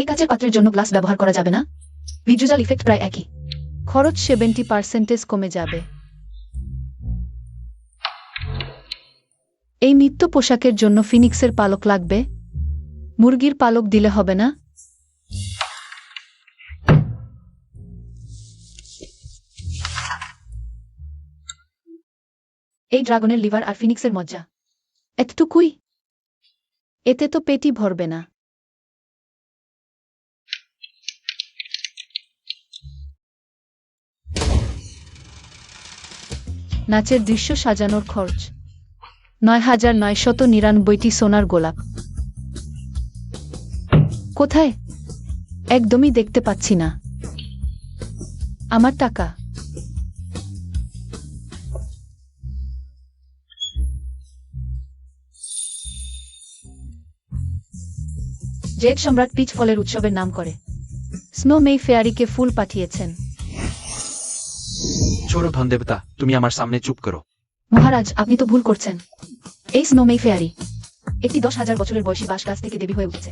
এই কাচের পাত্রের জন্য গ্লাস ব্যবহার করা যাবে না। ভিজুয়াল ইফেক্ট প্রায় একই। খরচ 70% কমে যাবে। এই নিত্য পোশাকের জন্য ফিনিক্সের পালক লাগবে। মুরগির পালক দিলে হবে না? এই ড্রাগনের লিভার আর ফিনিক্সের মজ্জা। এতটুকুই? এতে তো পেটই ভরবে না। নাচের দৃশ্য সাজানোর খরচ ৯,৯৯৯টি সোনার গোলাপ। কোথায়? একদমই দেখতে পাচ্ছি না। আমার টাকা। জেড সম্রাট পিচ ফলের উৎসবের নাম করে স্নো মেই ফেয়ারিকে ফুল পাঠিয়েছেন। ছোড়ো ধনদেবতা, তুমি আমার সামনে চুপ করো। মহারাজ, আপনি তো ভুল করছেন। এই স্নোমেই ফেয়ারি একটি 10,000 বছরের বয়সী বাঁশ গাছ থেকে দেবী হয়ে উঠেছে।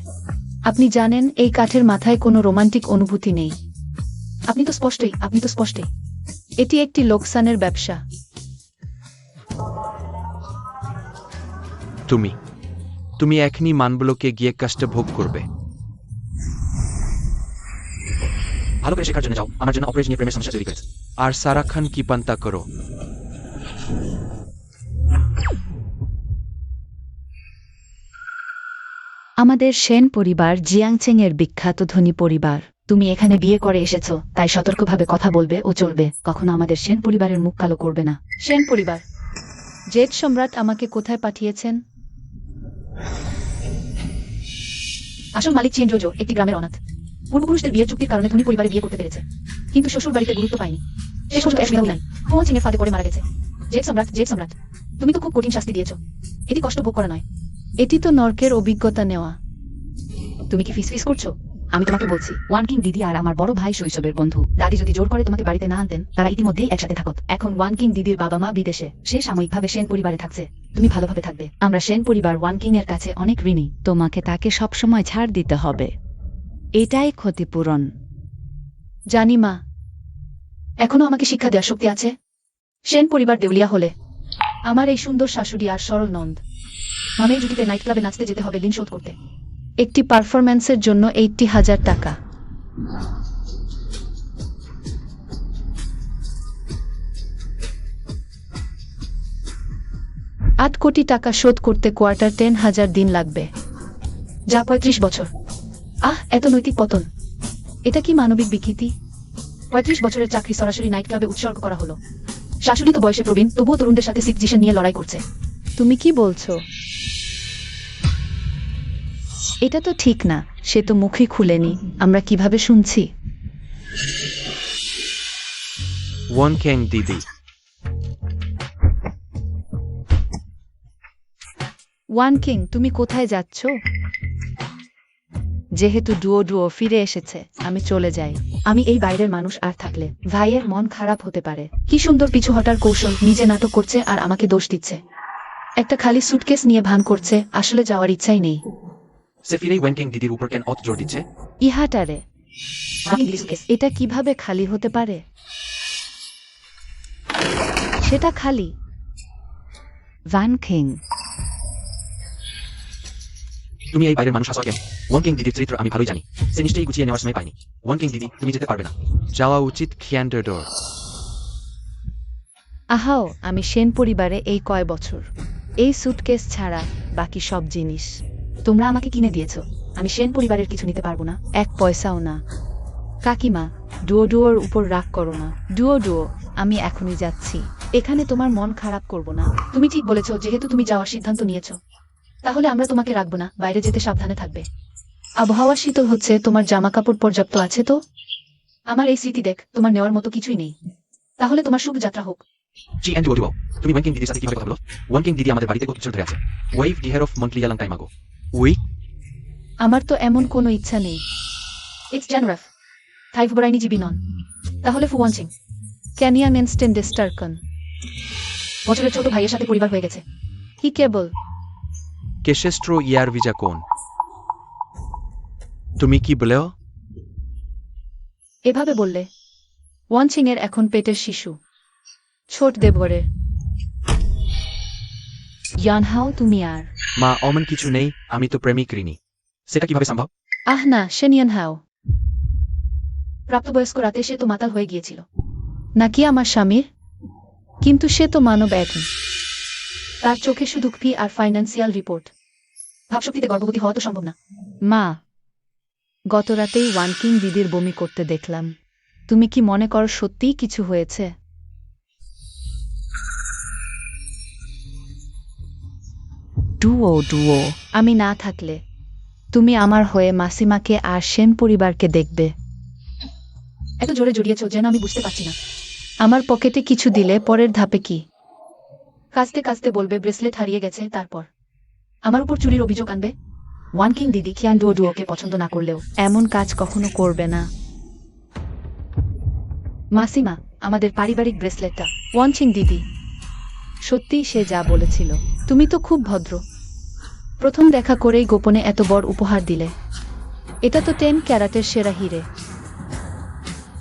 আপনি জানেন এই কাঠের মাথায় কোনো রোমান্টিক অনুভূতি নেই। আপনি তো স্পষ্টই। এটি একটি লোকসানের ব্যবসা। তুমি এখনই মানবলোকে গিয়ে কষ্ট ভোগ করবে। ভালো করে শেখার জন্য যাও, আমার জন্য অপরিজনীয় প্রেমের সমস্যা তৈরি করেছে। আর সারাক্ষণ কি পান্তা করো। আমাদের সেন পরিবার জিয়াংচেং এর বিখ্যাত ধনী পরিবার। তুমি এখানে বিয়ে করে এসেছো, তাই সতর্কভাবে কথা বলবে ও চলবে। কখনো আমাদের সেন পরিবারের মুখ কালো করবে না। সেন পরিবার। জেড সম্রাট আমাকে কোথায় পাঠিয়েছেন? আসল মালিক চেন জোজো একটি গ্রামের অনাথ। পূর্বপুরুষদের বিয়ের চুক্তির কারণে ধনী পরিবারে বিয়ে করতে পেরেছে, কিন্তু শ্বশুর বাড়িতে গুরুত্ব পায়নি। সে ছোট এক বিধাও নাই। হুয়াং চিং এর ফাঁদে পড়ে মারা গেছে। জেড সম্রাট, তুমি তো খুব কঠিন শাস্তি দিয়েছো। এটি কষ্ট ভোগ করা নয়। এটি তো নরকের অভিজ্ঞতা নেওয়া। তুমি কি ফিস করছো? আমি তোমাকে বলছি, ওয়ান কিং দিদি আর আমার বড় ভাই শৈশবের বন্ধু। দাদি যদি জোর করে তোমাকে বাড়িতে না আনতেন, তারা ইতিমধ্যেই একসাথে থাকত। এখন ওয়ান কিং দিদির বাবা মা বিদেশে, সে সাময়িকভাবে সেন পরিবারে থাকছে। তুমি ভালোভাবে থাকবে। আমরা সেন পরিবার ওয়ান কিং এর কাছে অনেক ঋণী। তোমাকে তাকে সবসময় ছাড় দিতে হবে। এটাই ক্ষতিপূরণ। জানি মা। এখনো আমাকে শিক্ষা দেওয়ার শক্তি আছে। সেন পরিবার দেউলিয়া হলে আমার এই সুন্দর শাশুড়ি আর সরল নন্দ মামের জুটিতে নাইট ক্লাবে নাচতে যেতে হবে ঋণ শোধ করতে। একটি পারফরম্যান্সের জন্য 80,000 টাকা। $8 কোটি শোধ করতে 10,000 দিন লাগবে। যা 35 বছর। এত নৈতিক পতন। এটা কি মানবিক বিকৃতি? 35 বছরের চাকরি সরাসরি নাইট ক্লাবে উৎসর্গ করা হলো। শাশুড়ি তো বয়সে প্রবীণ, তবুও তরুণদের সাথে সিক্সজিশন নিয়ে লড়াই করছে। তুমি কি বলছো? এটা তো ঠিক না। সে তো মুখই খুলেনি। আমরা কিভাবে শুনছি? ওয়ান কিং দিদি। ওয়ান কিং, তুমি কোথায় যাচ্ছ? যেহেতু ডুও ফিরে এসেছে, আমি চলে যাই। আমি এই বাইরের মানুষ আর থাকলে ভাইয়ের মন খারাপ হতে পারে। কি সুন্দর পিছু হটার কৌশল। নিজে নাটক করছে আর আমাকে দোষ দিচ্ছে। একটা খালি সুটকেস নিয়ে ভান করছে, আসলে যাওয়ার ইচ্ছাই নেই। সে ফিরেই ওয়ান কিং দিদির উপর কেন অত জোর দিচ্ছে? ইহাটারে। এটা কিভাবে খালি হতে পারে? সেটা খালি। ওয়ান কিং, তুমি এই বাইরের মানুষ আসো কেন? ওয়ান কিং দিদির চরিত্র আমি ভালোই জানি। সে নিশ্চয়ই গুছিয়ে নেওয়ার সময় পায়নি। ওয়ান কিং দিদি, তুমি যেতে পারবে না। যাওয়া উচিত খিয়ান্ডারডোর। আহাও, আমি সেন পরিবারে এই কয় বছর। এই সুটকেস ছাড়া বাকি সব জিনিস তোমরা আমাকে কিনে দিয়েছ। আমি সেন পরিবারের কিছু নিতে পারবো না। 1 পয়সাও না। কাকিমা, ডুওর উপর রাগ করো না। ডুও, আমি এখনই যাচ্ছি। এখানে তোমার মন খারাপ করব না। তুমি ঠিক বলেছো। যেহেতু তুমি যাওয়ার সিদ্ধান্ত নিয়েছো, তাহলে আমরা তোমাকে রাখবো না। বাইরে যেতে সাবধানে থাকবে। আবহাওয়া শীতল হচ্ছে। তোমার জামা কাপড় পর্যাপ্ত আছে তো? আমার এই স্মৃতি দেখ, তোমার নেওয়ার মতো কিছুই নেই। তাহলে তোমার শুভ যাত্রা হোক। তুমি ওয়ান কিং দিদির সাথে কিভাবে কথা বলো? ওয়ান কিং দিদি আমাদের বাড়িতে কত বছর ধরে আছে। ওয়াইফ ডিহার অফ মন্টলি লং টাইম আগো। উই আমার তো এমন কোনো ইচ্ছা নেই। ইটস জেনারেফ থাইভ বরাইনি জিবি নন। তাহলে ফু ওয়ান চিং ক্যানিয়ান এনস্টেন ডেস্টারকন। বছরের ছোট ভাইয়ের সাথে পরিবার হয়ে গেছে। হি কেবল কেশেস্ট্রো ইয়ার ভিজা কোন। তুমি কি বলেও? এভাবে বললে ওয়ানচিং এর এখন পেটের শিশু ছোট দেবরে ইয়ানহাও তুমি আর মা অমন কিছু নেই, আমি তো প্রেমিক ঋণী। সেটা কিভাবে সম্ভব? আহ না সে ইয়ানহাও প্রাপ্তবয়স্ক রাতে সে তো মাতাল হয়ে গিয়েছিল। নাকি আমার স্বামীর? কিন্তু সে তো মানব এখন। তার চোখে শুধু ফি আর ফাইন্যান্সিয়াল রিপোর্ট। ভাবশক্তিতে গর্ভবতী হওয়া তো সম্ভব না। মা গত রাতেই ওয়ানকিং দিদির বমি করতে দেখলাম। তুমি কি মনে করো সত্যিই কিছু হয়েছে? ডুও আমি না থাকলে তুমি আমার হয়ে মাসিমাকে আর সেন পরিবারকে দেখবে। এত জোরে জড়িয়েছ যেন আমি বুঝতে পারছি না। আমার পকেটে কিছু দিলে পরের ধাপে কি? কাঁচতে কাঁচতে বলবে ব্রেসলেট হারিয়ে গেছে, তারপর আমার উপর চুরির অভিযোগ আনবে। ওয়ান কিং দিদি খিয়ান ডুওকে পছন্দ না করলেও এমন কাজ কখনো করবে না। মাসিমা, আমাদের পারিবারিক ব্রেসলেটটা। ওয়ানচিং দিদি সত্যিই সে যা বলেছিল। তুমি তো খুব ভদ্র। প্রথম দেখা করেই গোপনে এত বড় উপহার দিলে। এটা তো 10 ক্যারাটের সেরা হিরে।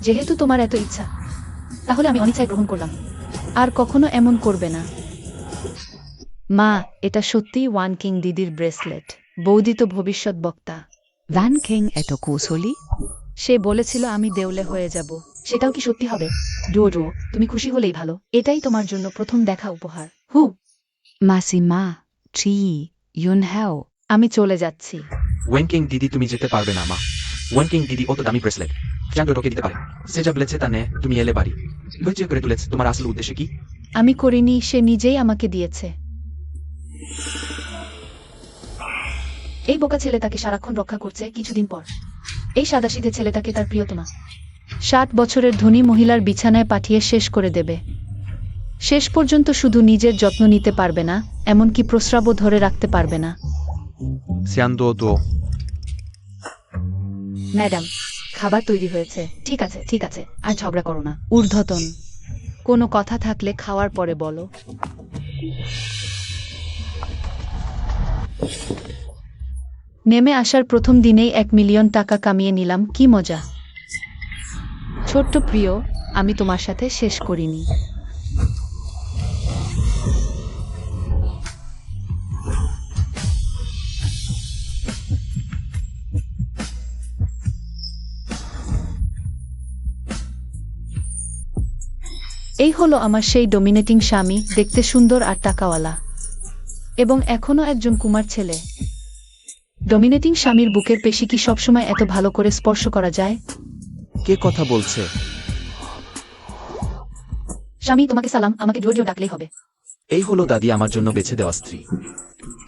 যেহেতু তোমার এত ইচ্ছা, তাহলে আমি অনিচ্ছায় গ্রহণ করলাম। আর কখনো এমন করবে না। মা এটা সত্যিই ওয়ানকিং দিদির ব্রেসলেট। বৌদি তো ভবিষ্যৎ বক্তা। ওয়ানকিং এত কৌশলী? সে বলেছিল আমি দেউলে হয়ে যাব। সেটাও কি সত্যি হবে? ডুও, তুমি খুশি হলেই ভালো। এটাই তোমার জন্য প্রথম দেখা উপহার। হু, মাসিমা, ট্রি, ইউনহাও। আমি চলে যাচ্ছি। ওয়েনকিং দিদি তুমি যেতে পারবে না মা। ওয়েনকিং দিদি অত দামি ব্রেসলেট খিয়ান ডুওকে দিতে পারে। সে যা বলেছে তা নে তুমি এলে বাড়ি। ধৈর্য করে তুলেছে, তোমার আসল উদ্দেশ্য কি? আমি করিনি, সে নিজেই আমাকে দিয়েছে। এই বোকা ছেলে তাকে সারাক্ষণ রক্ষা করছে। কিছুদিন পর এই সাদাসিধে ছেলেটাকে তার প্রিয়তমা 60 বছরের ধনী মহিলার বিছানায় পাঠিয়ে শেষ করে দেবে। শেষ পর্যন্ত শুধু নিজের যত্ন নিতে পারবে না, এমনকি প্রস্রাবও ধরে রাখতে পারবে না। Sean duo. ম্যাডাম, খাবার তৈরি হয়েছে। ঠিক আছে ঠিক আছে, আর ঝগড়া করো না। ঊর্ধ্বতন কোনো কথা থাকলে খাওয়ার পরে বলো। নেমে আসার প্রথম দিনেই 1 মিলিয়ন টাকা কামিয়ে নিলাম, কি মজা। ছোট্ট প্রিয়, আমি তোমার সাথে শেষ করিনি। এই হলো আমার সেই ডমিনেটিং স্বামী, দেখতে সুন্দর আর টাকাওয়ালা, এবং এখনো একজন কুমার ছেলে। ডমিনেটিং স্বামীর বুকের পেশি কি সবসময় এত ভালো করে স্পর্শ করা যায়? কে কথা বলছে? স্বামী, তোমাকে সালাম। আমাকে ডুও ডাকলেই হবে। এই হলো দাদি আমার জন্য বেছে দেওয়া স্ত্রী।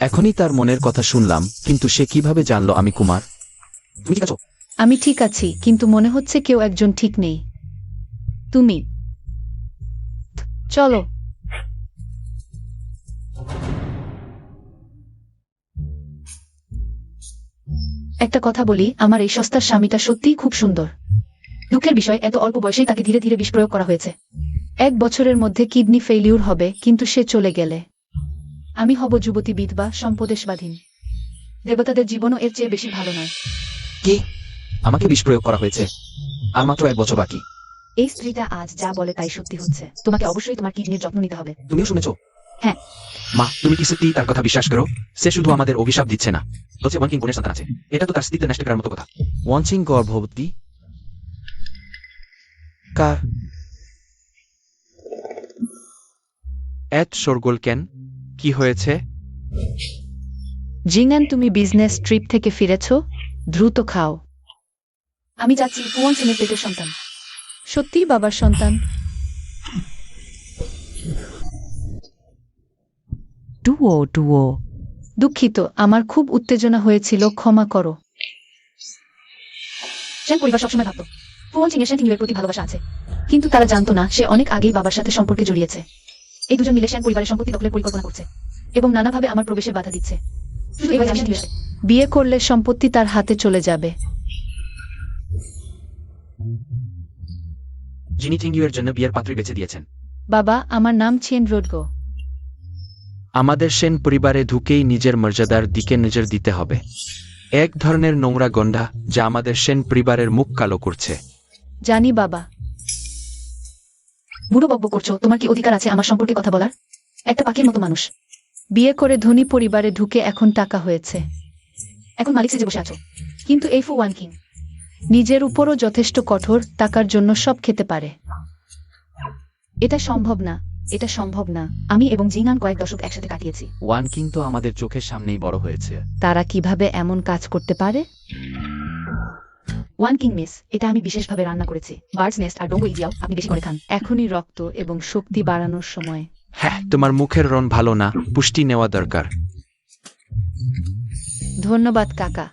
এখনই তার মনের কথা শুনলাম, কিন্তু সে কিভাবে জানলো আমি কুমার? তুমি ঠিক আছো? আমি ঠিক আছি, কিন্তু মনে হচ্ছে কেউ একজন ঠিক নেই। তুমি চলো। একটা কথা বলি, আমার এই সস্তার স্বামীটা সত্যিই খুব সুন্দর। দুঃখের বিষয়, এত অল্প বয়সেই তাকে ধীরে ধীরে বিষ প্রয়োগ করা হয়েছে। 1 বছরের মধ্যে কিডনি ফেইলিউর হবে, কিন্তু সে চলে গেলে আমি হব যুবতী বিধবা, সম্পদেশবাধীন। দেবতাদের জীবনও এর চেয়ে বেশি ভালো নয়। কি? আমাকে বিষ প্রয়োগ করা হয়েছে? আর মাত্র 1 বছর বাকি। এই স্ত্রীটা আজ যা বলে তাই সত্যি হচ্ছে। তোমাকে অবশ্যই তোমার কিডনির যত্ন নিতে হবে। তুমিও শুনেছো? হ্যাঁ। মা, তুমি কি সত্যি তার কথা বিশ্বাস করো? সে শুধু আমাদের অভিশাপ দিচ্ছে না, বলছে ওয়ানকিং বোনের সন্তান আছে। এটা তো তার স্ত্রীত্ব নষ্ট করার মতো কথা। ওয়ানচিং গর্ভবতী? কার? এত শোরগোল কেন? কি হয়েছে? জিংয়ান, তুমি বিজনেস ট্রিপ থেকে ফিরেছ? দ্রুত খাও। আমি যাচ্ছি। ওয়ান সিনের পেটের সন্তান। সত্যিই বাবার সন্তান? ডুও। দুঃখিত, আমার খুব উত্তেজনা হয়েছিল, ক্ষমা করো। সেন পরিবার সবসময় ভাবত ওয়ান সিং এর সেন টিংয়ের প্রতি ভালোবাসা আছে, কিন্তু তারা জানতো না সে অনেক আগেই বাবার সাথে সম্পর্কে জড়িয়েছে। এই দুজন মিলে সেন পরিবারের সম্পত্তি দখলের পরিকল্পনা করছে এবং নানাভাবে আমার প্রবেশে বাধা দিচ্ছে। শুধু এবার আমি টিংয়ের বিয়ে করলে সম্পত্তি তার হাতে চলে যাবে। যিনি টিঙ্গিউয়ের জন্য বিয়ের পাত্রী বেছে দিয়েছেন। বাবা, আমার নাম চিয়েন রোডগো। আমাদের সেন পরিবারে ঢুকেই নিজের মর্যাদার দিকে নজর দিতে হবে। এক ধরনের নোংরা গন্ধা যা আমাদের সেন পরিবারের মুখ কালো করছে। জানি বাবা। বুড়ো বকবক করছো, তোমার কি অধিকার আছে আমার সম্পর্কে কথা বলার? একটা পাখির মতো মানুষ। বিয়ে করে ধনী পরিবারে ঢুকে এখন টাকা হয়েছে, এখন মালিক সেজে বসে আছো। কিন্তু এই ফু ওয়ান কিং নিজের উপরও যথেষ্ট কঠোর, টাকার জন্য সব খেতে পারে। এটা সম্ভব না, এটা সম্ভব না। আমি এবং জিনান কয়েক দশক একসাথে কাটিয়েছি। ওয়ান কিং তো আমাদের চোখের সামনেই বড় হয়েছে। তারা কিভাবে এমন কাজ করতে পারে? ওয়ান কিং মিস, এটা আমি বিশেষভাবে রান্না করেছি। বার্ডস নেস্ট আর ডোঙ্গো ইজিয়াও আপনি বেশি করে খান। এখনই রক্ত এবং শক্তি বাড়ানোর সময়। হ্যাঁ, তোমার মুখের রং ভালো না, পুষ্টি নেওয়া দরকার। ধন্যবাদ কাকা,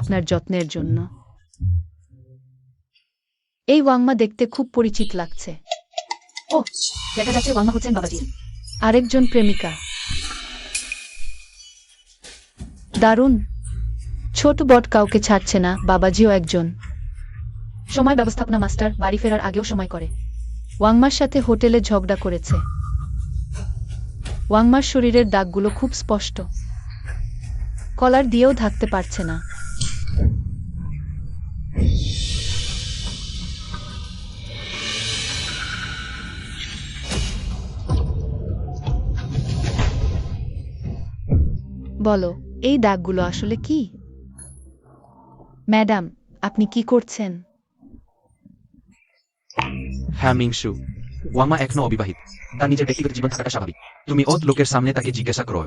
আপনার যত্নের জন্য। এই ওয়াংমা দেখতে খুব পরিচিত লাগছে। ও, দেখা যাচ্ছে ওয়াংমা হচ্ছেন বাবাজির আরেকজন প্রেমিকা। দারুণ। ছোট বট কাউকে ছাড়ছে না, বাবাজিও একজন। সময় ব্যবস্থাপনা মাস্টার বাড়ি ফেরার আগেও সময় করে। ওয়াংমার সাথে হোটেলে ঝগড়া করেছে। ওয়াংমার শরীরের দাগগুলো খুব স্পষ্ট, কলার দিয়েও ঢাকতে পারছে না। বলো, এই দাগগুলো আসলে কি? ম্যাডাম, আপনি কি করছেন? হ্যাঁ মিংসু, ওয়াংমা এখনো অবিবাহিত। তার নিজের ব্যক্তিগত জীবন থাকাটা স্বাভাবিক। তুমি অত লোকের সামনে তাকে জিজ্ঞাসা করো,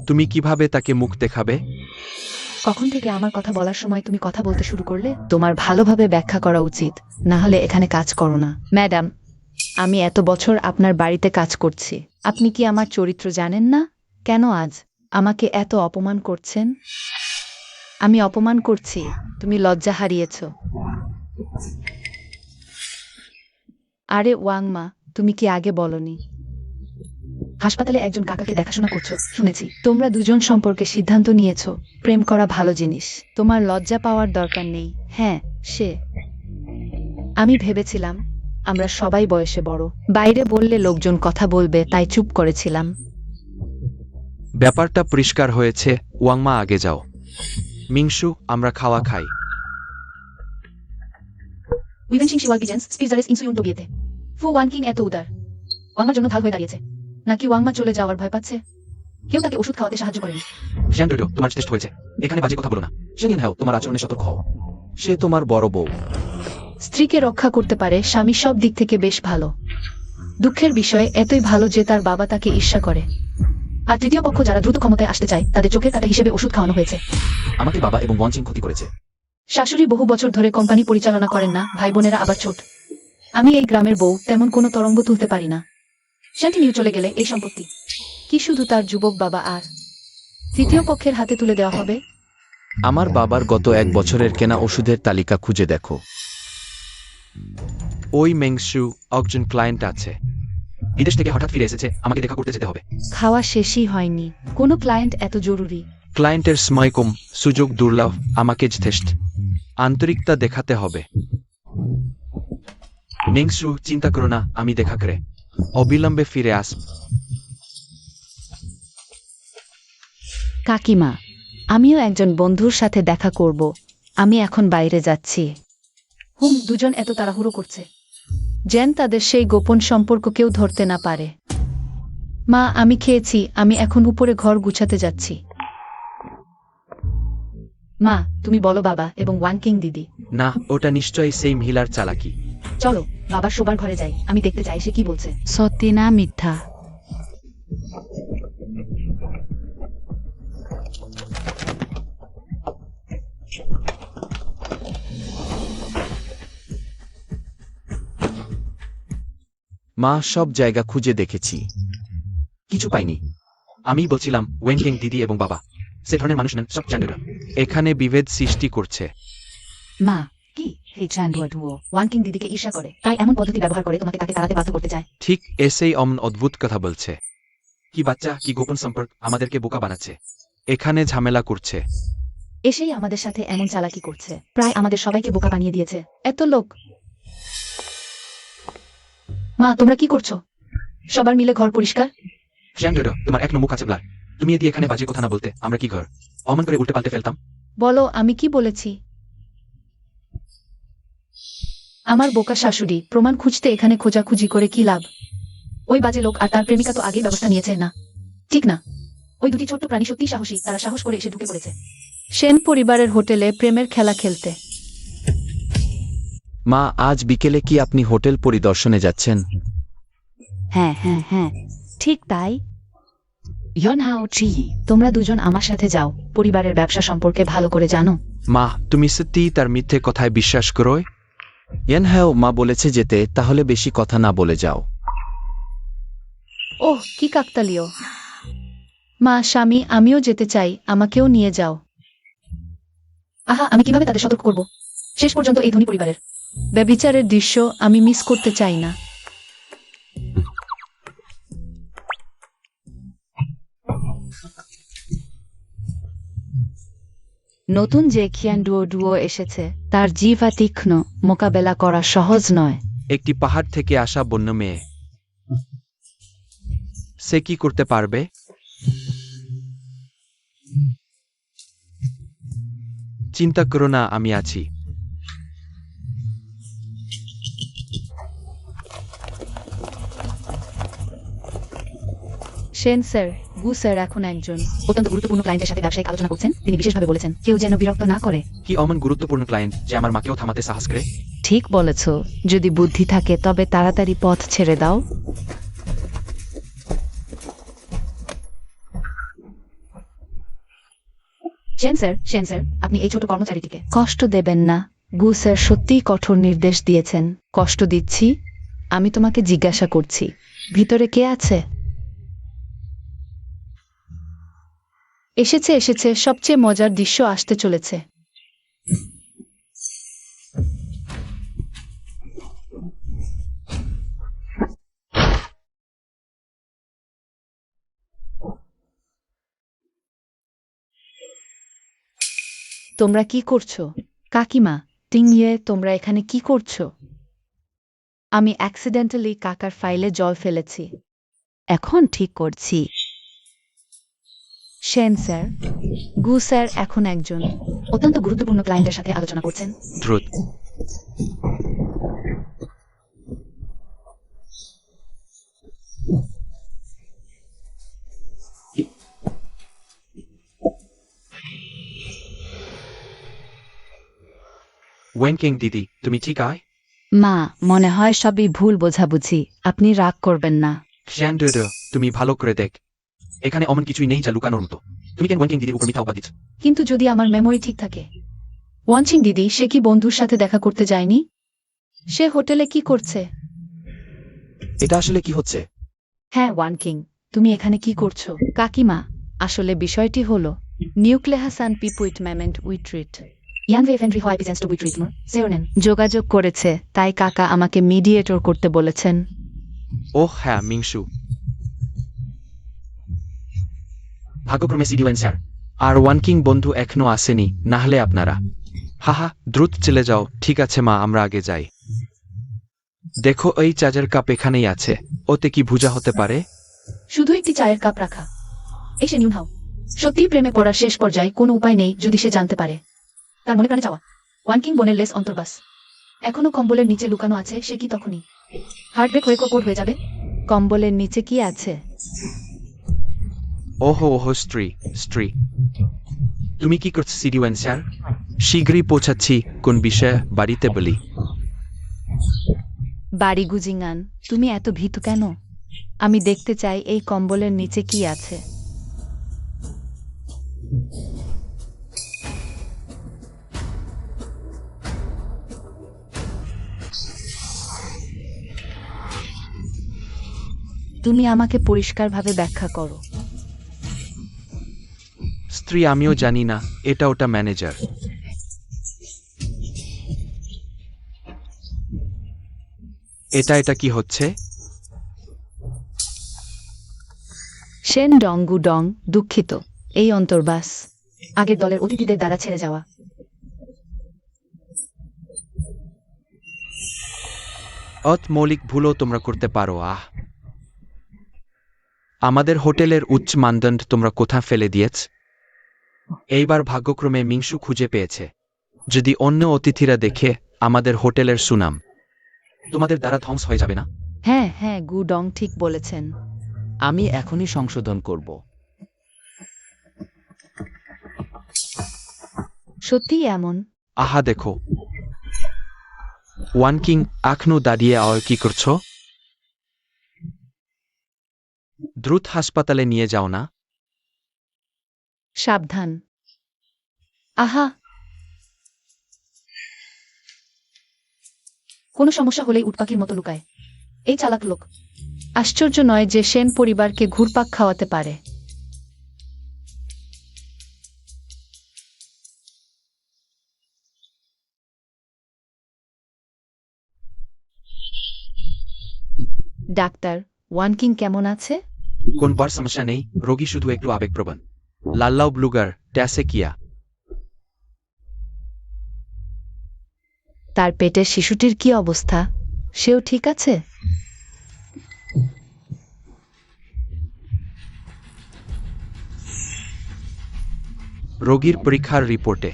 তুমি কিভাবে তাকে মুখ দেখাবে? কখন থেকে আমার কথা বলার সময় তুমি কথা বলতে শুরু করলে? তোমার ভালোভাবে ব্যাখ্যা করা উচিত, না হলে এখানে কাজ করো না। ম্যাডাম, আমি এত বছর আপনার বাড়িতে কাজ করছি, আপনি কি আমার চরিত্র জানেন না? কেন আজ আমাকে এত অপমান করছেন? আমি অপমান করছি, তুমি লজ্জা হারিয়েছ। আরে ওয়াংমা, তুমি কি আগে বলনি? হাসপাতালে একজন কাকাকে দেখাশোনা করছো শুনেছি। তোমরা দুজন সম্পর্কে সিদ্ধান্ত নিয়েছ। প্রেম করা ভালো জিনিস, তোমার লজ্জা পাওয়ার দরকার নেই। হ্যাঁ, সে। আমি ভেবেছিলাম আমরা সবাই বয়সে বড়, বাইরে বললে লোকজন কথা বলবে, তাই চুপ করেছিলাম। ব্যাপারটা পরিষ্কার হয়েছে। ওয়াংমা আগে যাও। মিংসু, আমরা খাওয়া খাই। উইভেনশিং শিওয়ালগিজেন্স স্পিজারেস ইনসুয়ুন টোবিয়েতে। ফু ওয়ান কিং এত উদার, ওয়াংমার জন্য ঢাল হয়ে দাঁড়িয়েছে। নাকি ওয়াংমা চলে যাওয়ার ভয় পাচ্ছে? কেউ তাকে ওষুধ খাওয়াতে সাহায্য করেনি। শ্যান ডোডো, তোমার টেস্ট হয়েছে। এখানে বাজে কথা বলো না। সেদিন হ্যাঁ, তোমার আচরণে সতর্ক হও। সে তোমার বড় বউ। স্ত্রীকে রক্ষা করতে পারে, স্বামী সব দিক থেকে বেশ ভালো। দুঃখের বিষয় এতই ভালো যে তার বাবা তাকে ঈর্ষা করে। আর তৃতীয় পক্ষ যারা দ্রুত ক্ষমতায় আসতে চায় তাদের চোখের কাটা হিসেবে ওষুধ খাওয়ানো হয়েছে। আমাকে বাবা এবং ওয়ান চিং ক্ষতি করেছে। শাশুড়ি বহু বছর ধরে কোম্পানি পরিচালনা করেন না, ভাই বোনেরা আবার ছোট। আমি এই গ্রামের বউ, তেমন কোনো তরঙ্গ তুলতে পারি না। শান্তি নিয়ে চলে গেলে এই সম্পত্তি কি শুধু তার যুবক বাবা আর তৃতীয় পক্ষের হাতে তুলে দেওয়া হবে? আমার বাবার গত 1 বছরের কেনা ওষুধের তালিকা খুঁজে দেখো। ওই মেংসু একজন ক্লায়েন্ট আছে, বিদেশ থেকে হঠাৎ ফিরে এসেছে, আমাকে দেখা করতে যেতে হবে। খাওয়া শেষই হয়নি, কোনো ক্লায়েন্ট এত জরুরি? ক্লায়েন্টের সময় কম, সুযোগ দুর্লভ, আমাকে যথেষ্ট আন্তরিকতা দেখাতে হবে। মেংসু, চিন্তা করো না, আমি দেখা করে অবিলম্বে ফিরে আসব। কাকিমা, আমিও একজন বন্ধুর সাথে দেখা করব, আমি এখন বাইরে যাচ্ছি। দুজন এত তাড়াহুড়ো করছে। যেন তাদের সেই গোপন সম্পর্ক কেউ ধরতে না পারে। মা, আমি খেয়েছি, আমি এখন উপরে ঘর গুছাতে যাচ্ছি। মা, তুমি বলো বাবা এবং ওয়ান কিং দিদি। না, ওটা নিশ্চয়ই সেই মহিলার চালাকি। চলো বাবার শোবার ঘরে যাই, আমি দেখতে চাই সে কি বলছে। সত্যি না মিথ্যা? মা, সব জায়গা খুঁজে দেখেছি, কিছু পাইনি। আমি বলছিলাম ওয়েন কিং দিদি এবং বাবা সে ধরনের মানুষ নেন, সব চ্যান্ডেরা এখানে বিভেদ সৃষ্টি করছে। মা, কি এই চ্যান্ডুয়া ওয়ান কিং দিদিকে ঈর্ষা করে, তাই এমন পদ্ধতি ব্যবহার করে তোমাকে তাকে তাড়াতে বাধ্য করতে চায়। ঠিক এসেই অমন অদ্ভুত কথা বলছে। কি বাচ্চা, কি গোপন সম্পর্ক, আমাদেরকে বোকা বানাচ্ছে, এখানে ঝামেলা করছে। এসেই আমাদের সাথে এমন চালাকি করছে, প্রায় আমাদের সবাইকে বোকা বানিয়ে দিয়েছে। এত লোক। মা, তোমরা কি করছো? সবার মিলে ঘর পরিষ্কার? শ্যান ডোডো, তোমার এক মুখ আছে ব্লার। তুমি যদি এখানে বাজে কথা না বলতে আমরা কি ঘর অমন করে উল্টে পাল্টে ফেলতাম। বলো আমি কি বলেছি? আমার বোকা শাশুড়ি, প্রমাণ খুঁজতে এখানে খোঁজাখুঁজি করে কি লাভ? ওই বাজে লোক আর তার প্রেমিকা তো আগেই ব্যবস্থা নিয়েছে না, ঠিক না? ওই দুটি ছোট্ট প্রাণী সত্যিই সাহসী, তারা সাহস করে এসে ঢুকে পড়েছে সেন পরিবারের হোটেলে প্রেমের খেলা খেলতে। মা, আজ বিকেলে কি আপনি হোটেল পরিদর্শনে যাচ্ছেন? হ্যাঁ হ্যাঁ হ্যাঁ, ঠিক তাই। ইয়নহাও ট্রি, তোমরা দুজন আমার সাথে যাও, পরিবারের ব্যবসা সম্পর্কে ভালো করে জানো। মা, তুমি সত্যিই তার মিথ্যে কথায় বিশ্বাস করো? হ্যাঁ, মা বলেছে যেতে, তাহলে বেশি কথা না বলে যাও। ওহ, কি কাকতালীয়। মা, স্বামী, আমিও যেতে চাই, আমাকেও নিয়ে যাও। আহা, আমি কিভাবে তাদের সতর্ক করব? শেষ পর্যন্ত এই ধনী পরিবারের ব্যভিচারের দৃশ্য আমি মিস করতে চাই না। নতুন যে খিয়ানডুও ডুও এসেছে তার জিহ্বা তীক্ষ্ণ, মোকাবেলা করা সহজ নয়। একটি পাহাড় থেকে আসা বন্য মেয়ে, সে কি করতে পারবে? চিন্তা করো না, আমি আছি। সেন স্যার, গু স্যার এখন একজন অত্যন্ত গুরুত্বপূর্ণ ক্লায়েন্টের সাথে ব্যবসায়িক আলোচনা করছেন। তিনি বিশেষভাবে বলেছেন কেউ যেন বিরক্ত না করে। কি অমন গুরুত্বপূর্ণ ক্লায়েন্ট যে আমার মাকেও থামাতে সাহস করে? ঠিক বলেছ, যদি বুদ্ধি থাকে তবে তাড়াতাড়ি পথ ছেড়ে দাও। সেন স্যার, আপনি এই ছোট কর্মচারীটিকে কষ্ট দেবেন না। গু স্যার সত্যিই কঠোর নির্দেশ দিয়েছেন। কষ্ট দিচ্ছি? আমি তোমাকে জিজ্ঞাসা করছি, ভিতরে কে আছে? এসেছে এসেছে, সবচেয়ে মজার দৃশ্য আসতে চলেছে। তোমরা কি করছো? কাকিমা, টিংয়ে, তোমরা এখানে কি করছো? আমি অ্যাক্সিডেন্টালি কাকার ফাইলে জল ফেলেছি। এখন ঠিক করছি। সেন স্যার, গু স্যার এখন একজন অত্যন্ত গুরুত্বপূর্ণ ক্লায়েন্টের সাথে আলোচনা করছেন। দ্রুত। ওয়েনকিং দিদি, তুমি ঠিক আয়? মা, মনে হয় সবই ভুল বোঝাবুঝি, আপনি রাগ করবেন না। খ্যান্ডুডো, তুমি ভালো করে দেখ, এখানে অমন কিছুই নেই যা লুকানোর মতো। তুমি কেন ওয়েনকিং দিদির উপর মিথ্যা অপবাদ দিচ্ছ? কিন্তু যদি আমার মেমোরি ঠিক থাকে, ওয়ানচিং দিদি, সে কি বন্ধুর সাথে দেখা করতে যায়নি? সে হোটেলে কি করছে? এটা আসলে কি হচ্ছে? হ্যাঁ ওয়ানকিং, তুমি এখানে কি করছো? কাকিমা, আসলে বিষয়টি হলো নিউক্লেহাসান পিপুইটমেন্ট উইট্রিট ইয়ান ভে ফেন্ড্রি হয় পিজেন্স টু বি ট্রিটমোর সেওনেন। যোগাযোগ করেছে, তাই কাকা আমাকে মিডিয়েটর করতে বলেছেন। ওহ হ্যাঁ, মিংসু। ভাগ্যক্রমে সিডিওয়েন স্যার আর ওয়ানকিং বন্ধু এখনো আসেনি, না হলে আপনারা। হাহা, দ্রুত চলে যাও। ঠিক আছে মা, আমরা আগে যাই। দেখো, এই চার্জার কাপ এখানেই আছে, ওতে কি ভুজা হতে পারে? শুধু একটি চায়ের কাপ রাখা। এসে নিউনহাও সত্যিই প্রেমে পড়ার শেষ পর্যায়ে কোনো উপায় নেই যদি সে জানতে পারে তার মনে প্রাণে চাওয়া ওয়ানকিং বোনের লেস অন্তর্বাস এখনো কম্বলের নিচে লুকানো আছে। সে কি তখনই হার্টব্রেক হয়ে কোপর হয়ে যাবে? কম্বলের নিচে কি আছে? ওহো ওহো, স্ত্রী স্ত্রী, তুমি কি করছো সিডিওয়েন স্যার? শীঘ্রই পৌঁছাচ্ছি। কোন বিষয়ে বাড়িতে বলি? বাড়ি গুজিঙান, তুমি এত ভীতু কেন? আমি দেখতে চাই এই কম্বলের নিচে কি আছে। তুমি আমাকে পরিষ্কারভাবে ব্যাখ্যা করো। স্ত্রী, আমিও জানি না, এটা ওটা ম্যানেজার। এটা কি হচ্ছে? সেন ডং গু ডং, দুঃখিত, এই অন্তর্বাস আগের দলের অতিথিদের দ্বারা ছেড়ে যাওয়া। মৌলিক ভুলও তোমরা করতে পারো। আমাদের হোটেলের উচ্চ মানদণ্ড তোমরা কোথা ফেলে দিয়েছ? এইবার ভাগ্যক্রমে মিংসু খুঁজে পেয়েছে। যদি অন্য অতিথিরা দেখে আমাদের হোটেলের সুনাম তোমাদের দ্বারা ধ্বংস হয়ে যাবে না। হ্যাঁ হ্যাঁ, গুডং ঠিক বলেছেন। আমি এখনই সংশোধন করব। সত্যি এমন? আহা দেখো, ওয়ান কিং এখনো দাঁড়িয়ে কি করছো? দ্রুত হাসপাতালে নিয়ে যাও না। সাবধান। আহা, কোনো সমস্যা হলেই উটপাখির মতো লুকায় এই চালাক লোক। আশ্চর্য নয় যে সেন পরিবারকে ঘুরপাক খাওয়াতে পারে। ডাক্তার, ওয়ান কিং কেমন আছে? কোন বার সমস্যা নেই, রোগী শুধু একটু আবেগপ্রবণ। লাল্লাও ব্লুগার ট্যাসে কিয়া। তার পেটের শিশুটির কি অবস্থা? সেও ঠিক আছে? রোগীর পরীক্ষার রিপোর্টে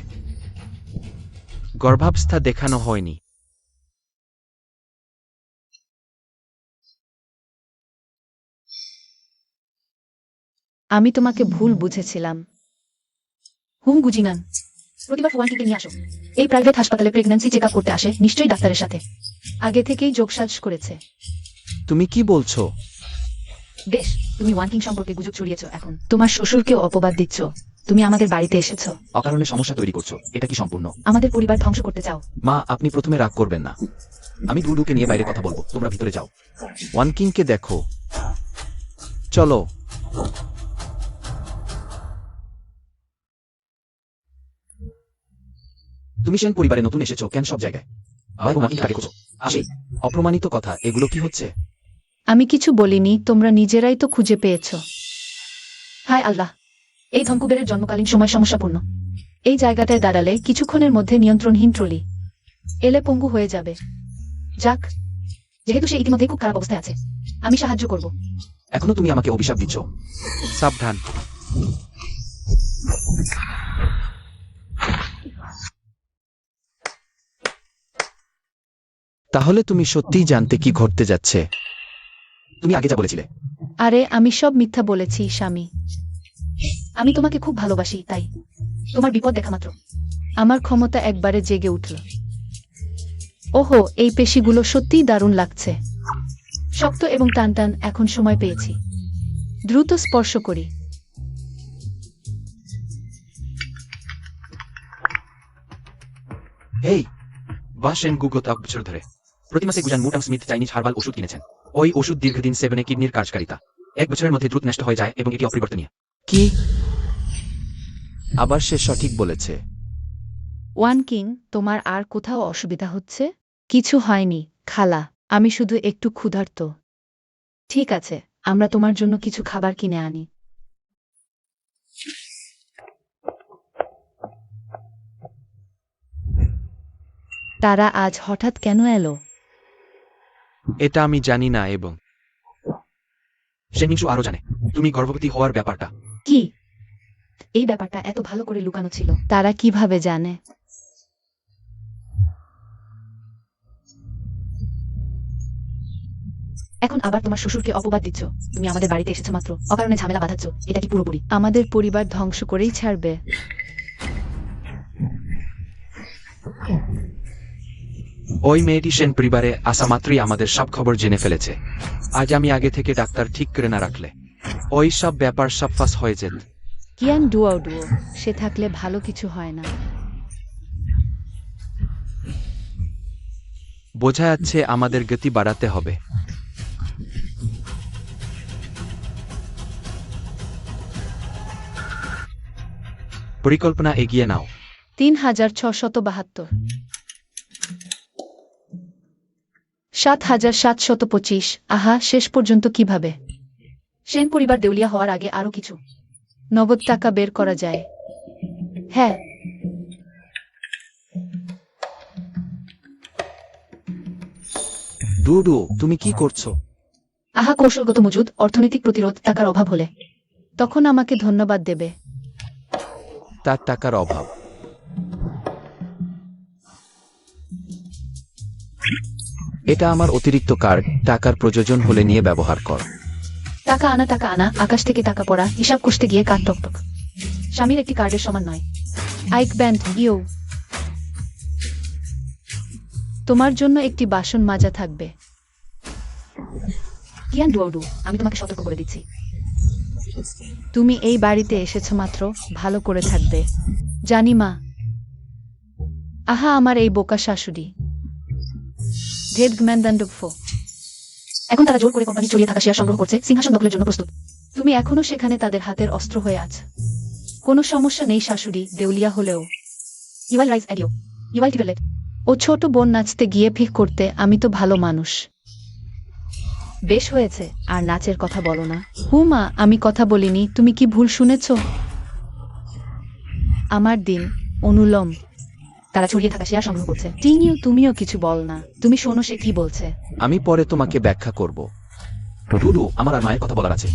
গর্ভাবস্থা দেখানো হয়নি। আমি তোমাকে ভুল বুঝেছিলাম। গুজিনান, প্রতিবার ওয়ানকিকে নিয়ে আসো। এই প্রাইভেট হাসপাতালে প্রেগন্যান্সি চেক আপ করতে আসে, নিশ্চয়ই ডাক্তারের সাথে আগে থেকেই যোগসাজ করেছে। তুমি কি বলছো? বেশ, তুমি ওয়ানকিং সম্পর্কে গুজব ছড়িয়েছ, এখন তোমার শ্বশুরকেও অপবাদ দিচ্ছ। তুমি আমাদের বাড়িতে এসেছো, অকারণে সমস্যা তৈরি করছো। এটা কি সম্পূর্ণ? আমাদের পরিবার ধ্বংস করতে চাও। মা, আপনি প্রথমে রাগ করবেন না। আমি দুডুকে নিয়ে বাইরে কথা বলবো, তোমরা ভিতরে যাও। ওয়ান কিংকে দেখো, চলো। তুমি সেন পরিবারে নতুন এসেছো কেন সব জায়গায়? আবার ওনাকে আগে করছো। আসি, অপ্রমাণিত কথা, এগুলো কি হচ্ছে? আমি কিছু বলিনি, তোমরা নিজেরাই তো খুঁজে পেয়েছ। হায় আল্লাহ, এই ধনকুবেরের জন্মকালীন সময় সমস্যাপূর্ণ। এই জায়গাটায় দাঁড়ালে কিছুক্ষণের মধ্যে নিয়ন্ত্রণহীন ট্রলি এলে পঙ্গু হয়ে যাবে। যাক, যেহেতু সে ইতিমধ্যেই খুব খারাপ অবস্থায় আছে, আমি সাহায্য করব। এখনো তুমি আমাকে অভিশাপ দিচ্ছ? সাবধান। তাহলে তুমি সত্যিই জানতে কি ঘটতে যাচ্ছে? তুমি আগে যা বলেছিলে। আরে আমি সব মিথ্যা বলেছি স্বামী। আমি তোমাকে খুব ভালোবাসি, তাই তোমার বিপদ দেখা মাত্র আমার ক্ষমতা একবারে জেগে উঠল। ওহো, এই পেশিগুলো সত্যিই দারুণ লাগছে। শক্ত এবং টানটান। এখন সময় পেয়েছি, দ্রুত স্পর্শ করি। এই বাসেন গুগত 1 বছর ধরে প্রতি মাসে গুজান মুটাম স্মিথ চাইনিজ হার্বাল ওষুধ কিনেছেন। ওই ওষুধ দীর্ঘদিন সেবনে কিডনির কার্যকারিতা 1 বছরের মধ্যে দ্রুত নষ্ট হয়ে যায় এবং এটি অপরিবর্তনীয়। কি? আবার সে সঠিক বলেছে। ওয়ান কিং, তোমার আর কোথাও অসুবিধা হচ্ছে? কিছু হয়নি খালা, আমি শুধু একটু ক্ষুধার্ত। ঠিক আছে, আমরা তোমার জন্য কিছু খাবার কিনে আনি। তারা আজ হঠাৎ কেন এলো? এটা আমি জানি না, এবং সে মিংসু আরো জানে তুমি গর্ভবতী হওয়ার ব্যাপারটা। কি? এই ব্যাপারটা এত ভালো করে লুকানো ছিল। তারা কিভাবে জানে? এখন আবার তোমার শ্বশুরকে অপবাদ দিচ্ছ। তুমি আমাদের বাড়িতে এসেছো মাত্র, অকারণে ঝামেলা বাঁধাচ্ছ। এটা কি পুরোপুরি? আমাদের পরিবার ধ্বংস করেই ছাড়বে। ওই মেয়েটি সেন পরিবারে আসা মাত্রই আমাদের সব খবর জেনে ফেলেছে। আজ আমি আগে থেকে ডাক্তার ঠিক করে না রাখলে ওই সব ব্যাপার সব ফাঁস হয়ে যেত। কিয়ান ডুয়াও ডুয়ো, সে থাকলে ভালো কিছু হয় না। বোঝা যাচ্ছে আমাদের গতি বাড়াতে হবে। পরিকল্পনা এগিয়ে নাও। 3672, 7725। আহা, শেষ পর্যন্ত কিভাবে? সেন পরিবার দেউলিয়া হওয়ার আগে আরো কিছু নগদ টাকা বের করা যায়। হ্যাঁ, ডুডু, তুমি কি করছো? আহা, কৌশলগত মজুদ, অর্থনৈতিক প্রতিরোধ, টাকার অভাব হলে তখন আমাকে ধন্যবাদ দেবে। তার টাকার অভাব। এটা আমার অতিরিক্ত কার্ড, টাকার প্রয়োজন হলে নিয়ে ব্যবহার কর। টাকা আনা, আকাশ থেকে টাকা পড়া, হিসাব কষতে গিয়ে কাঠ টকটক। স্বামীর একটি কার্ডের সমান নয়। আইক ব্যান্ড ইউ, তোমার জন্য একটি বাসন মাজা থাকবে। কিয়ান ডুয়াউডু, আমি তোমাকে সতর্ক করে দিচ্ছি। তুমি এই বাড়িতে এসেছো মাত্র, ভালো করে থাকবে। জানি মা। আহা আমার এই বোকা শাশুড়ি। এখন তারা জোর করে কোম্পানি চলিয়ে থাকা শেয়ার সংগ্রহ করছে, সিংহাসন দখলের জন্য প্রস্তুত। তুমি এখনো সেখানে তাদের হাতের অস্ত্র হয়ে আছ। কোনো সমস্যা নেই শাশুড়ি, দেউলিয়া হলেও। ইউয়াল রাইজ অ্যাডিও, ইউয়াল টিভেলেট। ও ছোট বোন নাচতে গিয়ে ভিক করতে, আমি তো ভালো মানুষ। বেশ হয়েছে, আর নাচের কথা বলো না। হুমা, আমি কথা বলিনি, তুমি কি ভুল শুনেছ? আমার দিন অনুলম। তারা ছড়িয়ে থাকা শেয়ার সংগ্রহ করছে। টিনিও, তুমিও কিছু বল না। তুমি শোনো সে কি বলছে। আমি পরে তোমাকে ব্যাখ্যা করব। ডুডু, আমার আর মায়ের কথা বলার আছে।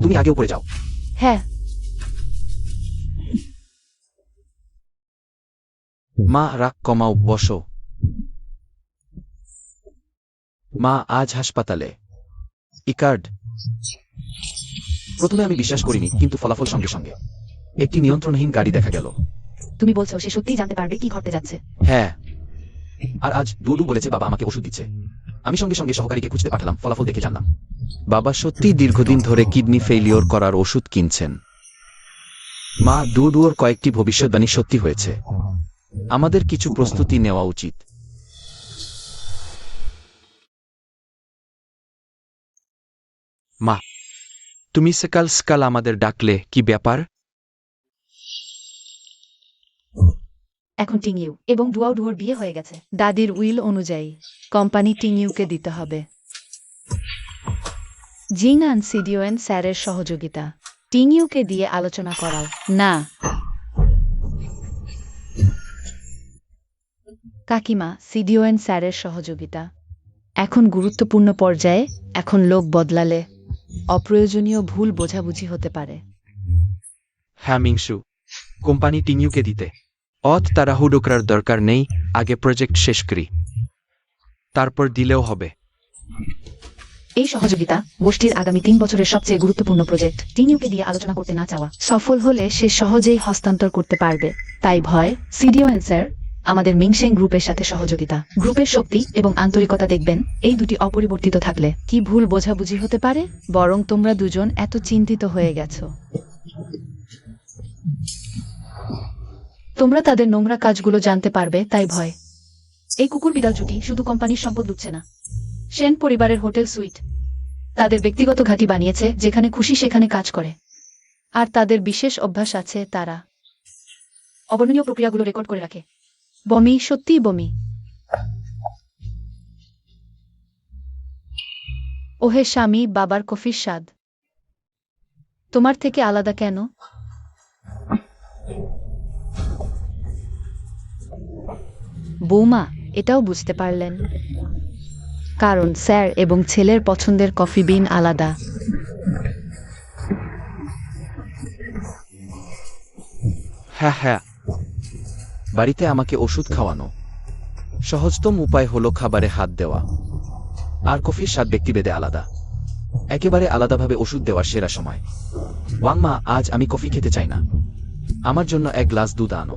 তুমি আগে উপরে যাও। হ্যাঁ, মা রাগ কমাও, বসো। মা আজ হাসপাতালে। ইকার্ড। প্রথমে আমি বিশ্বাস করিনি, কিন্তু ফলাফল সঙ্গে সঙ্গে। একটি নিয়ন্ত্রণহীন গাড়ি দেখা গেল। তুমি বলছো সে সত্যিই জানতে পারবে কি ঘটতে যাচ্ছে? হ্যাঁ। আর আজ ডুডু বলেছে বাবা আমাকে ওষুধ দিচ্ছে। আমি সঙ্গে সঙ্গে সহকারীকে খুঁজতে পাঠালাম, ফলাফল দেখে জানলাম। বাবা সত্যি দীর্ঘদিন ধরে কিডনি ফেইলিওর করার ওষুধ কিনছেন। মা, ডুডুর কয়েকটি ভবিষ্যৎবাণী সত্যি হয়েছে। আমাদের কিছু প্রস্তুতি নেওয়া উচিত। মা, তুমি সকাল সকাল আমাদের ডাকলে, কি ব্যাপার? এখন টিংইউ এবং ডুয়াউডুর বিয়ে হয়ে গেছে। দাদির উইল অনুযায়ী কোম্পানি টিংইউকে দিতে হবে। জিংআন সিডিওএন স্যারের সহযোগিতা। টিংইউকে দিয়ে আলোচনা করাও। না কাকিমা, সিডিওএন স্যারের সহযোগিতা এখন গুরুত্বপূর্ণ পর্যায়ে। এখন লোক বদলালে অপ্রয়োজনীয় ভুল বোঝাবুঝি হতে পারে। হ্যাঁ মিংসু, কোম্পানি টিংইউকে দিতে অত তাড়াহুড়ো করার দরকার নেই। আগে প্রজেক্ট শেষ করি, তারপর দিলেও হবে। এই সহযোগিতা গোষ্ঠীর আগামী 3 বছরের সবচেয়ে গুরুত্বপূর্ণ প্রজেক্ট। টিংইউকে দিয়ে আলোচনা করতে না চাওয়া। সফল হলে সে সহজেই হস্তান্তর করতে পারবে, তাই ভয়। সিডিওএন স্যার আমাদের মিংশেং গ্রুপের সাথে সহযোগিতা। গ্রুপের শক্তি এবং আন্তরিকতা দেখবেন, এই দুটি অপরিবর্তিত থাকলে। কি ভুল বোঝাবুঝি হতে পারে? বরং তোমরা দুজন এত চিন্তিত হয়ে গেছো। তোমরা তাদের নোংরা কাজগুলো জানতে পারবে, তাই ভয়। এই কুকুর বিড়াল জুটি শুধু কোম্পানির সম্পদ লুটছে না, সেন পরিবারের হোটেল সুইট তাদের ব্যক্তিগত ঘাঁটি বানিয়েছে, যেখানে খুশি সেখানে কাজ করে। আর তাদের বিশেষ অভ্যাস আছে, তারা অবর্ণনীয় প্রক্রিয়াগুলো রেকর্ড করে রাখে। বমি, সত্যিই বমি। ওহে স্বামী, বাবার কফির স্বাদ তোমার থেকে আলাদা কেন? বৌমা, এটাও বুঝতে পারলেন? কারণ স্যার এবং ছেলের পছন্দের কফি বিন আলাদা। হ্যাঁ হ্যাঁ, বাড়িতে আমাকে ওষুধ খাওয়ানো। সহজতম উপায় হলো খাবারে হাত দেওয়া। আর কফির স্বাদ ব্যক্তিভেদে আলাদা। একেবারে আলাদাভাবে ওষুধ দেওয়ার সেরা সময়। ওয়াংমা, আজ আমি কফি খেতে চাই না। আমার জন্য 1 গ্লাস দুধ আনো।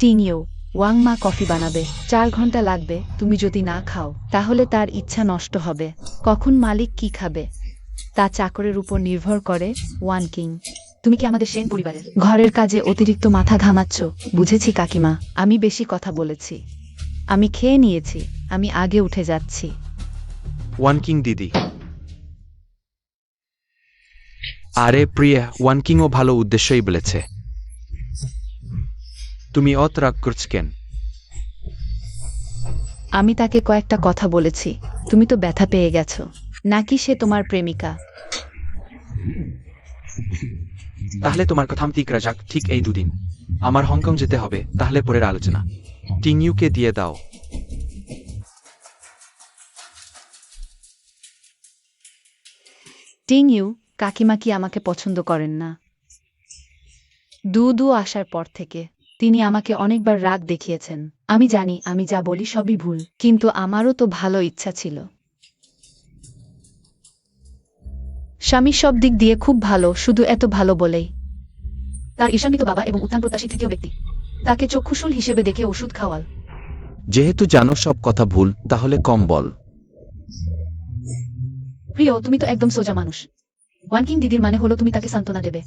টিংইউ, ওয়াংমা কফি বানাবে। 4 ঘন্টা লাগবে। তুমি যদি না খাও তাহলে তার ইচ্ছা নষ্ট হবে। কখন মালিক কি খাবে তা চাকরের উপর নির্ভর করে। ওয়ান কিং, তুমি কি আমাদের সেন পরিবারের? ঘরের কাজে অতিরিক্ত মাথা ঘামাচ্ছ। বুঝেছি কাকিমা, আমি বেশি কথা বলেছি। আমি খেয়ে নিয়েছি, আমি আগে উঠে যাচ্ছি। ওয়ানকিং দিদি। আরে প্রিয়া, ওয়ানকিংও ভালো উদ্দেশ্যই বলেছে। তুমি অত রাগ করছ কেন? আমি তাকে কয়েকটা কথা বলেছি। তুমি তো ব্যথা পেয়ে গেছো। নাকি সে তোমার প্রেমিকা? তাহলে তোমার কথা ঠিক রাজাক, ঠিক এই 2 দিন আমার হংকং যেতে হবে, তাহলে পরের আলোচনা। টিংইউকে দিয়ে দাও। টিংইউ, কাকিমা কি আমাকে পছন্দ করেন না? দু আসার পর থেকে তিনি আমাকে অনেকবার রাগ দেখিয়েছেন। আমি জানি আমি যা বলি সবই ভুল, কিন্তু আমারও তো ভালো ইচ্ছা ছিল। স্বামী সব দিক দিয়ে খুব ভালো, শুধু এত ভালো বলেই। তার ঈর্ষান্বিত বাবা এবং উত্থান প্রত্যাশী তৃতীয় ব্যক্তি তাকে চক্ষুশূল হিসেবে দেখে ওষুধ খাওয়াল। যেহেতু জানো সব কথা ভুল, তাহলে কম বল। প্রিয়, তুমি তো একদম সোজা মানুষ। ওয়ানকিং দিদির মানে হলো তুমি তাকে সান্ত্বনা দেবে,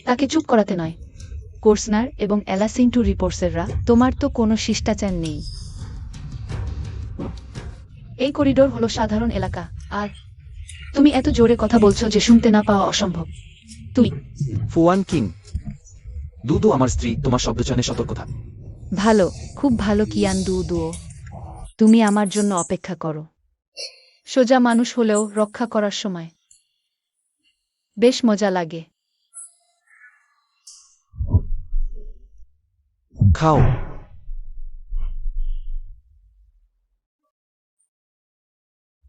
তাকে চুপ করাতে নয়। কোর্সনার এবং অ্যালাসিন্টু রিপোর্টসেররা, তোমার তো কোনো শিষ্টাচার নেই। এই করিডোর হলো সাধারণ এলাকা, আর তুমি এত জোরে কথা বলছো যে শুনতে না পাওয়া অসম্ভব। তুমি ফুয়ান কিং, দুদু আমার স্ত্রী, তোমার শব্দচয়নে সতর্ক থাক। ভালো, খুব ভালো কিয়ান দুও। তুমি আমার জন্য অপেক্ষা করো। সোজা মানুষ হলেও রক্ষা করার সময় বেশ মজা লাগে। খাও।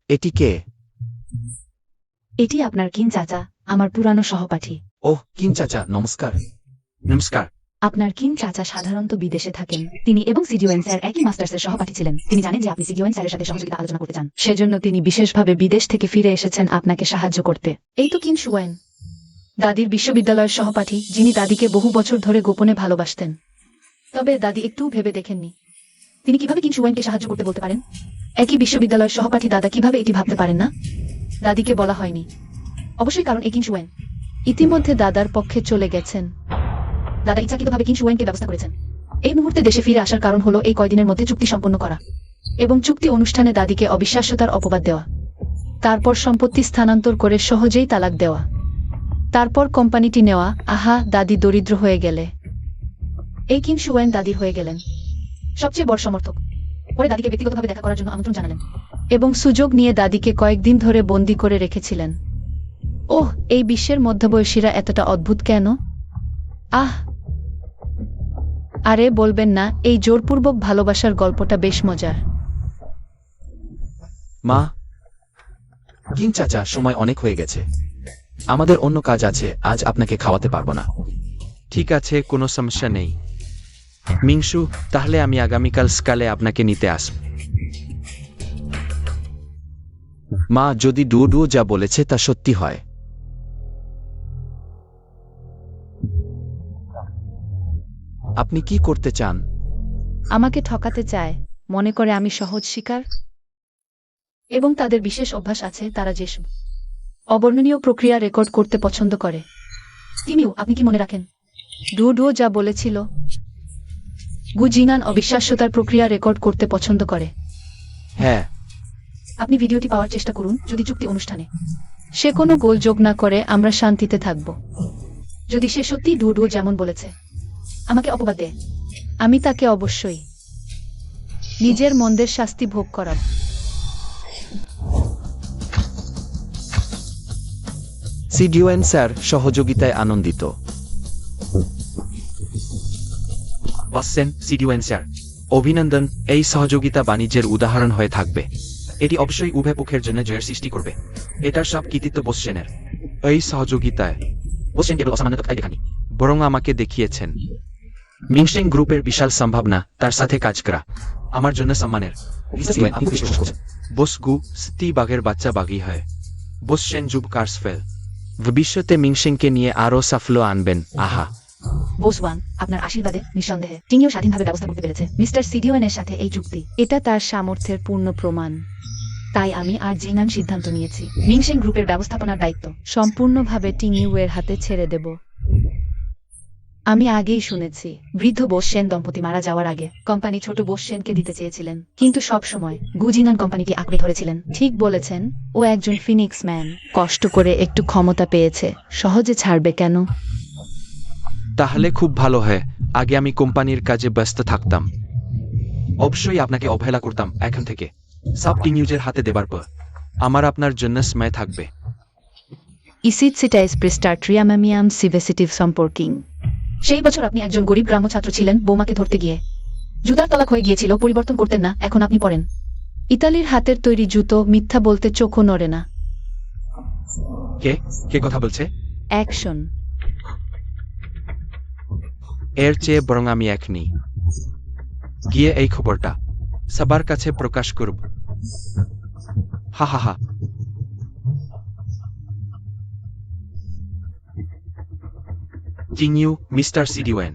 এটি কে? এটি আপনার কিন চাচা, আমার পুরানো সহপাঠী। ওহ, কিং চাচা, নমস্কার। নমস্কার। আপনার কিন চাচা সাধারণত বিদেশে থাকেন। তিনি এবং সিডিওয়েন স্যার একই মাস্টার্সের সহপাঠী ছিলেন। তিনি জানেন যে আপনি সিডিওয়েন স্যারের সাথে সহযোগিতা আলোচনা করতে চান, সেজন্য তিনি বিশেষভাবে বিদেশ থেকে ফিরে এসেছেন আপনাকে সাহায্য করতে। এই তো কিন শুয়েন, দাদির বিশ্ববিদ্যালয়ের সহপাঠী, যিনি দাদিকে বহু বছর ধরে গোপনে ভালোবাসতেন। তবে দাদি একটুও ভেবে দেখেননি তিনি কিভাবে কিন শুয়েনকে সাহায্য করতে বলতে পারেন। একই বিশ্ববিদ্যালয়ের সহপাঠী দাদা কিভাবে এটি ভাবতে পারেন না? দাদিকে বলা হয়নি, অবশ্যই কারণ এই কিন শুয়েন ইতিমধ্যে দাদার পক্ষে চলে গেছেন। দাদা ইচ্ছাকৃতভাবে কিন শুয়েনকে ব্যবস্থা করেছেন। এই মুহূর্তে দেশে ফিরে আসার কারণ হলো এই কয়দিনের মধ্যে চুক্তি সম্পন্ন করা এবং চুক্তি অনুষ্ঠানে দাদিকে অবিশ্বাস্যতার অপবাদ দেওয়া, তারপর সম্পত্তি স্থানান্তর করে সহজেই তালাক দেওয়া, তারপর কোম্পানিটি নেওয়া। আহা, দাদি দরিদ্র হয়ে গেলে। এই কিন শুয়েন দাদির হয়ে গেলেন সবচেয়ে বড় সমর্থক। পরে দাদিকে ব্যক্তিগতভাবে দেখা করার জন্য আমন্ত্রণ জানালেন। এবং সুযোগ নিয়ে দাদিকে কয়েকদিন ধরে বন্দি করে রেখেছিলেন। ওহ, এই বিশ্বের মধ্যবয়সীরা এতটা অদ্ভুত কেন? আহ, আরে বলবেন না, এই জোরপূর্বক ভালোবাসার গল্পটা বেশ মজার। মা, কিং চাচা, সময় অনেক হয়ে গেছে। আমাদের অন্য কাজ আছে, আজ আপনাকে খাওয়াতে পারবো না। ঠিক আছে, কোনো সমস্যা নেই। মিংশু, তাহলে আমি আগামীকাল সকালে আপনাকে নিতে আসব। মা, যদি ডুও যা বলেছে তা সত্যি হয়। আপনি কি করতে চান? আমাকে ঠকাতে চায়, মনে করে আমি সহজ শিকার। এবং তাদের বিশেষ অভ্যাস আছে, তারা যেসব অবর্ণনীয় প্রক্রিয়া রেকর্ড করতে পছন্দ করে। তিনিও, আপনি কি মনে রাখেন ডুও যা বলেছিল? গুজিনান অবিশ্বাস্যতার প্রক্রিয়া রেকর্ড করতে পছন্দ করে। হ্যাঁ। আপনি ভিডিওটি পাওয়ার চেষ্টা করুন। যদি চুক্তি অনুষ্ঠানে সে কোনো গোল যোগ না করে, আমরা শান্তিতে থাকব। যদি সে সত্যি ডুও যেমন বলেছে আমাকে অপবাদ দেয়, আমি তাকে অবশ্যই নিজের মন্দের শাস্তি ভোগ করাব। সিডিওএন স্যার সহযোগিতায় আনন্দিত। বসছেন সিডিওয়েন স্যার, অভিনন্দন। এই সহযোগিতা বাণিজ্যের উদাহরণ হয়ে থাকবে। এটি অবশ্যই উভয় পক্ষের জন্য জয়ের সৃষ্টি করবে। এটার সব কৃতিত্ব বসছেনের। এই সহযোগিতায় বসছেন কেবল অসামান্যতাই দেখানি, বরং আমাকে দেখিয়েছেন মিংশেং গ্রুপের বিশাল সম্ভাবনা তার সাথে কাজ করা আমার জন্য সম্মানের। আপনি খুব বিশ্বাস করছেন। বস গু স্তি বাঘের বাচ্চা বাঘই হয়। বসছেন জুব কার্সফেল ভবিষ্যতে মিংশেংকে নিয়ে আরও সাফল্য আনবেন। আহা, বোস ওয়ান, আপনার আশীর্বাদে নিঃসন্দেহে টিনিও স্বাধীনভাবে ব্যবস্থা করতে পেরেছে মিস্টার সিডিওয়েনের সাথে এই চুক্তি। এটা তার সামর্থ্যের পূর্ণ প্রমাণ। তাই আমি আর জিনান সিদ্ধান্ত নিয়েছি মিংশেং গ্রুপের ব্যবস্থাপনার দায়িত্ব সম্পূর্ণভাবে টিংইউয়ের হাতে ছেড়ে দেব। আমি আগেই শুনেছি বৃদ্ধ বোস সেন দম্পতি মারা যাওয়ার আগে কোম্পানি ছোট বোস সেনকে দিতে চেয়েছিলেন, কিন্তু সব সময় গুজিনান কোম্পানিটি আঁকড়ে ধরেছিলেন। ঠিক বলেছেন, ও একজন ফিনিক্স ম্যান, কষ্ট করে একটু ক্ষমতা পেয়েছে, সহজে ছাড়বে কেন? তাহলে খুব ভালো হয়। আগে আমি কোম্পানির কাজে ব্যস্ত থাকতাম, অবশ্যই আপনাকে অবহেলা করতাম। এখন থেকে সব নিউজের হাতে দেবার পর আমার আপনার জন্য সময় থাকবে। ইসিটসিটাইস প্রেস্টার্ট্রিয়ামামিয়াম সিভেসিটিভ সম্পর্কিং। সেই বছর আপনি একজন গরিব গ্রাম্য ছাত্র ছিলেন, বৌমাকে ধরতে গিয়ে জুতার তলা হয়ে গিয়েছিল, পরিবর্তন করতেন না, এখন আপনি পড়েন। ইতালির হাতের তৈরি জুতো, মিথ্যা বলতে চোখও নড়ে না। কে কে কথা বলছে? অ্যাকশন। এর চেয়ে বরং আমি এখনি গিয়ে এই খবরটা সবার কাছে প্রকাশ করব। হা হা হা। কিংইউ মিস্টার সিডিওয়েন,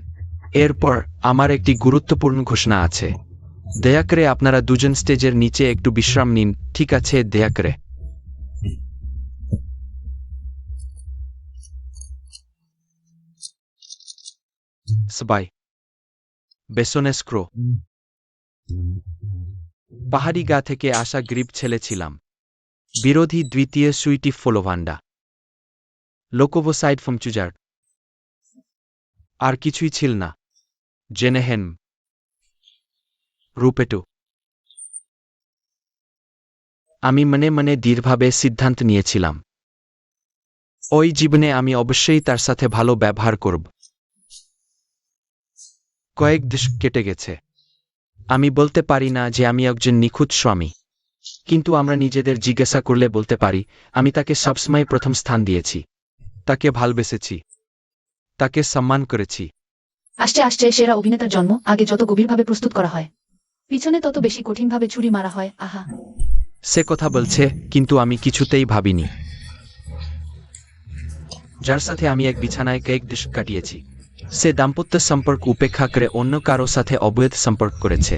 এরপর আমার একটি গুরুত্বপূর্ণ ঘোষণা আছে। দয়া করে আপনারা দুজন স্টেজের নিচে একটু বিশ্রাম নিন, ঠিক আছে? দয়া করে। সবাই বেসনে স্ক্রো। পাহাড়ি গা থেকে আসা গ্রিপ ছেলে ছিলাম। বিরোধী দ্বিতীয় সুইটি ফলোভান্ডা লোকোভোসাইড ফমচুজার আর কিছুই ছিল না। জেনেহেন রূপেটু। আমি মনে মনে দৃঢ়ভাবে সিদ্ধান্ত নিয়েছিলাম, ওই জীবনে আমি অবশ্যই তার সাথে ভালো ব্যবহার করব। কয়েক দশক কেটে গেছে। আমি বলতে পারি না যে আমি একজন নিখুঁত স্বামী, কিন্তু আমরা নিজেদের জিজ্ঞাসা করলে বলতে পারি আমি তাকে সবসময় প্রথম স্থান দিয়েছি, তাকে ভালবেসেছি, তাকে সম্মান করেছি। আসছে আসছে সেরা অভিনেতার জন্ম। আগে যত গভীরভাবে প্রস্তুত করা হয়, পিছনে তত বেশি কঠিনভাবে ছুরি মারা হয়। আহা, সে কথা বলছে, কিন্তু আমি কিছুতেই ভাবিনি যার সাথে আমি এক বিছানায় কয়েক দশক কাটিয়েছি, সে দাম্পত্য সম্পর্ক উপেক্ষা করে অন্য কারো সাথে অবৈধ সম্পর্ক করেছে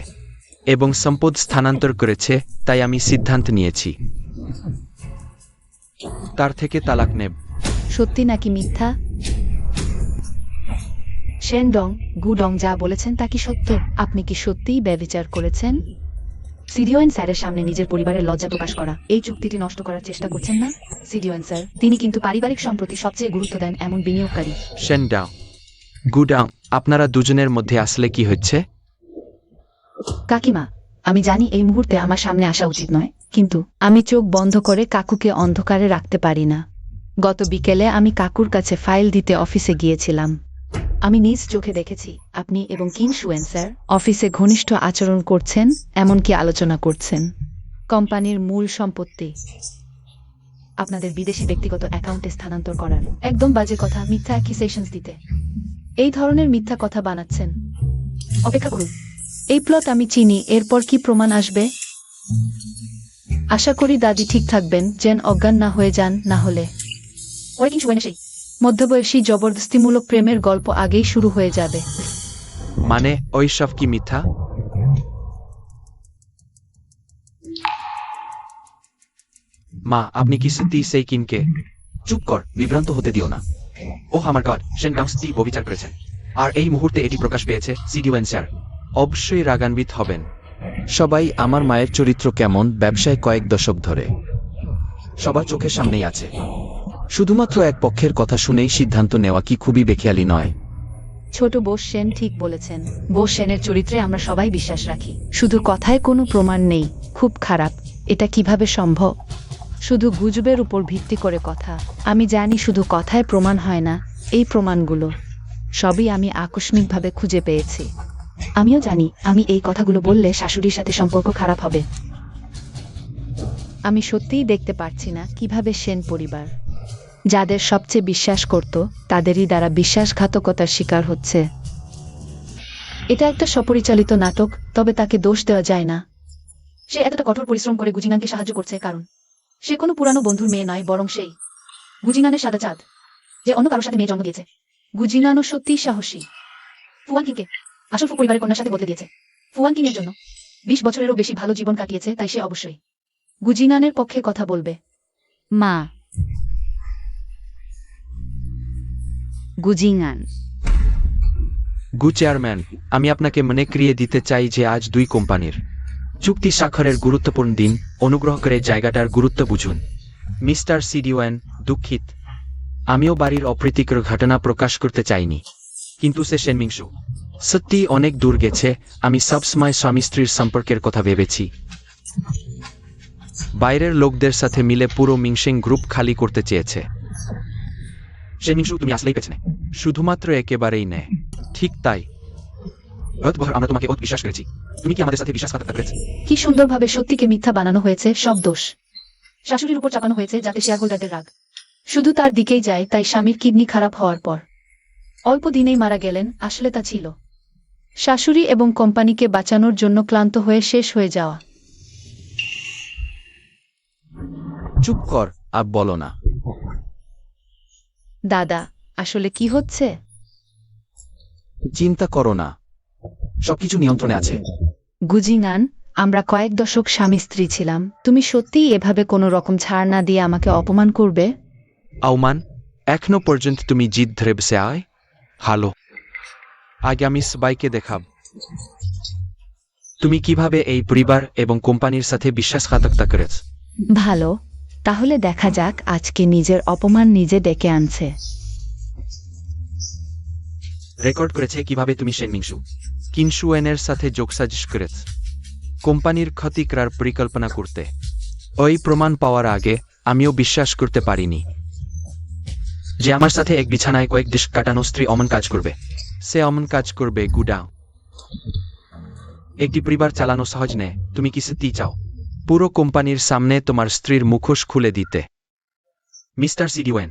এবং সম্পদ স্থানান্তর করেছে। তাই আমি সিদ্ধান্ত নিয়েছি তার থেকে তালাক নেব। সত্যি নাকি মিথ্যা? শেন ডং, গু ডং যা বলেছেন তা কি সত্য? আপনি কি সত্যিই ব্যভিচার করেছেন? সিডিওয়েন স্যারের সামনে নিজের পরিবারের লজ্জা প্রকাশ করা, এই চুক্তিটি নষ্ট করার চেষ্টা করছেন না? সিডিওয়েন স্যার, তিনি কিন্তু পারিবারিক সম্প্রতি সবচেয়ে গুরুত্ব দেন এমন বিনিয়োগকারী। শেন ডাও, গু ডাও, আপনারা দুজনের মধ্যে আসলে কি হচ্ছে? কাকিমা, আমি জানি এই মুহূর্তে আমার সামনে আসা উচিত নয়, কিন্তু আমি চোখ বন্ধ করে কাকুকে অন্ধকারে রাখতে পারি না। গত বিকেলে আমি কাকুর কাছে ফাইল দিতে অফিসে গিয়েছিলাম। আমি নিজ চোখে দেখেছি আপনি এবং কিং শুয়েন স্যার অফিসে ঘনিষ্ঠ আচরণ করছেন, এমনকি আলোচনা করছেন কোম্পানির মূল সম্পত্তি আপনাদের বিদেশি ব্যক্তিগত অ্যাকাউন্টে স্থানান্তর করার। একদম বাজে কথা, মিথ্যা অ্যাকিউজেশনস দিতে। এই ধরনের মিথ্যা কথা বানাচ্ছেন। অপেক্ষা করুন। এই প্লট আমি চিনি। এরপর কি প্রমাণ আসবে? আশা করি দাদি ঠিক থাকবেন, যেন অজ্ঞান না হয়ে যান। না হলে ওই কিং শুয়েন সেই মধ্যবয়সী জবরদস্তিমূলক প্রেমের গল্প আগেই শুরু হয়ে যাবে। মানে ওই সব কি মিথ্যা? মা, আপনি কি সত্যি সেই কিনকে? চুপ কর, বিভ্রান্ত হতে দিও না। ও আমার গড, শেন ডাং স্ত্রী ব্যভিচার করেছেন, আর এই মুহূর্তে এটি প্রকাশ পেয়েছে। সিডিওয়েন স্যার অবশ্যই রাগান্বিত হবেন। সবাই আমার মায়ের চরিত্র কেমন ব্যবসায় কয়েক দশক ধরে সবার চোখের সামনেই আছে। শুধুমাত্র এক পক্ষের কথা শুনেই সিদ্ধান্ত নেওয়া কি খুবই বেখেয়ালি নয়? ছোট বোস সেন ঠিক বলেছেন। বোস সেনের চরিত্রে আমরা সবাই বিশ্বাস রাখি। শুধু কথায় কোনো প্রমাণ নেই। খুব খারাপ। এটা কিভাবে সম্ভব? শুধু গুজবের উপর ভিত্তি করে কথা। আমি জানি শুধু কথায় প্রমাণ হয় না। এই প্রমাণগুলো সবই আমি আকস্মিকভাবে খুঁজে পেয়েছি। আমিও জানি আমি এই কথাগুলো বললে শাশুড়ির সাথে সম্পর্ক খারাপ হবে। আমি সত্যিই দেখতে পারছি না কিভাবে সেন পরিবার, যাদের সবচেয়ে বিশ্বাস করত, তাদেরই দ্বারা বিশ্বাসঘাতকতার শিকার হচ্ছে। এটা একটা স্বপরিচালিত নাটক, তবে তাকে দোষ দেওয়া যায় না। সে এতটা কঠোর পরিশ্রম করে গুজিনানকে সাহায্য করছে কারণ সে কোনো পুরানো বন্ধুর মেয়ে নয়, বরং সেই গুজিনানের সাদা চাঁদ, যে অন্য কারোর সাথে মেয়ে জন্ম দিয়েছে। গুজিনানো সত্যিই সাহসী। ফুয়ান কিংকে আসল ফু পরিবারের কন্যার সাথে বদলে দিয়েছে। ফুয়ান কিং এর জন্য 20 বছরেরও বেশি ভালো জীবন কাটিয়েছে, তাই সে অবশ্যই গুজিনানের পক্ষে কথা বলবে। মা, গুজিনান। গু চেয়ারম্যান, আমি আপনাকে মনে করিয়ে দিতে চাই যে আজ দুই কোম্পানির চুক্তি স্বাক্ষরের গুরুত্বপূর্ণ দিন। অনুগ্রহ করে জায়গাটার গুরুত্ব বুঝুন। মিস্টার সিডিওয়েন, দুঃখিত, আমিও বাড়ির অপ্রীতিকর ঘটনা প্রকাশ করতে চাইনি, কিন্তু সে সেনমিংসু সত্যি অনেক দূর গেছে। আমি সবসময় স্বামী স্ত্রীর সম্পর্কের কথা ভেবেছি। বাইরের লোকদের সাথে মিলে পুরো মিংসিং গ্রুপ খালি করতে চেয়েছে। সেনমিংসু, তুমি আসলেই পেছনে। শুধুমাত্র একেবারেই নেয়। ঠিক তাই। আমরা তোমাকে বিশ্বাস করেছি। তুমি কি আমাদের সাথে বিশ্বাসঘাতকতা করেছ? কি সুন্দরভাবে সত্যিকে মিথ্যা বানানো হয়েছে। সব দোষ শাশুড়ির উপর চাপানো হয়েছে, যাতে শেয়ার হোল্ডারদের রাগ শুধু তার দিকেই যায়। তাই স্বামীর কিডনি খারাপ হওয়ার পর অল্প দিনেই মারা গেলেন, আসলে তা ছিল শাশুড়ি এবং কোম্পানিকে বাঁচানোর জন্য ক্লান্ত হয়ে শেষ হয়ে যাওয়া। চুপ কর, আর বলো না। দাদা, আসলে কি হচ্ছে? চিন্তা করো না, সবকিছু নিয়ন্ত্রণে আছে। গুজিনান, আমরা কয়েক দশক স্বামী স্ত্রী ছিলাম। তুমি সত্যিই এভাবে কোনো রকম ছাড় না দিয়ে আমাকে অপমান করবে? আউমান, এখনো পর্যন্ত তুমি জিদ ধরে বসে আয়? ভালো, আগে আমি সবাইকে দেখাব তুমি কিভাবে এই পরিবার এবং কোম্পানির সাথে বিশ্বাসঘাতকতা করেছ। ভালো, তাহলে দেখা যাক আজকে নিজের অপমান নিজে ডেকে আনছে। রেকর্ড করেছে কিভাবে তুমি শেনমিংসু কিনসুয়েনের সাথে যোগসাজশ করেছ কোম্পানির ক্ষতি করার পরিকল্পনা করতে। ওই প্রমাণ পাওয়ার আগে আমিও বিশ্বাস করতে পারিনি যে আমার সাথে এক বিছানায় কয়েক ডিশ কাটানো স্ত্রী অমন কাজ করবে। সে অমন কাজ করবে গুডাও। একটি পরিবার চালানো সহজ নে। তুমি কি সত্যি চাও পুরো কোম্পানির সামনে তোমার স্ত্রীর মুখোশ খুলে দিতে? মিস্টার সিডিওয়েন,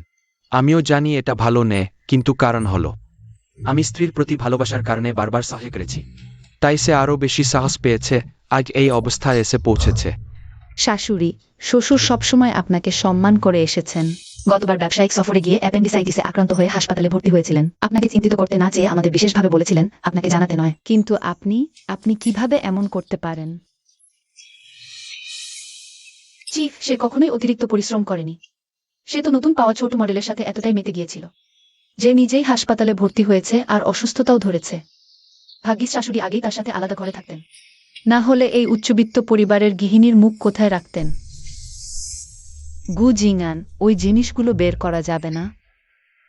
আমিও জানি এটা ভালো নে, কিন্তু কারণ হলো আমি স্ত্রীর প্রতি ভালোবাসার কারণে বারবার সহায় করেছি, তাই সে আরও বেশি সাহস পেয়েছে, আজ এই অবস্থায় এসে পৌঁছেছে। শাশুড়ি, শ্বশুর সবসময় আপনাকে সম্মান করে এসেছেন। গতবার ব্যবসায়িক সফরে গিয়ে অ্যাপেন্ডিসাইটিসে আক্রান্ত হয়ে হাসপাতালে ভর্তি হয়েছিলেন। আপনাকে চিন্তিত করতে না চেয়ে আমাদের বিশেষভাবে বলেছিলেন, আপনাকে জানাতে নয়। কিন্তু আপনি কিভাবে এমন করতে পারেন? চিফ, সে কখনোই অতিরিক্ত পরিশ্রম করেনি। সে তো নতুন পাওয়া ছোট মডেলের সাথে এতটাই মেতে গিয়েছিল যে নিজেই হাসপাতালে ভর্তি হয়েছে আর অসুস্থতাও ধরেছে। ভাগ্যিস শাশুড়ি আগেই তার সাথে আলাদা ঘরে থাকতেন। না হলে এই উচ্চবিত্ত পরিবারের গৃহিণীর মুখ কোথায় রাখতেন? গু জিংআন, ওই জিনিসগুলো বের করা যাবে না।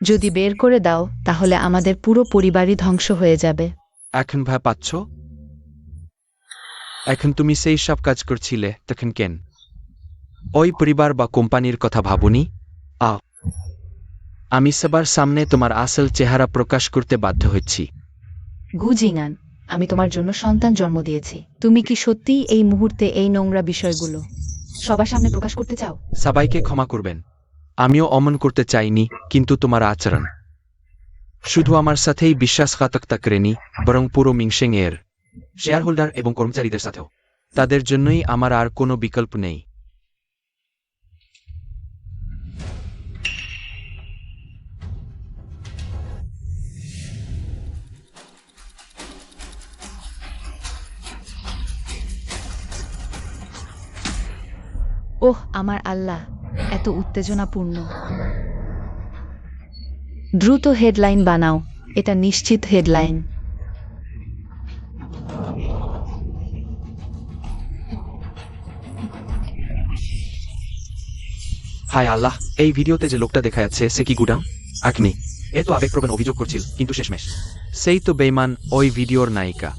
যদি বের করে দাও তাহলে আমাদের পুরো পরিবারই ধ্বংস হয়ে যাবে। এখন ভয় পাচ্ছ? এখন তুমি সেই সব কাজ করছিলে তখন কেন ওই পরিবার বা কোম্পানির কথা ভাবনি? আমি সবার সামনে তোমার আসল চেহারা প্রকাশ করতে বাধ্য হচ্ছি। গু জিংআন, আমি তোমার জন্য সন্তান জন্ম দিয়েছি। তুমি কি সত্যিই এই মুহূর্তে এই নোংরা বিষয়গুলো সবার সামনে প্রকাশ করতে চাও? সবাইকে ক্ষমা করবেন, আমিও অমন করতে চাইনি, কিন্তু তোমার আচরণ শুধু আমার সাথেই বিশ্বাসঘাতকতা করেনি, বরং পুরো মিংসেং এর শেয়ার হোল্ডার এবং কর্মচারীদের সাথেও। তাদের জন্যই আমার আর কোনো বিকল্প নেই। ওহ আমার আল্লাহ, এত উত্তেজনাপূর্ণ। দ্রুত হেডলাইন বানাও, এটা নিশ্চিত হেডলাইন। হায় আল্লাহ, এই ভিডিওতে যে লোকটা দেখা যাচ্ছে সে কি গুডাও? আগ্নি এ তো আবেগপ্রবণ অভিযোগ করছিল, কিন্তু শেষমেশ সেই তো বেইমান ওই ভিডিওর নায়িকা।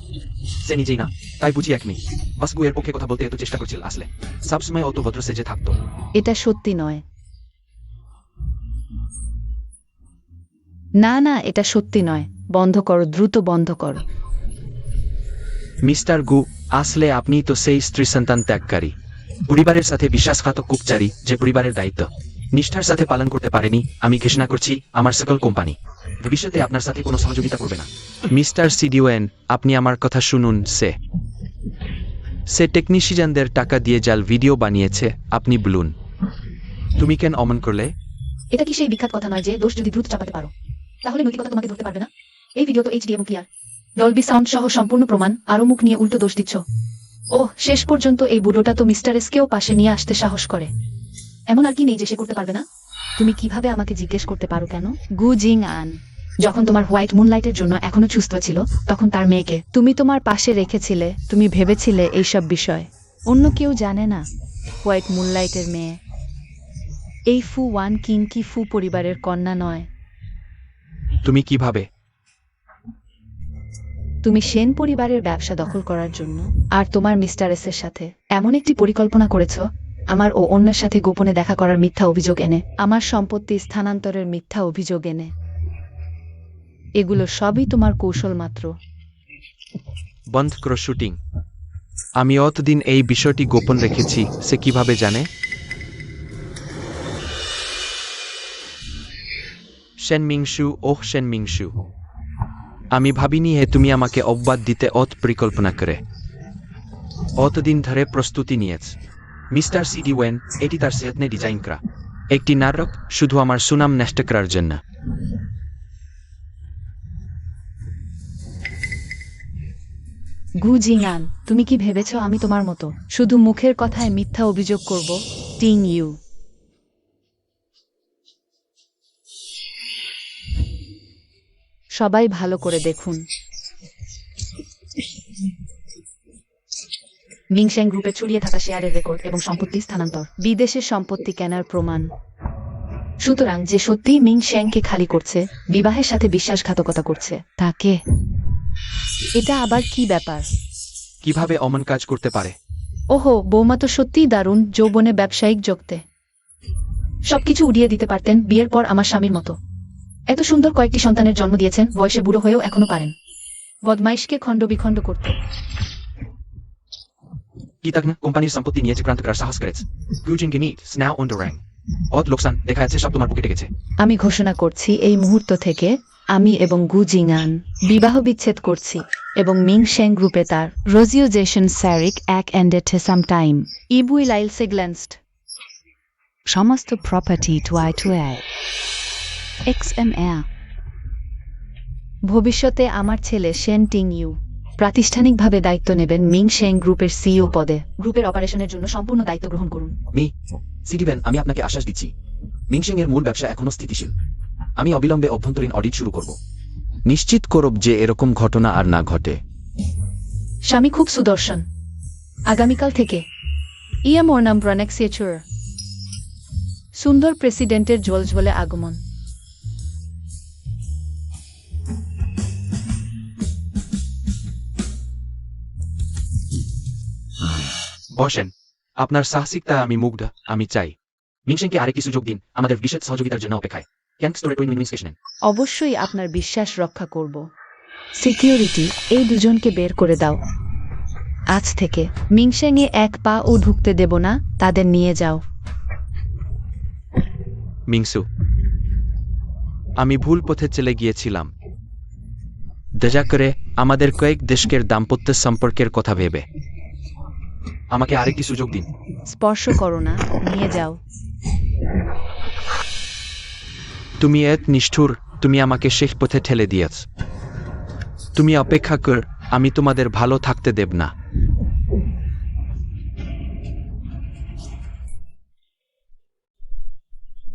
সে নিজেই না, তাই বুঝি একনি বাসগু এর পক্ষে কথা বলতে এত চেষ্টা করছিল। আসলে সবসময় অত ভদ্র সেজে থাকতো। এটা সত্যি নয়। না না, এটা সত্যি নয়। বন্ধ করো, দ্রুত বন্ধ করো। মিস্টার গু, আসলে আপনি তো সেই স্ত্রী সন্তান ত্যাগকারী পরিবারের সাথে বিশ্বাসঘাতক কুপচারী যে পরিবারের দায়িত্ব নিষ্ঠার সাথে পালন করতে পারেনি। আমি ঘোষণা করছি আমার সকল কোম্পানি ভবিষ্যতে আপনার সাথে কোনো সহযোগিতা করবে না। মিস্টার সিডিওয়েন, আপনি আমার কথা শুনুন। সে টেকনিশিয়ানদের টাকা দিয়ে জাল ভিডিও বানিয়েছে। আপনি বলুন, তুমি কেন অমন করলে? এটা কি সেই বিখ্যাত কথা নয় যে দোষ যদি দ্রুত চাপাতে পারো তাহলে নৈতিকতা তোমাকে ধরতে পারবে না? এই ভিডিও তো এইচডি এবং ক্লিয়ার, ডলবি সাউন্ড সহ সম্পূর্ণ প্রমাণ। আরো মুখ নিয়ে উল্টো দোষ দিচ্ছ। ওহ, শেষ পর্যন্ত এই বুড়োটা তো মিস্টার এসকেও পাশে নিয়ে আসতে সাহস করে। এমন আর কি নেই যে সে করতে পারবে না? তুমি কিভাবে আমাকে জিজ্ঞেস করতে পারো কেন? গু জিংআন, যখন তোমার হোয়াইট মুনলাইটের জন্য এখনো সুস্থ ছিল তখন তার মেয়েকে তুমি তোমার পাশে রেখেছিলে। তুমি ভেবেছিলে এইসব বিষয় অন্য কেউ জানে না। হোয়াইট মুনলাইটের মেয়ে। এই ফু ওয়ান কিং কি ফু পরিবারের কন্যা নয়? তুমি কিভাবে? তুমি সেন পরিবারের ব্যবসা দখল করার জন্য আর তোমার মিস্টার এসের সাথে এমন একটি পরিকল্পনা করেছ আমার ও অন্যের সাথে গোপনে দেখা করার মিথ্যা অভিযোগ এনে, আমার সম্পত্তি স্থানান্তরের মিথ্যা অভিযোগ এনে। এগুলো সবই তোমার কৌশল মাত্র। বন্ধ করো শুটিং। আমি অতদিন এই বিষয়টি গোপন রেখেছি। সে কিভাবে জানে? সেন মিংশু ওহ সেন মিংশু আমি ভাবিনি হে তুমি আমাকে অব্বাদ দিতে অত পরিকল্পনা করে অতদিন ধরে প্রস্তুতি নিয়েছ মিস্টার সিডি ওয়েন এটি তার সেহতনে ডিজাইন করা একটি নাটক শুধু আমার সুনাম নষ্ট করার জন্য গু জিংআন, তুমি কি ভেবেছো আমি তোমার মতো শুধু মুখের কথায় মিথ্যা অভিযোগ করব? টিং ইউ। সবাই ভালো করে দেখুন। মিংশেং গ্রুপে ছড়িয়ে থাকা শেয়ারের রেকর্ড এবং সম্পত্তি স্থানান্তর। বিদেশে সম্পত্তি কেনার প্রমাণ। সুতরাং যে সত্যিই মিংশেংকে খালি করছে, বিবাহের সাথে বিশ্বাসঘাতকতা করছে। তাকে এটা আবার কি ব্যাপার? কিভাবে অমন কাজ করতে পারে? ওহো, বৌমা তো সত্যিই দারুণ, যৌবনে ব্যবসায়িক যোগতে। সবকিছু উড়িয়ে দিতে পারতেন বিয়ের পর আমার স্বামীর মতো। এত সুন্দর কয়েকটি সন্তানের জন্ম দিয়েছেন, বয়সে বুড়ো হয়েও এখনো পারেন বদমাইশকে খণ্ড বিখণ্ড করতে। কৃতজ্ঞ কোম্পানির সম্পত্তি নিয়ে চক্রান্ত করার সাহস করেছে। গুজিনকে নিট স্নাও অন দ্য র্যাং অত লোকসান দেখা যাচ্ছে সব তোমার পকেটে গেছে। আমি ঘোষণা করছি এই মুহূর্ত থেকে আমি এবং গু জিংআন বিবাহ বিচ্ছেদ করছি এবং মিংশেং গ্রুপে তার রোজিওজেশন স্যারিক এক এন্ডেটে সাম টাইম ইবুই লাইল সেগ্ল্যান্সড সমস্ত প্রপার্টি টুয়াই টুয়াই XMR। ভবিষ্যতে আমার ছেলে শেন টিং ইউ প্রাতিষ্ঠানিকভাবে দায়িত্ব নেবেন মিংশেং গ্রুপের সিইও পদে। গ্রুপের অপারেশনের জন্য সম্পূর্ণ দায়িত্ব গ্রহণ করুন। সিডি ওয়েন আমি আপনাকে আশ্বাস দিচ্ছি মিংশেং এর মূল ব্যবসা এখনো স্থিতিশীল। আমি অবিলম্বে অভ্যন্তরীণ অডিট শুরু করব নিশ্চিত করব যে এরকম ঘটনা আর না ঘটে। স্বামী খুব সুদর্শন। আগামীকাল থেকে ইয়া মোর নাম প্রনেক্সিয়েচুর। সুন্দর প্রেসিডেন্টের ঝোলঝোলে আগমন। বসেন, আপনার সাহসিকতা আমি মুগ্ধ। আমি চাই মিংশেংকে আরেকটি সুযোগ দিন আমাদের বিশেষ সহযোগিতার জন্য অপেক্ষায়। ক্যান স্টোরে ইনভেস্টিগেশন অবশ্যই আপনার বিশ্বাস রক্ষা করব। সিকিউরিটি, এই দুজনকে বের করে দাও আজ থেকে। মিংশেংয়ে এক পা ও ঢুকতে দেব না, তাদের নিয়ে যাও। মিংসু, আমি ভুল পথে চলে গিয়েছিলাম। দয়া করে আমাদের কয়েক দেশের দাম্পত্য সম্পর্কের কথা ভেবে আমাকে আরেকটি সুযোগ দিন। স্পর্শ করো না, নিয়ে যাও। তুমি এত নিষ্ঠুর, তুমি আমাকে শেষ পথে ঠেলে দিয়েছ। তুমি অপেক্ষা কর, আমি তোমাদের ভালো থাকতে দেব না।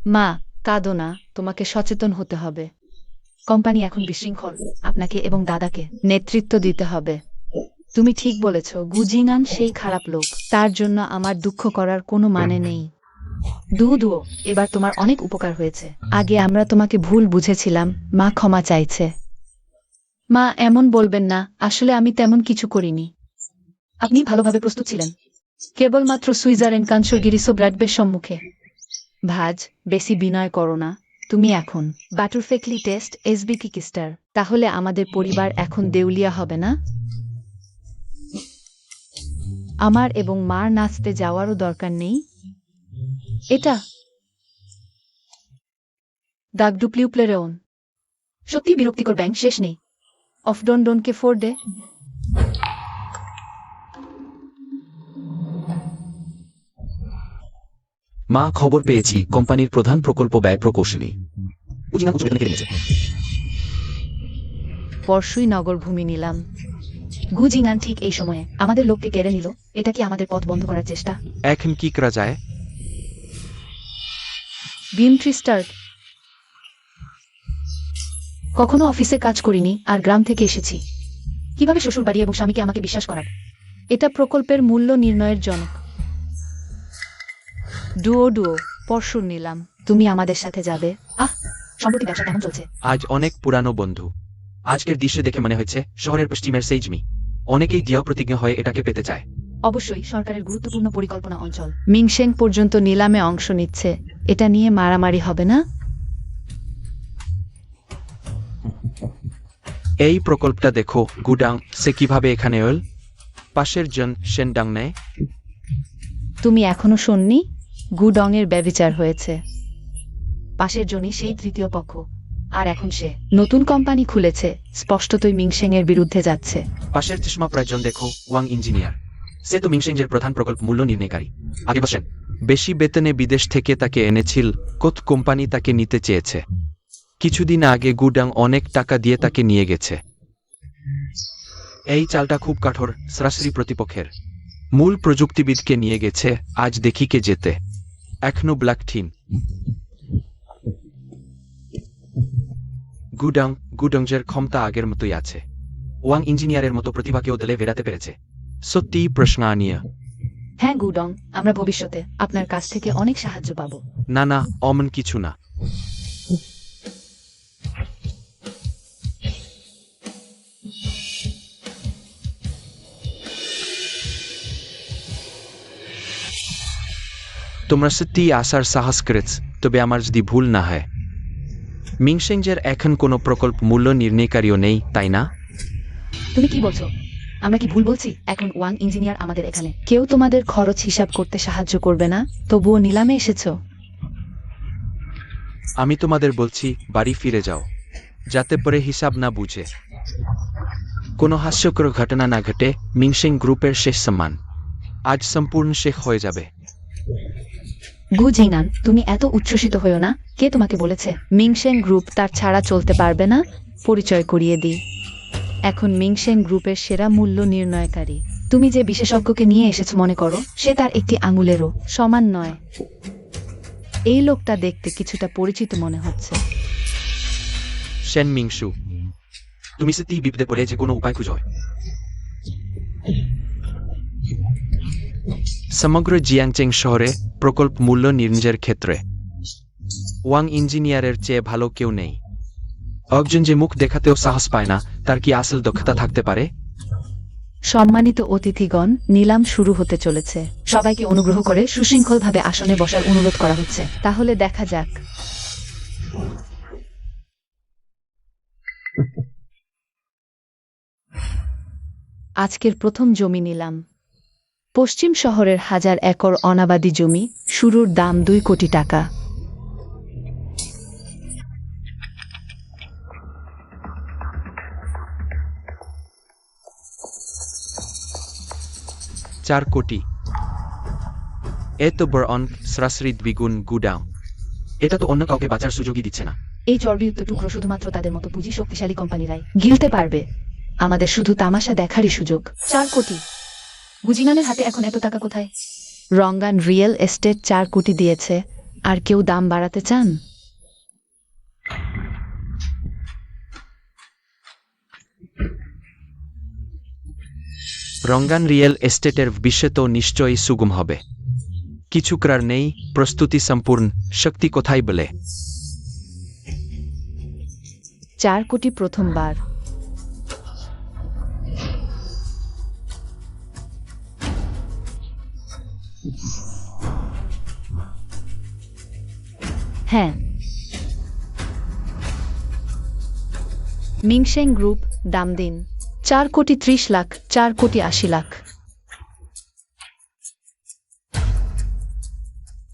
মা, কাঁদো না, তোমাকে সচেতন হতে হবে। কোম্পানি এখন বিশৃঙ্খল। আপনাকে এবং দাদাকে নেতৃত্ব দিতে হবে। তুমি ঠিক বলেছ, গু জিংআন সেই খারাপ লোক। তার জন্য আমার দুঃখ করার কোনো মানে নেই। দুও এবার তোমার অনেক উপকার হয়েছে। আগে আমরা তোমাকে ভুল বুঝেছিলাম, মা ক্ষমা চাইছে। মা, এমন বলবেন না, আসলে আমি তেমন কিছু করিনি। আপনি ভালোভাবে প্রস্তুত ছিলেন। কেবলমাত্র সুইজারল্যান্ড কানসর্গিরিসো ব্র্যাডবের সম্মুখে। ভাজ, বেশি বিনয় করো না। তুমি এখন বাটুরফেকলি টেস্ট এসবি কিকিস্টার। তাহলে আমাদের পরিবার এখন দেউলিয়া হবে না? আমার এবং মার নাচতে যাওয়ারও দরকার নেই। এটা দাগডুপ্লিউপ্লেরেওন সত্যি বিরক্তিকর, ব্যাংক শেষ নেই। অফ ডনকে ফোর ডে। মা, খবর পেয়েছি কোম্পানির প্রধান প্রকল্প ব্যয় প্রকৌশলী পরশুই নগরভূমি নিলাম। গু জিংআন ঠিক এই সময়ে আমাদের লোককে কেড়ে নিল। এটা কি আমাদের পথ বন্ধ করার চেষ্টা? এখন কি করা যায়? বিমট্রি স্টার্ট। কখনো অফিসে কাজ করিনি, আর গ্রাম থেকে এসেছি। কিভাবে শ্বশুর বাড়ি এবং স্বামীকে আমাকে বিশ্বাস করার? এটা প্রকল্পের মূল্য নির্ণয়ের জনক। ডুও পরশু নিলাম। তুমি আমাদের সাথে যাবে? সম্প্রতি ব্যবসা কেমন চলছে? আজ অনেক পুরানো বন্ধু। আজকের দৃশ্য দেখে মনে হচ্ছে শহরের পশ্চিমের সেইজমি। অনেকেই দৃঢ় প্রতিজ্ঞা হয়ে এটাকে পেতে চায়। অবশ্যই সরকারের গুরুত্বপূর্ণ পরিকল্পনা অঞ্চল। মিংশেং পর্যন্ত নিলামে অংশ নিচ্ছে। এটা নিয়ে মারামারি হবে না? এই প্রকল্পটা দেখো, গুডাং সে কিভাবে এখানে এল। পাশের জন সেনডাং নেয়। তুমি এখনো শোননি? গুডং এর ব্যভিচার হয়েছে। পাশের জনই সেই তৃতীয় পক্ষ। আর এখন সে নতুন কোম্পানি খুলেছে, স্পষ্টতই মিংসেং এর বিরুদ্ধে যাচ্ছে। পাশের চশমা প্রায়জন দেখো, ওয়াং ইঞ্জিনিয়ার। সে তো মিংসেঞ্জের প্রধান প্রকল্প মূল্য নির্ণয়কারী। আগে বসেন। বেশি বেতনে বিদেশ থেকে তাকে এনেছিল, কত কোম্পানি তাকে নিতে চেয়েছে। কিছুদিন আগে গুডাং অনেক টাকা দিয়ে তাকে নিয়ে গেছে। এই চালটা খুব কঠোর, সরাসরি প্রতিপক্ষের মূল প্রযুক্তিবিদকে নিয়ে গেছে, আজ দেখি কে যেতে। এখনো ব্ল্যাক টিম। গুডংজের ক্ষমতা আগের মতোই আছে। ওয়াং ইঞ্জিনিয়ারের মতো প্রতিভাকেও দলে বেরাতে পেরেছে। সত্যিই প্রশ্ননীয়। হ্যাঁ গুডং, আমরা ভবিষ্যতে আপনার কাছ থেকে অনেক সাহায্য পাবো। না না, অমন কিছু না। তোমরা সত্যিই আসার সাহস করেছ, তবে আমার যদি ভুল না হয় মিংসেঞ্জের এখন কোনো প্রকল্প মূল্য নির্ণয়কারীও নেই, তাই না? তুমি কি বলছো? আমরা কি ভুল বলছি? এখন ওয়াং ইঞ্জিনিয়ার আমাদের এখানে। কেউ তোমাদের খরচ হিসাব করতে সাহায্য করবে না, তবুও নিলামে এসেছো। আমি তোমাদের বলছি, বাড়ি ফিরে যাও, যাতে পরে হিসাব না বুঝে কোনো হাস্যকর ঘটনা না ঘটে। মিংসেং গ্রুপের শেষ সম্মান আজ সম্পূর্ণ শেষ হয়ে যাবে। গু জিনান, তুমি এত উচ্ছ্বসিত হয়েও না। কে তোমাকে বলেছে? মিংসেং গ্রুপ তার ছাড়া চলতে পারবে না। পরিচয় করিয়ে দিই, এখন মিংসেং গ্রুপের সেরা মূল্য নির্ণয়কারী। তুমি যে বিশেষজ্ঞকে নিয়ে এসেছো মনে করো সে তার একটি আঙুলেরও সমান নয়। এই লোকটা দেখতে কিছুটা পরিচিত মনে হচ্ছে। শেন মিংসু, তুমি সত্যিই বিপদে পড়ে যে কোনো উপায় খুঁজো। সমগ্র জিয়াংচেং শহরে প্রকল্প মূল্য নির্ণয়ের ক্ষেত্রে ওয়াং ইঞ্জিনিয়ারের চেয়ে ভালো কেউ নেই। একজন যে মুখ দেখাতেও সাহস পায় না, তার কি আসল দক্ষতা থাকতে পারে? সম্মানিত অতিথিগণ, নিলাম শুরু হতে চলেছে। সবাইকে অনুগ্রহ করে সুশৃঙ্খলভাবে আসনে বসার অনুরোধ করা হচ্ছে। তাহলে দেখা যাক। আজকের প্রথম জমি নিলাম। পশ্চিম শহরের 1000 একর অনাবাদি জমি, শুরুর দাম 2 কোটি টাকা। চার কোটি। এত বড় অঙ্ক, সরাসরি দ্বিগুণ। গুডাং এটা তো অন্য কাউকে বাঁচার সুযোগই দিচ্ছে না। এই চর্বিযুক্ত টুকরো শুধুমাত্র তাদের মতো পুঁজি শক্তিশালী কোম্পানিরাই গিলতে পারবে। আমাদের শুধু তামাশা দেখারই সুযোগ। 4 কোটি। গুজিনানের হাতে এখন এত টাকা কোথায়? রঙ্গান রিয়েল এস্টেট 4 কোটি দিয়েছে। আর কেউ দাম বাড়াতে চান? রঙ্গান রিয়েল এস্টেটের ভবিষ্যৎ নিশ্চয়ই সুগম হবে। কিছু করার নেই, প্রস্তুতি সম্পূর্ণ। শক্তি কোথায় বলে? 4 কোটি প্রথমবার। হ্যাঁ, মিংসেং গ্রুপ, দাম দিন। 4 কোটি 30 লাখ, 4 কোটি 80 লাখ।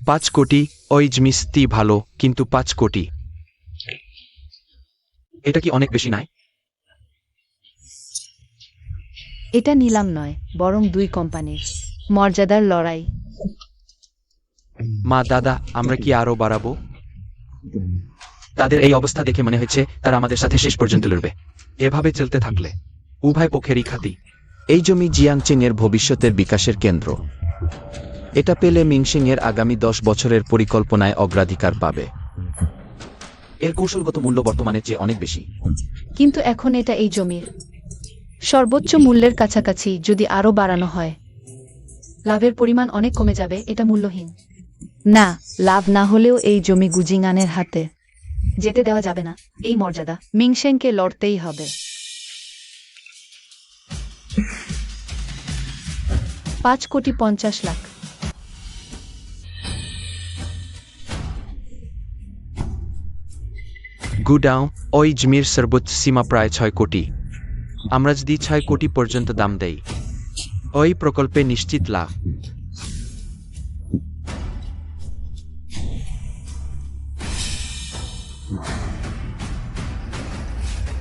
5 কোটি। ওই মিস্তি ভালো, কিন্তু 5 কোটি এটা কি অনেক বেশি নয়? এটা নিলাম নয়, বরং 2 কোম্পানির মর্যাদার লড়াই। মা দাদা, আমরা কি আরো বাড়াবো? তাদের এই অবস্থা দেখে মনে হচ্ছে তারা আমাদের সাথে শেষ পর্যন্ত লড়বে। এভাবে চলতে থাকলে উভয় পক্ষেরই ক্ষতি। এই জমি জিয়াংচেং এর ভবিষ্যতের বিকাশের কেন্দ্র। এটা পেলে মিংসেং এর আগামী 10 বছরের পরিকল্পনায় অগ্রাধিকার পাবে। এর কৌশলগত মূল্য বর্তমানের চেয়ে অনেক বেশি। কিন্তু এখন এটা এই জমির সর্বোচ্চ মূল্যের কাছাকাছি। যদি আরো বাড়ানো হয়, লাভের পরিমাণ অনেক কমে যাবে। এটা মূল্যহীন। না, লাভ না হলেও এই জমি গুজিংআনের হাতে। যেতে দেওয়া যাবে না। এই মর্যাদা মিংসেংকে লড়তেই হবে। 5 কোটি 50 লাখ। গুডাও, ওই জমির সর্বোচ্চ সীমা প্রায় 6 কোটি। আমরা যদি 6 কোটি পর্যন্ত দাম দেই, ওই প্রকল্পে নিশ্চিত লাভ।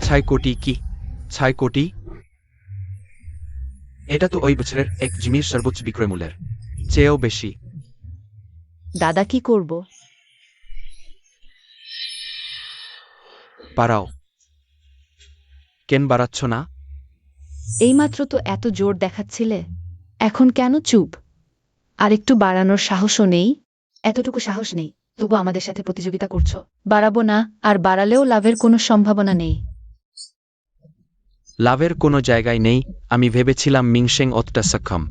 6 কোটি কি 6 কোটি? এটা তো ওই বছরের এক জমির সর্বোচ্চ বিক্রয় মূল্যের চেয়েও বেশি। দাদা কি করব? বাড়াও। কেন বাড়াচ্ছ না? এইমাত্র তো এত জোর দেখাচ্ছিলে, এখন কেন চুপ? আর একটু বাড়ানোর সাহসও নেই? এতটুকু সাহস নেই, তবু আমাদের সাথে প্রতিযোগিতা করছো। বাড়াবো না, আর বাড়ালেও লাভের কোনো সম্ভাবনা নেই। লাভের কোনো জায়গায় নেই। আমি ভেবেছিলাম মিংশেং অতটা সক্ষম।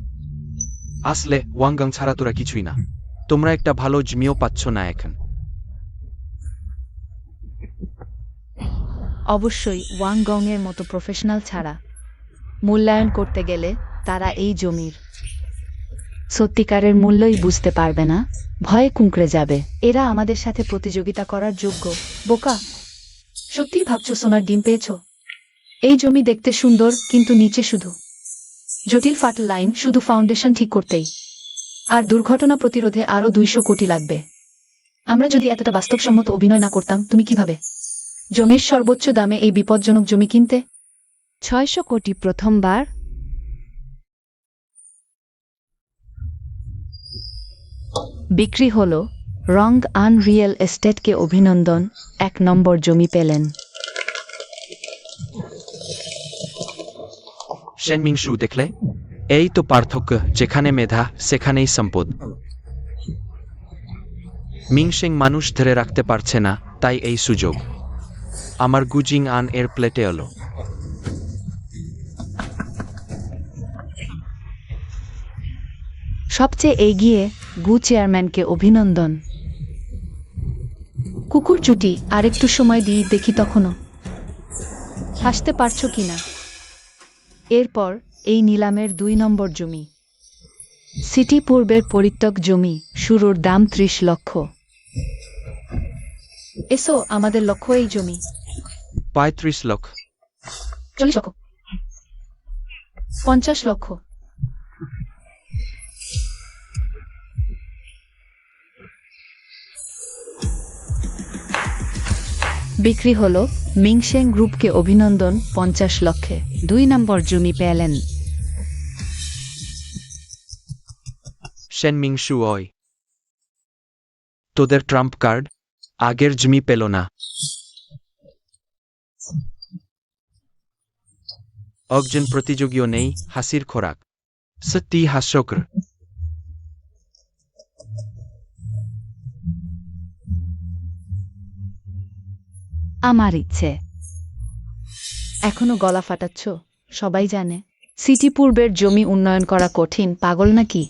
আসলে ওয়াংগাং ছাড়া তোরা কিছুই না। তোমরা একটা ভালো জমিও পাচ্ছ না এখন। অবশ্যই ওয়াং গং এর মতো প্রফেশনাল ছাড়া মূল্যায়ন করতে গেলে তারা এই জমির সত্যিকারের মূল্যই বুঝতে পারবে না, ভয়ে কুঁকড়ে যাবে। এরা আমাদের সাথে প্রতিযোগিতা করার যোগ্য। বোকা! সত্যিই ভাবছো সোনার ডিম পেয়েছো? এই জমি দেখতে সুন্দর, কিন্তু নিচে শুধু জটিল ফাটল লাইন, শুধু ফাউন্ডেশন ঠিক করতেই। আর দুর্ঘটনা প্রতিরোধে আরো 200 কোটি লাগবে। আমরা যদি এতটা বাস্তবসম্মত অভিনয় না করতাম, তুমি কিভাবে জমির সর্বোচ্চ দামে এই বিপজ্জনক জমি কিনতে? 600 কোটি প্রথমবার? বিক্রি হলো। রং আন রিয়েল এস্টেটকে অভিনন্দন, 1 নম্বর জমি পেলেন। শেনমিংশু দেখলে? এই তো পার্থক্য, যেখানে মেধা সেখানেই সম্পদ। মিংশেং মানুষ ধরে রাখতে পারছে না, তাই এই সুযোগ। আমার গুজিং আন এর প্লেটে এলো। সবচেয়ে এগিয়ে গু চেয়ারম্যানকে অভিনন্দন। কুকুর চুটি, আর একটু সময় দিই দেখি তখনও হাসতে পারছো কিনা। এরপর এই নিলামের 2 নম্বর জমি, সিটি পূর্বের পরিত্যক জমি, শুরুর দাম 30 লক্ষ। এসো, আমাদের লক্ষ্য এই জমি। 35 লক্ষ। 40 লক্ষ। 50 লক্ষ। বিক্রি হলো। মিংশেং গ্রুপকে অভিনন্দন, 50 লক্ষে 2 নম্বর জমি পেলেন। শেনমিংশু ওই তোদের ট্রাম্প কার্ড, আগের জমি পেল না। একজন প্রতিযোগীও নেই, হাসির খোরাক। সত্যি হাস্যকর। আমার ইচ্ছে। এখনো গলা ফাটাচ্ছ? সবাই জানে সিটি পূর্বের জমি উন্নয়ন করা কঠিন। পাগল নাকি?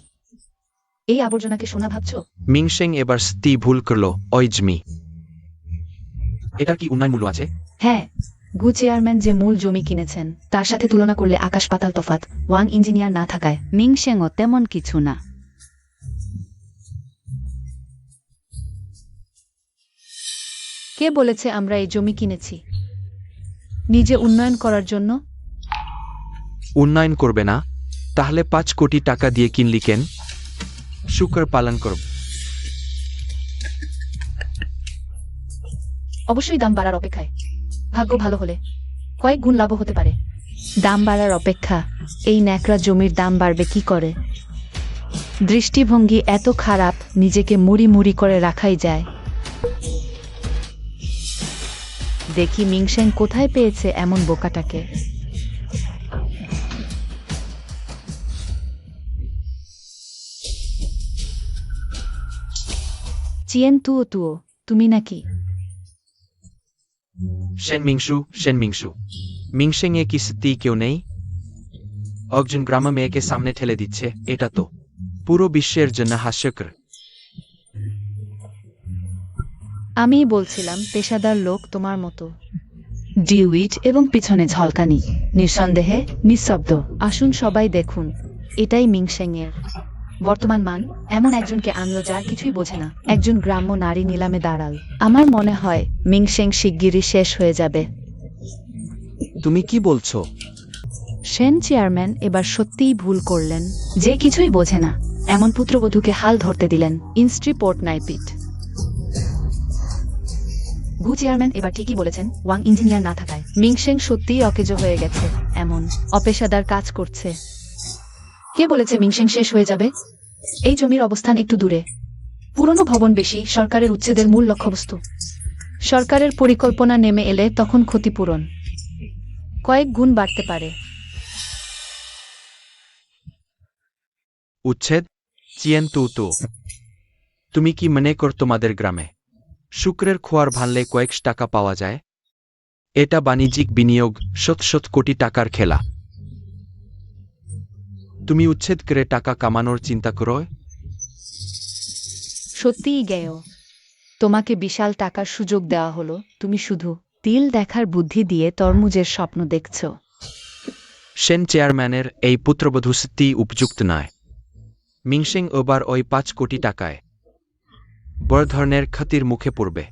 এই আবর্জনাকে সোনা ভাবছো? মিংশেং এবার সত্যি ভুল করলো। ওই জমি, এটার কি উন্নয়ন মূল্য আছে? হ্যাঁ, গু চেয়ারম্যান যে মূল জমি কিনেছেন, তার সাথে তুলনা করলে আকাশ পাতাল তফাৎ। ওয়াং ইঞ্জিনিয়ার না থাকায় মিংশেংও তেমন কিছু না। কে বলেছে আমরা এই জমি কিনেছি নিজে উন্নয়ন করার জন্য? উন্নয়ন করবে না? তাহলে 5 কোটি টাকা দিয়ে কিনলি কেন? শুকর পালন করব। অবশ্যই দাম বাড়ার অপেক্ষায়। ভাগ্য ভালো হলে কয়েক গুণ লাভ হতে পারে। দাম বাড়ার অপেক্ষা? এই ন্যাকড়া জমির দাম বাড়বে কি করে? দৃষ্টিভঙ্গি এত খারাপ, নিজেকে মুড়ি মুড়ি করে রাখাই যায়। দেখি মিংশেং কোথায় পেয়েছে এমন বোকাটাকে। চিয়েন তুও, তুমি নাকি? শেনমিংশু, মিংশেং এ কি সত্যি কেউ নেই? একজন গ্রাম্য মেয়েকে সামনে ঠেলে দিচ্ছে, এটা তো পুরো বিশ্বের জন্য হাস্যকর। আমিই বলছিলাম, পেশাদার লোক তোমার মতো। ডিউইট এবং পিছনে ঝলকানি, নিঃসন্দেহে নিঃশব্দ। আসুন সবাই দেখুন, এটাই মিংশেং এর বর্তমান মান। এমন একজনকে আনলো যার কিছুই বোঝে না। একজন গ্রাম্য নারী নিলামে দাঁড়াল। আমার মনে হয় মিংশেং শিগগিরই শেষ হয়ে যাবে। তুমি কি বলছো? সেন চেয়ারম্যান এবার সত্যিই ভুল করলেন। যে কিছুই বোঝে না এমন পুত্রবধূকে হাল ধরতে দিলেন। ইনস্ট্রি পোর্ট নাইপিট গু চেয়ারম্যান এবার ঠিকই বলেছেন, ওয়াং ইঞ্জিনিয়ার না থাকায় মিংশেং সত্যিই অকেজো হয়ে গেছে, এমন অপেশাদার কাজ করছে। কে বলেছে মিংশেং শেষ হয়ে যাবে? এই জমির অবস্থান একটু দূরে, পুরনো ভবন বেশি, সরকারের উচ্ছেদের মূল লক্ষ্যবস্তু। সরকারের পরিকল্পনা নেমে এলে তখন ক্ষতিপূরণ কয়েক গুণ বাড়তে পারে। উচ্ছেদ চিয়েন তু তো তুমি কি মনে কর তোমাদের গ্রামে শুক্রের খোয়ার ভানলে কয়েক টাকা পাওয়া যায়? এটা বাণিজ্যিক বিনিয়োগ, শত শত কোটি টাকার খেলা। তুমি উচ্ছেদ করে টাকা কামানোর চিন্তা করো? সত্যিই গেয়, তোমাকে বিশাল টাকার সুযোগ দেওয়া হলো, তুমি শুধু তিল দেখার বুদ্ধি দিয়ে তরমুজের স্বপ্ন দেখছ। সেন চেয়ারম্যানের এই পুত্রবধূ সত্যি উপযুক্ত নয়। মিংসিং ওবার ওই 5 কোটি টাকায় বড় ধরনের ক্ষতির মুখে পড়বে।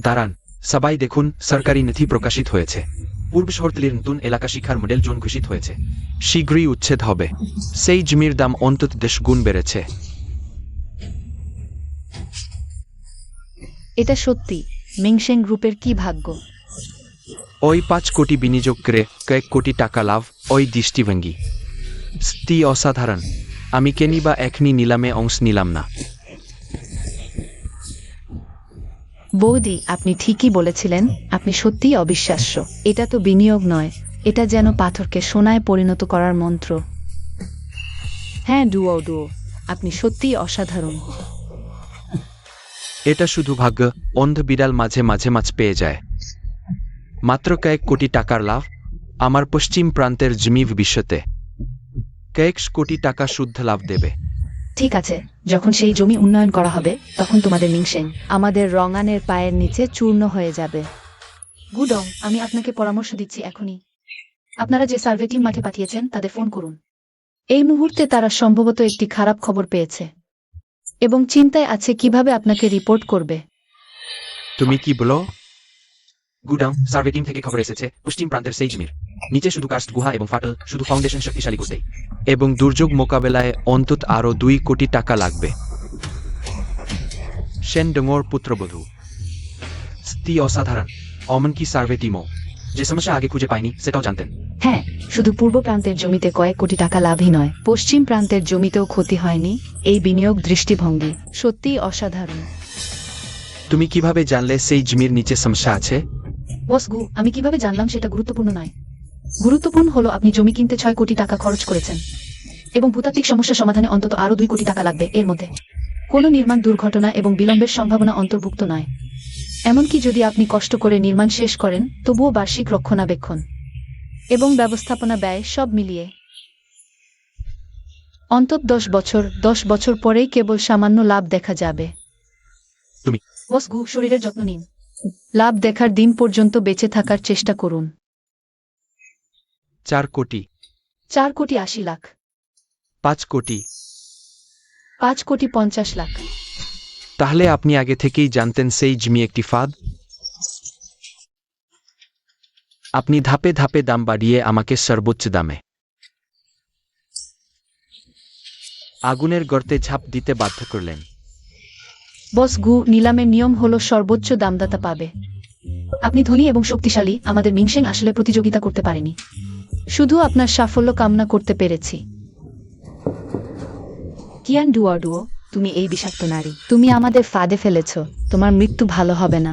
দাঁড়ান, সবাই দেখুন, সরকারি নথি প্রকাশিত হয়েছে। পূর্ব শহরতলির নতুন এলাকা শিক্ষার মডেল জোন ঘোষিত হয়েছে। শীঘ্রই উচ্ছেদ হবে। সেই জমির দাম অন্তত 10 গুণ বেড়েছে। এটা সত্যি, মিংশেং গ্রুপের কি ভাগ্য। ওই 5 কোটি বিনিয়োগ করে কয়েক কোটি টাকা লাভ, ওই দৃষ্টিভঙ্গি সত্যি অসাধারণ। আমি কেনি বা এখনই নিলামে অংশ নিলাম না। বৌদি, আপনি ঠিকই বলেছিলেন, আপনি সত্যিই অবিশ্বাস্য। এটা তো বিনিয়োগ নয়, এটা যেন পাথরকে সোনায় পরিণত করার মন্ত্র। হ্যাঁ ডুও, আপনি সত্যিই অসাধারণ। এটা শুধু ভাগ্য, অন্ধ বিড়াল মাঝে মাঝে মাছ পেয়ে যায়। মাত্র কয়েক কোটি টাকার লাভ, আমার পশ্চিম প্রান্তের জমি ভবিষ্যতে কয়েক কোটি টাকা শুদ্ধ লাভ দেবে। ঠিক আছে, যখন সেই জমি উন্নয়ন করা হবে তখন তোমাদের মিংশেং আমাদের রঙানের পায়ের নিচে চূর্ণ হয়ে যাবে। গুডং, আমি আপনাকে পরামর্শ দিচ্ছি এখনই। আপনারা যে সার্ভে টিম মাঠে পাঠিয়েছেন তাদের ফোন করুন। এই মুহূর্তে তারা সম্ভবত একটি খারাপ খবর পেয়েছে এবং চিন্তায় আছে কিভাবে আপনাকে রিপোর্ট করবে। তুমি কি বলো? গুডাং সার্ভে টিম থেকে খবর এসেছে, পশ্চিম প্রান্তের সেই জমির নিচে শুধু কাস্ট গুহা এবং ফাটল, শুধু ফাউন্ডেশন শক্তিশালী করতেই, এবং দুর্যোগ মোকাবেলায় অন্তত আরও 2 কোটি টাকা লাগবে। সেন ডোঙর পুত্রবধূ সত্যি অসাধারণ। অমন কি সার্ভে টিমও যে সমস্যা আগে খুঁজে পায়নি সেটাও জানতেন। হ্যাঁ, শুধু পূর্ব প্রান্তের জমিতে কয়েক কোটি টাকা লাভই নয়, পশ্চিম প্রান্তের জমিতেও ক্ষতি হয়নি। এই বিনিয়োগ দৃষ্টিভঙ্গি সত্যিই অসাধারণ। তুমি কিভাবে জানলে সেই জমির নিচে সমস্যা আছে? বস গু, আমি কিভাবে জানলাম সেটা গুরুত্বপূর্ণ নয়। গুরুত্বপূর্ণ হলো আপনি জমি কিনতে 6 কোটি টাকা খরচ করেছেন এবং ভূতাত্ত্বিক সমস্যা সমাধানে অন্তত আরও 2 কোটি টাকা লাগবে। এর মধ্যে কোনো নির্মাণ দুর্ঘটনা এবং বিলম্বের সম্ভাবনা অন্তর্ভুক্ত নয়। এমনকি যদি আপনি কষ্ট করে নির্মাণ শেষ করেন, তবুও বার্ষিক রক্ষণাবেক্ষণ এবং ব্যবস্থাপনা ব্যয় সব মিলিয়ে অন্তত 10 বছর পরেই কেবল সামান্য লাভ দেখা যাবে। বস গু, শরীরের যত্ন নিন। লাভ দেখার দিন পর্যন্ত বেঁচে থাকার চেষ্টা করুন। 4 কোটি, 4 কোটি 80 লাখ, 5 কোটি। 5 কোটি 50 লাখ। তাহলে আপনি আগে থেকেই জানতেন সেই জমি একটি ফাঁদ? আপনি ধাপে ধাপে দাম বাড়িয়ে আমাকে সর্বোচ্চ দামে আগুনের গর্তে ঝাঁপ দিতে বাধ্য করলেন। বস গু, নিলামের নিয়ম হলো সর্বোচ্চ দামদাতা পাবে। আপনি ধনী এবং শক্তিশালী, আমাদের মিংশেং আসলে প্রতিযোগিতা করতে পারেনি। শুধু আপনার সাফল্য কামনা করতে পেরেছি। কিয়ান ডুও, তুমি এই বিষাক্ত নারী। তুমি আমাদের ফাঁদে ফেলেছ, তোমার মৃত্যু ভালো হবে না।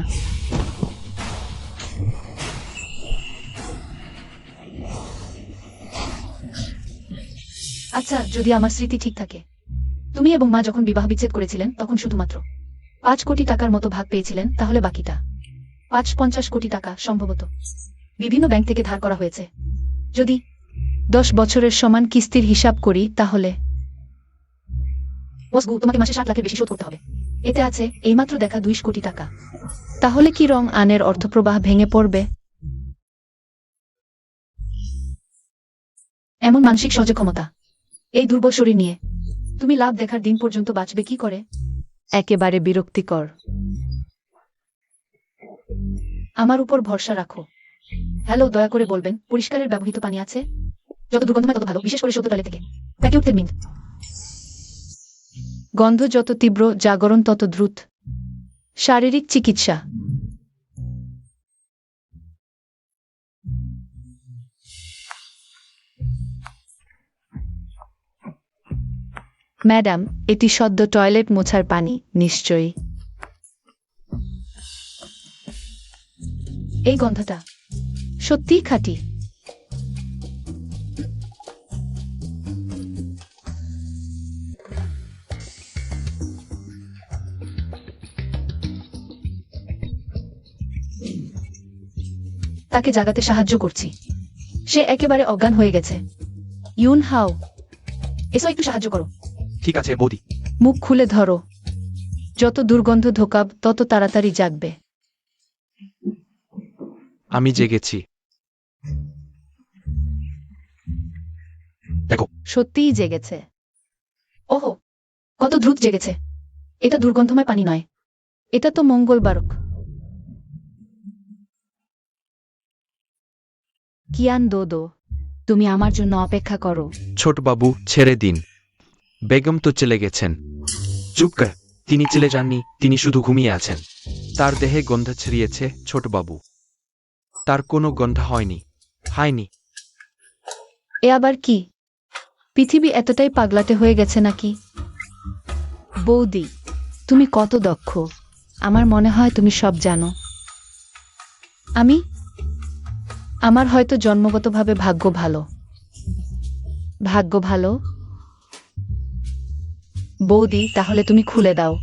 আচ্ছা, যদি আমার স্মৃতি ঠিক থাকে, তুমি এবং মা যখন বিবাহ বিচ্ছেদ করেছিলেন তখন শুধুমাত্র 5 কোটি টাকার মতো ভাগ পেয়েছিলেন, তাহলে বাকিটা 50 কোটি টাকা সম্ভবত বিভিন্ন ব্যাংক থেকে ধার করা হয়েছে। যদি 10 বছরের সমান কিস্তির হিসাব করি তাহলে বস গু, তোমাকে মাসে 60 লাখের বেশি শোধ করতে হবে। এতে আছে এইমাত্র দেখা 2 কোটি টাকা। তাহলে কি রং আনের অর্থপ্রবাহ ভেঙে পড়বে? এমন মানসিক সহজ ক্ষমতা, এই দুর্বল শরীর নিয়ে তুমি লাভ দেখার দিন পর্যন্ত বাঁচবে কি করে? একেবারে বিরক্তিকর। আমার উপর ভরসা রাখো। হ্যালো, দয়া করে বলবেন পরিষ্কারের ব্যবহৃত পানি আছে? যত দুর্গন্ধময় তত ভালো, বিশেষ করে 14 টালে থেকে প্যাকে উঠতে মিন্ট। গন্ধ যত তীব্র, জাগরণ তত দ্রুত। শারীরিক চিকিৎসা। ম্যাডাম, এটি সদ্য টয়লেট মোছার পানি, নিশ্চয়ই। এই গন্ধটা সত্যিই খাঁটি। তাকে জাগাতে সাহায্য করছি। সে একেবারে অজ্ঞান হয়ে গেছে। ইউন হাও, এসো একটু সাহায্য করো। ঠিক আছে বৌদি। মুখ খুলে ধরো। যত দুর্গন্ধ ঢোকাব তত তাড়াতাড়ি জাগবে। আমি জেগেছি। দেখো, সত্যিই জেগেছে। ওহো, কত দ্রুত জেগেছে। এটা দুর্গন্ধময় পানি নয়। এটা তো মঙ্গলবারক। কিয়ান দোদো, তুমি আমার জন্য অপেক্ষা করো। ছোট বাবু, ছেড়ে দিন। বেগম তো চলে গেছেন। চুপ কর। তিনি চলে যাননি, তিনি শুধু ঘুমিয়ে আছেন। তার দেহে গন্ধ ছড়িয়েছে ছোট বাবু। তার কোনো গন্ধ হয়নি। এ আবার কি? পৃথিবী এতটাই পাগলাটে হয়ে গেছে নাকি? বৌদি, তুমি কত দক্ষ। আমার মনে হয় তুমি সব জানো। আমার হয়তো জন্মগতভাবে ভাগ্য ভালো। ভাগ্য ভালো? বৌদি, তাহলে তুমি খুলে দাও।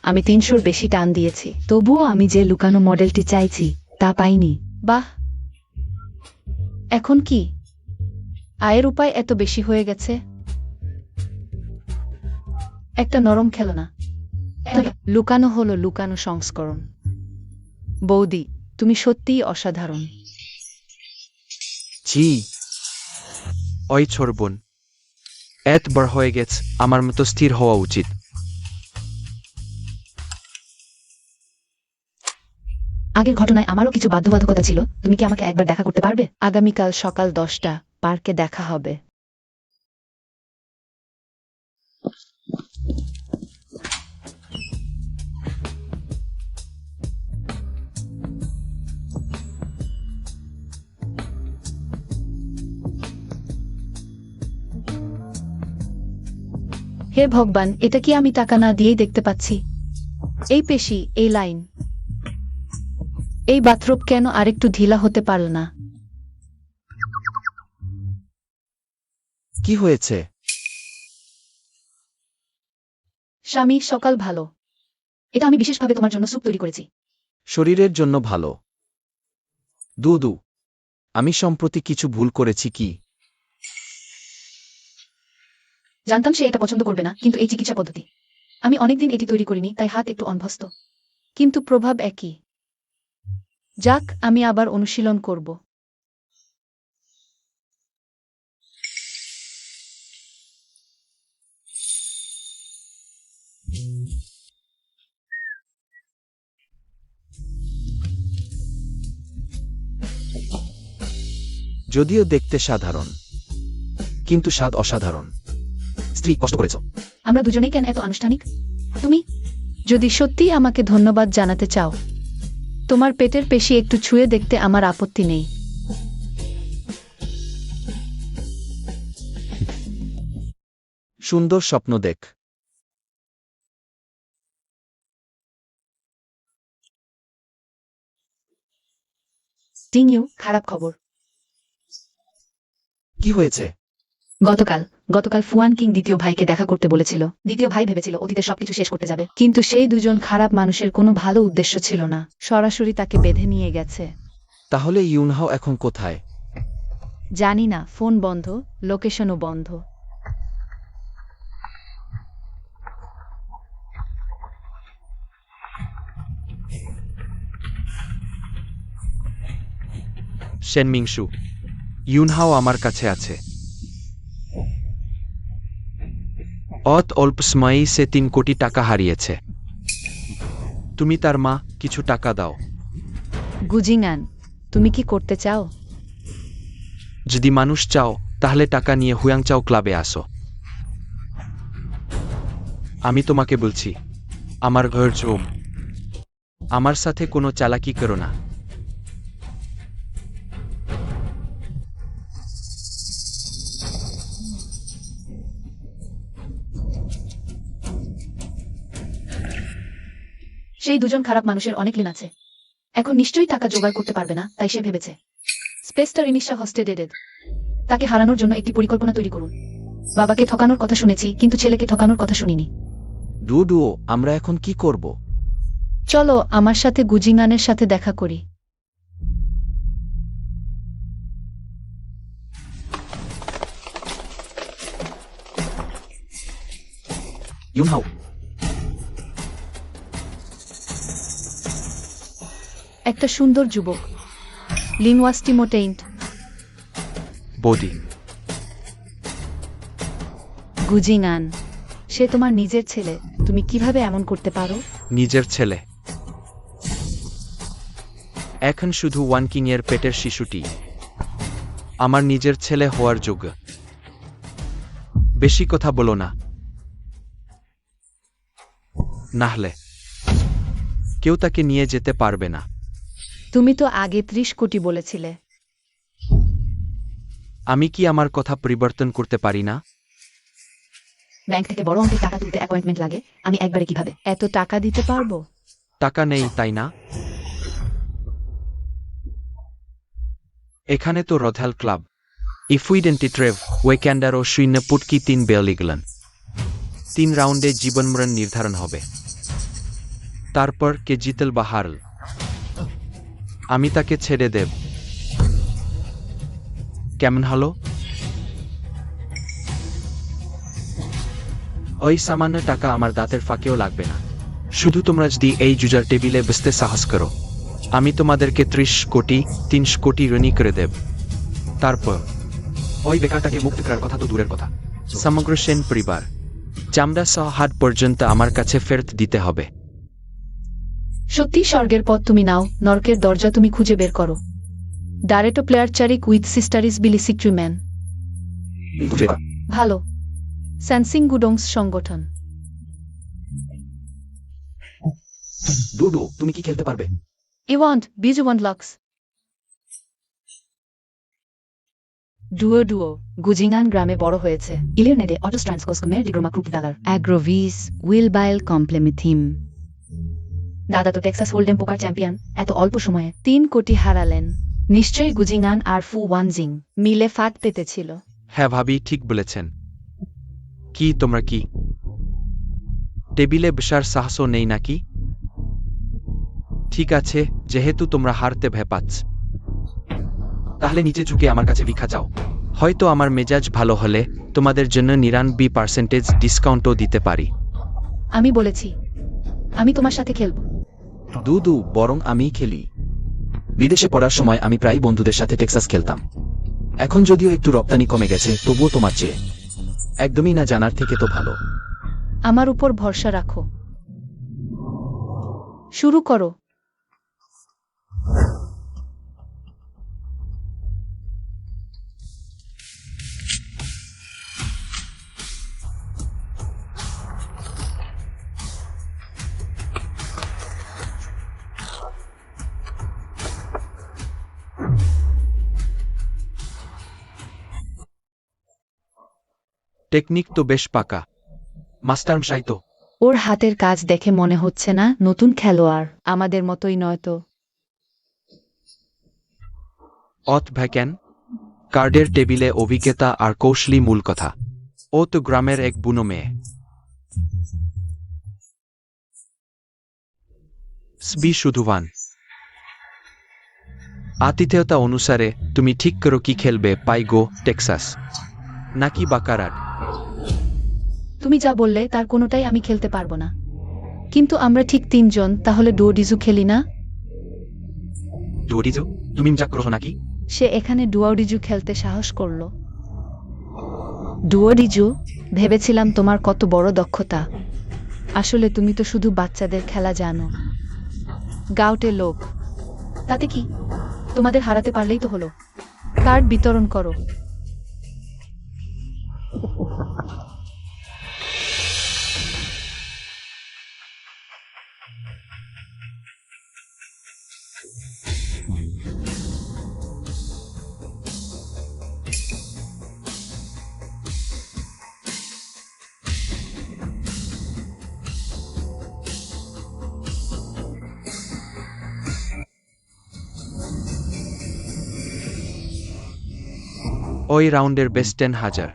আমি 300-র বেশি টান দিয়েছি, তবুও আমি যে লুকানো মডেলটি চাইছি তা পাইনি। বাহ, এখন কি আয়ের উপায় এত বেশি হয়ে গেছে? একটা নরম খেলনা। লুকানো হলো লুকানো সংস্করণ। বৌদি, তুমি সত্যিই অসাধারণ। জি, ওই ছোট বোন এত বড় হয়ে গেছে, আমার মতো স্থির হওয়া উচিত। আগের ঘটনায় আমারও কিছু বাধ্যবাধকতা ছিল। তুমি কি আমাকে একবার দেখা করতে পারবে? আগামীকাল সকাল 10টা পার্কে দেখা হবে। হে ভগবান, এটা কি আমি টাকা না দিয়েই দেখতে পাচ্ছি? এই পেশি, এই লাইন, এই বাথরোব কেন আরেকটু ঢিলা হতে পারল না? কি হয়েছে? স্বামী, সকাল ভালো। এটা আমি বিশেষভাবে তোমার জন্য স্যুপ তৈরি করেছি। শরীরের জন্য ভালো। দুদু, আমি সম্প্রতি কিছু ভুল করেছি কি? জানতাম সে এটা পছন্দ করবে না, কিন্তু এই চিকিৎসা পদ্ধতি, আমি অনেকদিন এটি তৈরি করিনি, তাই হাত একটু অনভ্যস্ত। কিন্তু প্রভাব একই। যাক, আমি আবার অনুশীলন করব। যদিও দেখতে সাধারণ, কিন্তু স্বাদ অসাধারণ। স্ত্রী, কষ্ট করেছ। আমরা দুজনেই কেন এত আনুষ্ঠানিক? তুমি যদি সত্যিই আমাকে ধন্যবাদ জানাতে চাও, তোমার পেটের পেশি একটু ছুঁয়ে দেখতে আমার আপত্তি নেই। সুন্দর স্বপ্ন দেখ। টিংইউ, খারাপ খবর। কি হয়েছে? গতকাল ফুয়ান কিং দ্বিতীয় ভাইকে দেখা করতে বলেছিল। দ্বিতীয় ভাই ভেবেছিল অতীতে সবকিছু শেষ করতে যাবে। কিন্তু সেই দুজন খারাপ মানুষের কোনো ভালো উদ্দেশ্য ছিল না, সরাসরি তাকে বেঁধে নিয়ে গেছে। তাহলে ইউনহাও এখন কোথায়? জানি না, ফোন বন্ধ, লোকেশনও বন্ধ। শেনমিংশু, ইউনহাও আমার কাছে আছে। অল্প সময়েই সে 3 কোটি টাকা হারিয়েছে। তুমি তার মা, কিছু টাকা দাও। গুজিংআন, তুমি কি করতে চাও? যদি মানুষ চাও, তাহলে টাকা নিয়ে হুয়াংচাও ক্লাবে আসো। আমি তোমাকে বলছি, আমার ঘর জম। আমার সাথে কোনো চালাকি করো না। সেই দুজন খারাপ মানুষের অনেক ঋণ আছে। এখন নিশ্চয়ই টাকা জোগাড় করতে পারবে না, তাই সে ভেবেছে স্পেসটা রিনিশা হস্টেডেড। তাকে হারানোর জন্য একটি পরিকল্পনা তৈরি করুন। বাবাকে ঠকানোর কথা শুনেছি, কিন্তু ছেলেকে ঠকানোর কথা শুনিনি। ডুডুও, আমরা এখন কি করব? চলো আমার সাথে গুজিঙ্গানের সাথে দেখা করি। ইউনহাও, একটা সুন্দর যুবক, লিংওয়াস্টিমোটেইন্ট। বৌদি, গুজিঙ্গান, সে তোমার নিজের ছেলে, তুমি কিভাবে এমন করতে পারো? নিজের ছেলে। এখন শুধু ওয়ান কিং এর পেটের শিশুটি আমার নিজের ছেলে হওয়ার যোগ্য। বেশি কথা বলো না, নাহলে কেউ তাকে নিয়ে যেতে পারবে না। তুমি তো আগে 30 কোটি বলেছিলে। আমি কি আমার কথা পরিবর্তন করতে পারি না? ব্যাংক থেকে বড় অঙ্কের টাকা তুলতে অ্যাপয়েন্টমেন্ট লাগে, আমি একবারে কিভাবে? এত টাকা দিতে পারবো? টাকা নেই, তাই না? এখানে তো রথেল ক্লাব। ইফুইডেন্টি ট্রেভ ওয়েক্যান্ডার ও শূন্য পুটকি 3 বেলিগলান। 3 রাউন্ডে জীবনমরণ নির্ধারণ হবে। তারপর কে জিতেল বা হারল, আমি তাকে ছেড়ে দেব। কেমন হলো? ওই সামান্য টাকা আমার দাঁতের ফাঁকেও লাগবে না। শুধু তোমরা যদি এই জুজার টেবিলে বসতে সাহস করো, আমি তোমাদেরকে 30 কোটি 3 কোটি ঋণী করে দেব। তারপর ওই বেকারটাকে মুক্ত করার কথা তো দূরের কথা, সমগ্র সেন পরিবার চামড়া সহ হাট পর্যন্ত আমার কাছে ফেরত দিতে হবে। সত্যি স্বর্গের পথ তুমি নাও, নরকের দরজা তুমি খুঁজে বের করো। ডারেটো প্লেয়ার চারিক উইথ সিস্টারিস বিলিসিক্ট্রিম্যান। ভালো। স্যানসিং গুডংস সংগঠন। ডুডু, তুমি কি খেলতে পারবে? ইওয়ান্ট বিজুওয়ান লক্স। ডুও গুজিঙ্গান গ্রামে বড় হয়েছে। ইলিয়নেডে অটোস্ট্রান্সকোস্কমের ডিগ্রোমা গ্রুপ দালার। অ্যাগ্রোভিস উইলবাইল কমপ্লেমিথিম। দাদা তো টেক্সাস হোল্ডেম পোকার চ্যাম্পিয়ন, এত অল্প সময়ে 3 কোটি হারালেন। নিশ্চয়ই গুজিঙ্গান আর ফু ওয়ানজিং মিলে ফাঁদ পেতেছিল। হ্যাঁ ভাবি, ঠিক বলেছেন। কি তোমরা কি টেবিলে বসার সাহসও নেই নাকি? ঠিক আছে, যেহেতু তোমরা হারতে ভয় পাচ্ছ, তাহলে নিচে ঝুঁকে আমার কাছে ভিক্ষা চাও। হয়তো আমার মেজাজ ভালো হলে তোমাদের জন্য 99% ডিসকাউন্টও দিতে পারি। আমি বলেছি আমি তোমার সাথে খেলবো। ডুডু, বরং আমিই খেলি। বিদেশে পড়ার সময় আমি প্রায় বন্ধুদের সাথে টেক্সাস খেলতাম। এখন যদিও একটু রপ্তানি কমে গেছে, তবুও তোমার চেয়ে একদমই না জানার থেকে তো ভালো। আমার উপর ভরসা রাখো। শুরু করো। টেকনিক তো বেশ পাকা, মাস্টারমশাই তো। ওর হাতের কাজ দেখে মনে হচ্ছে না নতুন খেলোয়াড়। আমাদের মতোই নয়তো। অথ ভ্যাকেন কার্ডের টেবিলে অভিজ্ঞতা আর কৌশলী মূল কথা। ও তো গ্রামের এক বুনো মেয়ে। স্বি শুধুবান আতিথেয়তা অনুসারে তুমি ঠিক করো কি খেলবে, পাইগো টেক্সাস নাকি বাকারাট। তুমি যা বললে তার কোনোটাই আমি খেলতে পারবো না। কিন্তু আমরা ঠিক 3 জন, তাহলে ডুওডিজু খেলি না? ডুওডিজু, তুমি মজা করো নাকি? সে এখানে ডুওডিজু খেলতে সাহস করলো। ডুওডিজু, ভেবেছিলাম তোমার কত বড় দক্ষতা। আসলে তুমি তো শুধু বাচ্চাদের খেলা জানো। গাউটে লোক। তাতে কি, তোমাদের হারাতে পারলেই তো হলো। কার্ড বিতরণ করো। ওই রাউন্ডের বেস্ট 10,000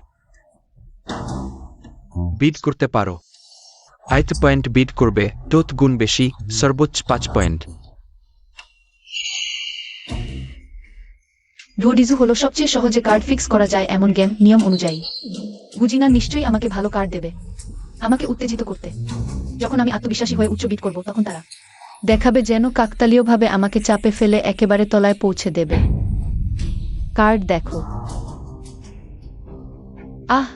বিড করতে পারো। 8 পয়েন্ট বিড করবে, তোত গুণ বেশি, সর্বোচ্চ 5 পয়েন্ট। ডুওডিজু হলো সবচেয়ে সহজে কার্ড ফিক্স করা যায় এমন গেম, নিয়ম অনুযায়ী। গুজিনা নিশ্চয়ই আমাকে ভালো কার্ড দেবে, আমাকে উত্তেজিত করতে। যখন আমি আত্মবিশ্বাসী হয়ে উচ্চ বিট করব, তখন তারা দেখাবে যেন কাকতালীয়ভাবে আমাকে চাপে ফেলে একেবারে তলায় পৌঁছে দেবে। কার্ড দেখো। আহ,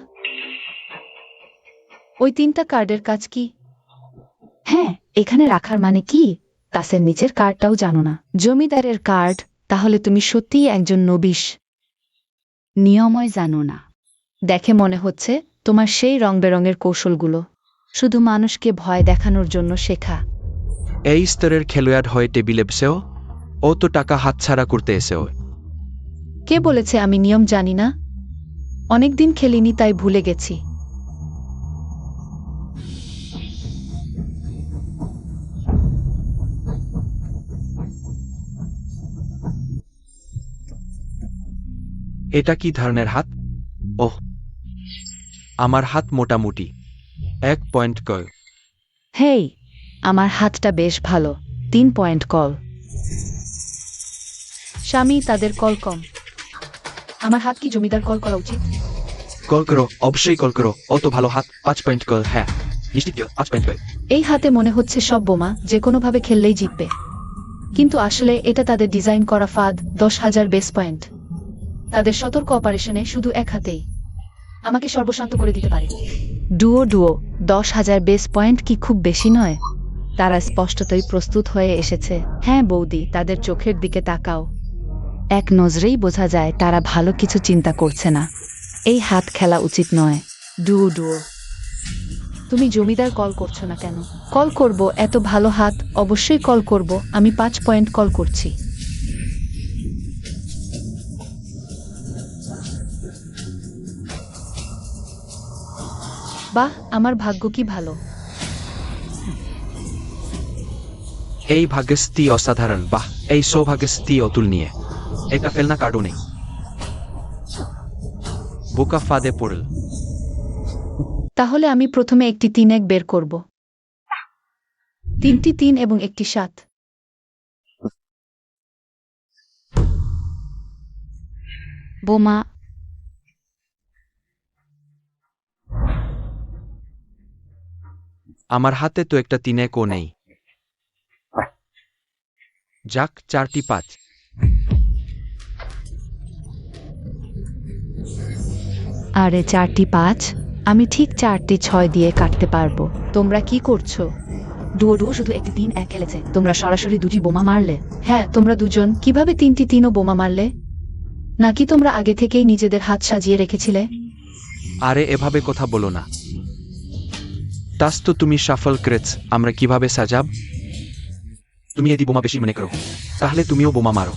ওই 3টা কার্ডের কাজ কি? হ্যাঁ, এখানে রাখার মানে কি তাসের নিচের কার্ডটাও জানো না। জমিদারের কার্ড? তাহলে তুমি সত্যিই একজন নবিশ। নিয়মই জানো না। দেখে মনে হচ্ছে তোমার সেই রং বেরঙের কৌশলগুলো শুধু মানুষকে ভয় দেখানোর জন্য শেখা। এই স্তরের খেলোয়াড় হয়ে টেবিলে বসেও ও তো টাকা হাতছাড়া করতে এসেও। কে বলেছে আমি নিয়ম জানি না? অনেকদিন খেলিনি তাই ভুলে গেছি। এটা কি ধরনের হাত? ওহ, আমার হাত মোটামুটি 1 পয়েন্ট কয়। হেই, আমার হাতটা বেশ ভালো। 3 পয়েন্ট কল। স্বামী, তাদের কল কম। আমার হাত কি জমিদার কল করা উচিত? কল করো, অবশ্যই কল করো। অত ভালো হাত, 5 পয়েন্ট কল। হ্যাঁ, নিশ্চিত 5 পয়েন্ট কল। এই হাতে মনে হচ্ছে সব বোমা যে কোনোভাবে খেললেই জিতবে, কিন্তু আসলে এটা তাদের ডিজাইন করা ফাঁদ। 10,000 বেস পয়েন্ট। তাদের সতর্ক অপারেশনে শুধু এক হাতেই আমাকে সর্বশান্ত করে দিতে পারে। ডুও 10,000 বেস পয়েন্ট কি খুব বেশি নয়? তারা স্পষ্টতই প্রস্তুত হয়ে এসেছে। হ্যাঁ বৌদি, তাদের চোখের দিকে তাকাও। এক নজরেই বোঝা যায় তারা ভালো কিছু চিন্তা করছে না। এই হাত খেলা উচিত নয়। ডুও, তুমি জমিদার কল করছো না কেন? কল করব, এত ভালো হাত, অবশ্যই কল করব। আমি 5 পয়েন্ট কল করছি। বাহ, আমার ভাগ্য কি ভালো। এই ভাগ্যস্থিতি অসাধারণ। বাহ, এই সৌভাগ্যস্থিতি অতুলনীয়। এটা ফেলনা কার্ডও নেই। বোকা ফাঁদে পড়ল। তাহলে আমি প্রথমে একটি 3-1 বের করব। 3টি 3 এবং একটি 7। বোমা। আমার হাতে তো একটা 3-1ও নেই। যাক, 4টি 5। আরে 4টি 5? আমি ঠিক 4টি 6 দিয়ে কাটতে পারবো। তোমরা কি করছো? ডুও শুধু একটি 3-1 খেলেছে, তোমরা সরাসরি 2টি বোমা মারলে। হ্যাঁ, তোমরা দুজন কিভাবে 3টি 3ও বোমা মারলে? নাকি তোমরা আগে থেকেই নিজেদের হাত সাজিয়ে রেখেছিলে? আরে এভাবে কথা বলো না। তাস তো তুমি সাফল করেছ, আমরা কিভাবে সাজাব? তুমি এদি বোমা বেশি মনে করো, তাহলে তুমিও বোমা মারো।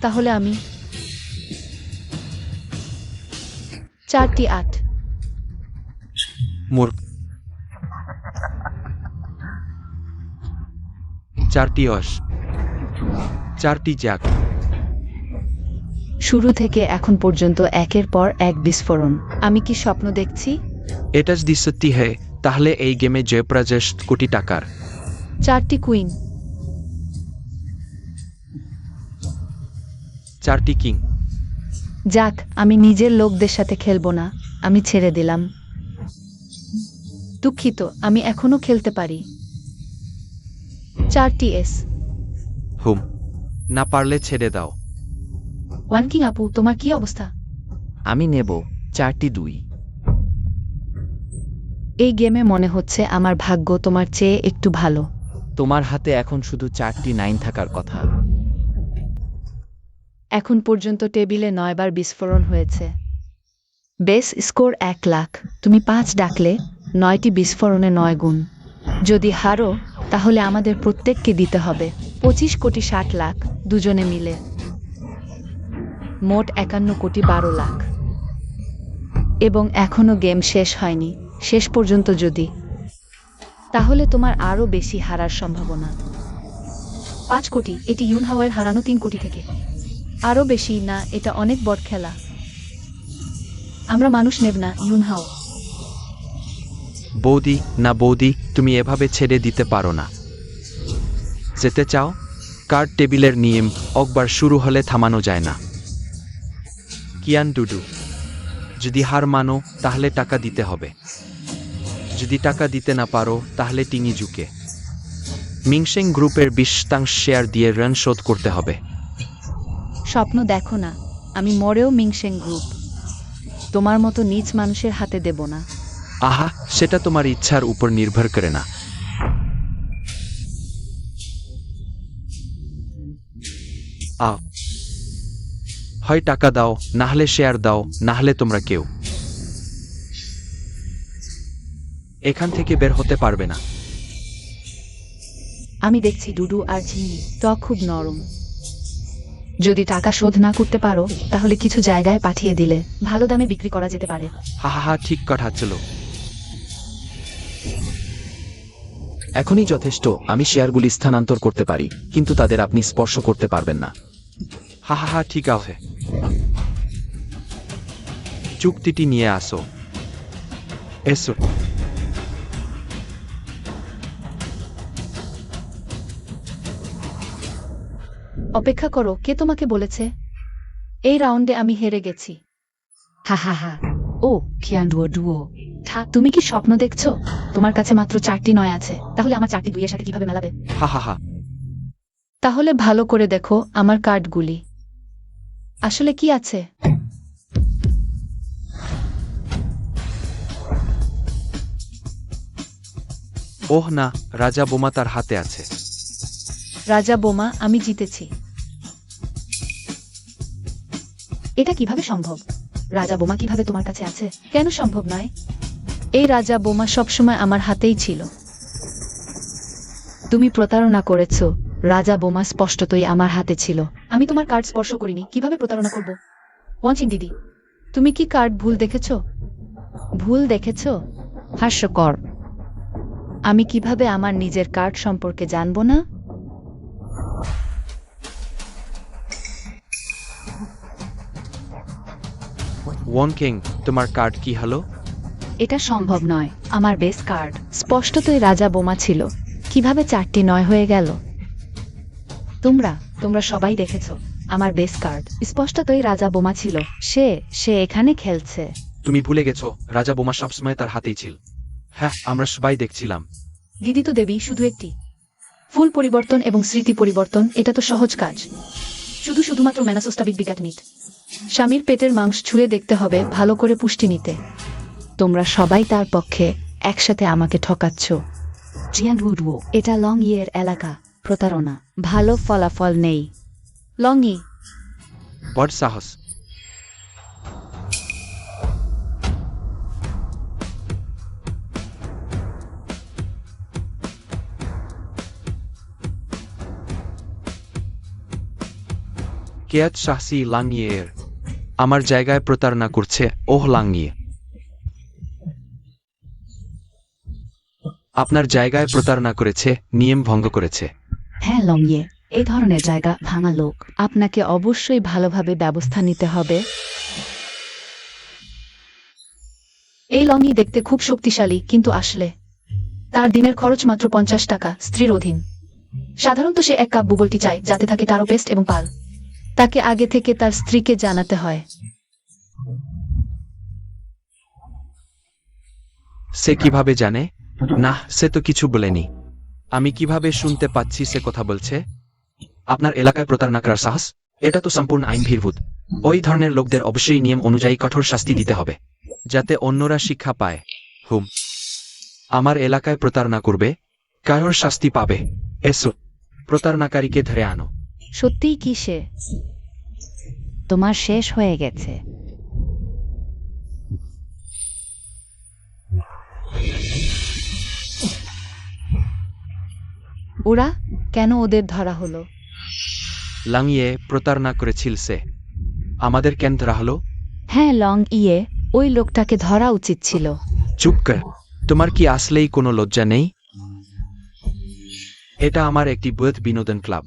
তাহলে আমি 4টি 8। মূর্খ। 4টি 10, 4টি জ্যাক। শুরু থেকে এখন পর্যন্ত একের পর এক বিস্ফোরণ। আমি কি স্বপ্ন দেখছি? এটা যদি সত্যি হয়, তাহলে এই গেমে জয়প্রাজেশ কোটি টাকার। 4টি কুইন। 4টি কিং। যাক, আমি নিজের লোকদের সাথে খেলবো না, আমি ছেড়ে দিলাম। দুঃখিত, আমি এখনো খেলতে পারি। 4টি এস। না পারলে ছেড়ে দাও। ওয়ান কিং আপু, তোমার কি অবস্থা? আমি নেব 4টি 2। এই গেমে মনে হচ্ছে আমার ভাগ্য তোমার চেয়ে একটু ভালো। তোমার হাতে এখন শুধু 4টি 9 থাকার কথা। এখন পর্যন্ত টেবিলে 9 বার বিস্ফোরণ হয়েছে। Base score 1 lakh. তুমি 5 ডাকলে 9টি বিস্ফোরণে 9 গুণ। যদি হারো, তাহলে আমাদের প্রত্যেককে দিতে হবে 25 কোটি 60 লাখ, দুজনে মিলে মোট 51 কোটি 12 লাখ। এবং এখনো গেম শেষ হয়নি। শেষ পর্যন্ত যদি, তাহলে তোমার আরও বেশি হারার সম্ভাবনা। 5 কোটি। এটি ইউন হাওয়ার হারানো 3 কোটি থেকে আরও বেশি না, এটা অনেক বড় খেলা। আমরা মানুষ নেব না ইউন হাও। বৌদি না বৌদি, তুমি এভাবে ছেড়ে দিতে পারো না। যেতে চাও? কার্ড টেবিলের নিয়ম একবার শুরু হলে থামানো যায় না। কিয়ান ডুডু, যদি হার মানো তাহলে টাকা দিতে হবে। যদি টাকা দিতে না পারো তাহলে টিঙি ঝুঁকে মিংসেং গ্রুপের 20% শেয়ার দিয়ে ঋণ শোধ করতে হবে। স্বপ্ন দেখো না, আমি মরেও মিংসেং গ্রুপ তোমার মতো নীচ মানুষের হাতে দেব না। আহা, সেটা তোমার ইচ্ছার উপর নির্ভর করে না। হয় টাকা দাও, নাহলে শেয়ার দাও, নাহলে তোমরা কেউ এখান থেকে বের হতে পারবে না। আমি দেখছি ডুডু আর ঝিঙি ত্বক খুব নরম। যদি টাকা শোধ না করতে পারো তাহলে কিছু জায়গায় পাঠিয়ে দিলে ভালো দামে বিক্রি করা যেতে পারে। হা হা হা, ঠিক কথা ছিল। এখনই যথেষ্ট, আমি শেয়ারগুলি স্থানান্তর করতে পারি, কিন্তু তাদের আপনি স্পর্শ করতে পারবেন না। হা হা হা, ঠিক আছে। চুক্তিটি নিয়ে আসো। এসো। অপেক্ষা করো, কে তোমাকে বলেছে? এই রাউন্ডে আমি হেরে গেছি। হা হা হা। ও কিয়ান ডুও, তুমি কি স্বপ্ন দেখছো? তোমার কাছে মাত্র 4টি নয় আছে, তাহলে আমার 4টি 2 এর সাথে কিভাবে মেলাবে? হা হা হা। তাহলে ভালো করে দেখো আমার কার্ডগুলি আসলে কি আছে। ওহ না, রাজা বোমা তার হাতে আছে। রাজা বোমা, আমি জিতেছি। এটা কিভাবে সম্ভব? রাজা বোমা কিভাবে তোমার কাছে আছে? কেন সম্ভব নয়? এই রাজা বোমা সবসময় আমার হাতেই ছিল। তুমি প্রতারণা করেছো। রাজা বোমা স্পষ্টতই আমার হাতে ছিল। আমি তোমার কার্ড স্পর্শ করিনি, কিভাবে প্রতারণা করব? ওয়ানচিং দিদি, তুমি কি কার্ড ভুল দেখেছো? ভুল দেখেছো? হাস্যকর। আমি কিভাবে আমার নিজের কার্ড সম্পর্কে জানবো না? ওয়ান কিং, তোমার কার্ড কি হলো? এটা সম্ভব নয়, আমার বেস কার্ড। স্পষ্টতই রাজা বোমা ছিল, কিভাবে 4টি 9 হয়ে গেল? তোমরা সবাই দেখেছো আমার বেস কার্ড স্পষ্টতই রাজা বোমা ছিল। সে এখানে খেলছে। তুমি ভুলে গেছো, রাজা বোমা সবসময় তার হাতেই ছিল। হ্যাঁ, আমরা সবাই দেখছিলাম। দিদি তো দেবী শুধু একটি ফুল পরিবর্তন এবং স্মৃতি পরিবর্তন, এটা তো সহজ কাজ। শুধুমাত্র ম্যানাসোস্টাবিক বিজ্ঞানীত। স্বামীর পেটের মাংস ছুঁড়ে দেখতে হবে ভালো করে পুষ্টি নিতে। তোমরা সবাই তার পক্ষে একসাথে আমাকে ঠকাচ্ছ। জিয়ান ডুও, এটা লং ইয়ের এলাকা। প্রতারণা। ভালো ফলাফল নেই। লংই, বড় সাহস। কেয়াত শাহসি লাংইয়ের আমার জায়গায় প্রতারণা করছে। ওহ লাংইয়ে, আপনার জায়গায় প্রতারণা করেছে, নিয়ম ভঙ্গ করেছে। হ্যাঁ লং ইয়ে, এই ধরনের জায়গা ভাঙা লোক। আপনাকে অবশ্যই ভালোভাবে ব্যবস্থা নিতে হবে। এই লংই দেখতে খুব শক্তিশালী, কিন্তু আসলে তার দিনের খরচ মাত্র 50 টাকা, স্ত্রীর অধীন। সাধারণত সে 1 কাপ বুবল টি চায়, যাতে থাকে টারো পেস্ট এবং পাল। তাকে আগে থেকে তার স্ত্রীকে জানাতে হয়। সে কিভাবে জানে? না, সে তো কিছু বলেনি। আমি কিভাবে শুনতে পাচ্ছি সে কথা বলছে? আপনার এলাকায় প্রতারণা করার সাহস? এটা তো সম্পূর্ণ আইন বহির্ভূত। ওই ধরনের লোকদের অবশ্যই নিয়ম অনুযায়ী কঠোর শাস্তি দিতে হবে, যাতে অন্যরা শিক্ষা পায়। আমার এলাকায় প্রতারণা করবে, কারোর শাস্তি পাবে। এসো, প্রতারণাকারীকে ধরে আনো। সত্যিই কি সে? তোমার শেষ হয়ে গেছে। ওরা কেন ওদের ধরা হলো? লাংইয়ে প্রতারণা করেছিল সে। আমাদের কেন ধরা হলো? হ্যাঁ লং ইয়ে, ওই লোকটাকে ধরা উচিত ছিল। চুপ কর। তোমার কি আসলেই কোনো লজ্জা নেই? এটা আমার একটি বৃহৎ বিনোদন ক্লাব।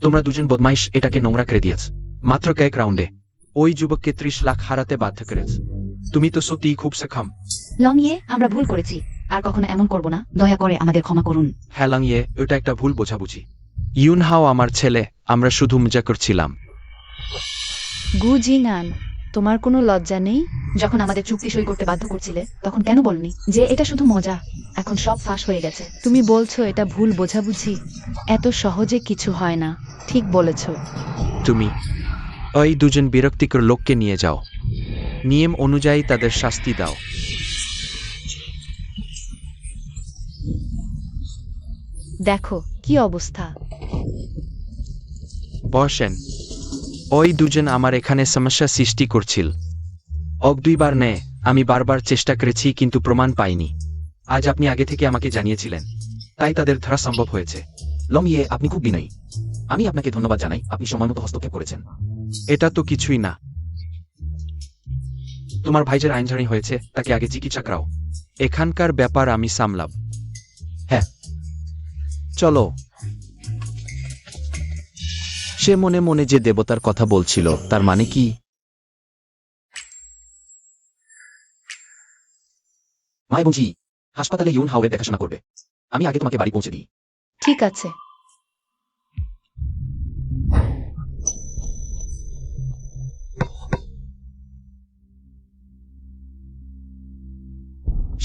তোমরা দুজন বদমাইশ এটাকে নোংরা করে দিয়েছ। মাত্র কয়েক রাউন্ডে ওই যুবককে 30 লাখ হারাতে বাধ্য করেছ। তুমি তো সত্যিই খুব সক্ষম। লংইয়ে, আমরা ভুল করেছি, আর কখনো এমন করব না, দয়া করে আমাদের ক্ষমা করুন। হ্যাঁ লাংইয়ে, ওটা একটা ভুল বোঝাবুঝি। ইউনহাও আমার ছেলে, আমরা শুধু মজা করছিলাম। গু জিনান, তোমার কোনো লজ্জা নেই? যখন আমাদের চুক্তি সই করতে বাধ্য করছিলে, তখন কেন বলনি যে এটা শুধু মজা? এখন সব ফাঁস হয়ে গেছে। তুমি বলছো এটা ভুল বোঝাবুঝি? এত সহজে কিছু হয় না। ঠিক বলেছো। তুমি ওই দুজন বিরক্তিকর লোককে নিয়ে যাও, নিয়ম অনুযায়ী তাদের শাস্তি দাও। দেখো কি অবস্থা। বসেন। ওই দুজন আমার এখানে সমস্যা সৃষ্টি করছিল। অগ দুইবার নেয়, আমি বারবার চেষ্টা করেছি কিন্তু প্রমাণ পাইনি। আজ আপনি আগে থেকে আমাকে জানিয়েছিলেন, তাই তাদের ধরা সম্ভব হয়েছে। লমিয়ে, আপনি খুব বিনয়ী। আমি আপনাকে ধন্যবাদ জানাই, আপনি সময়মতো হস্তক্ষেপ করেছেন। এটা তো কিছুই না। তোমার ভাইজের আইনজীবী হয়েছে, তাকে আগে চিকিৎসা করাও। এখানকার ব্যাপার আমি সামলাব। হ্যাঁ, চলো। সে মনে মনে যে দেবতার কথা বলছিল, তার মানে কি? মাই বুঝি, হাসপাতালে ইউন হাওয়ের দেখাশোনা করবে। আমি আগে তোমাকে বাড়ি পৌঁছে দিই। ঠিক আছে।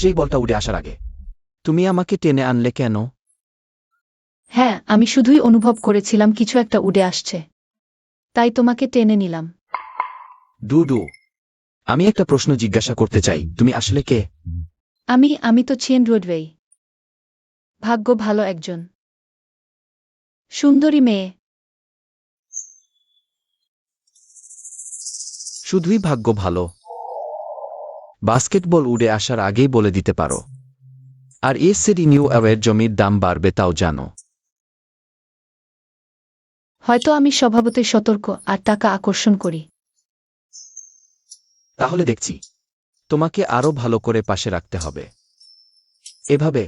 সেই বলটা উড়ে আসার আগে তুমি আমাকে টেনে আনলে কেন? হ্যাঁ, আমি শুধুই অনুভব করেছিলাম কিছু একটা উড়ে আসছে, তাই তোমাকে টেনে নিলাম। ডুডু, আমি একটা প্রশ্ন জিজ্ঞাসা করতে চাই, তুমি আসলে কে? আমি তো চেন রোডওয়েই। ভাগ্য ভালো একজন সুন্দরী মেয়ে। শুধুই ভাগ্য ভালো? বাস্কেটবল উড়ে আসার আগেই বলে দিতে পারো। আর এ সিটি নিউ অ্যাওয়ের জমির দাম বাড়বে তাও জানো। হয়তো আমি স্বভাবতই সতর্ক আর টাকা আকর্ষণ করি। তাহলে দেখছি তোমাকে আরো ভালো করে পাশে রাখতে হবে। এভাবে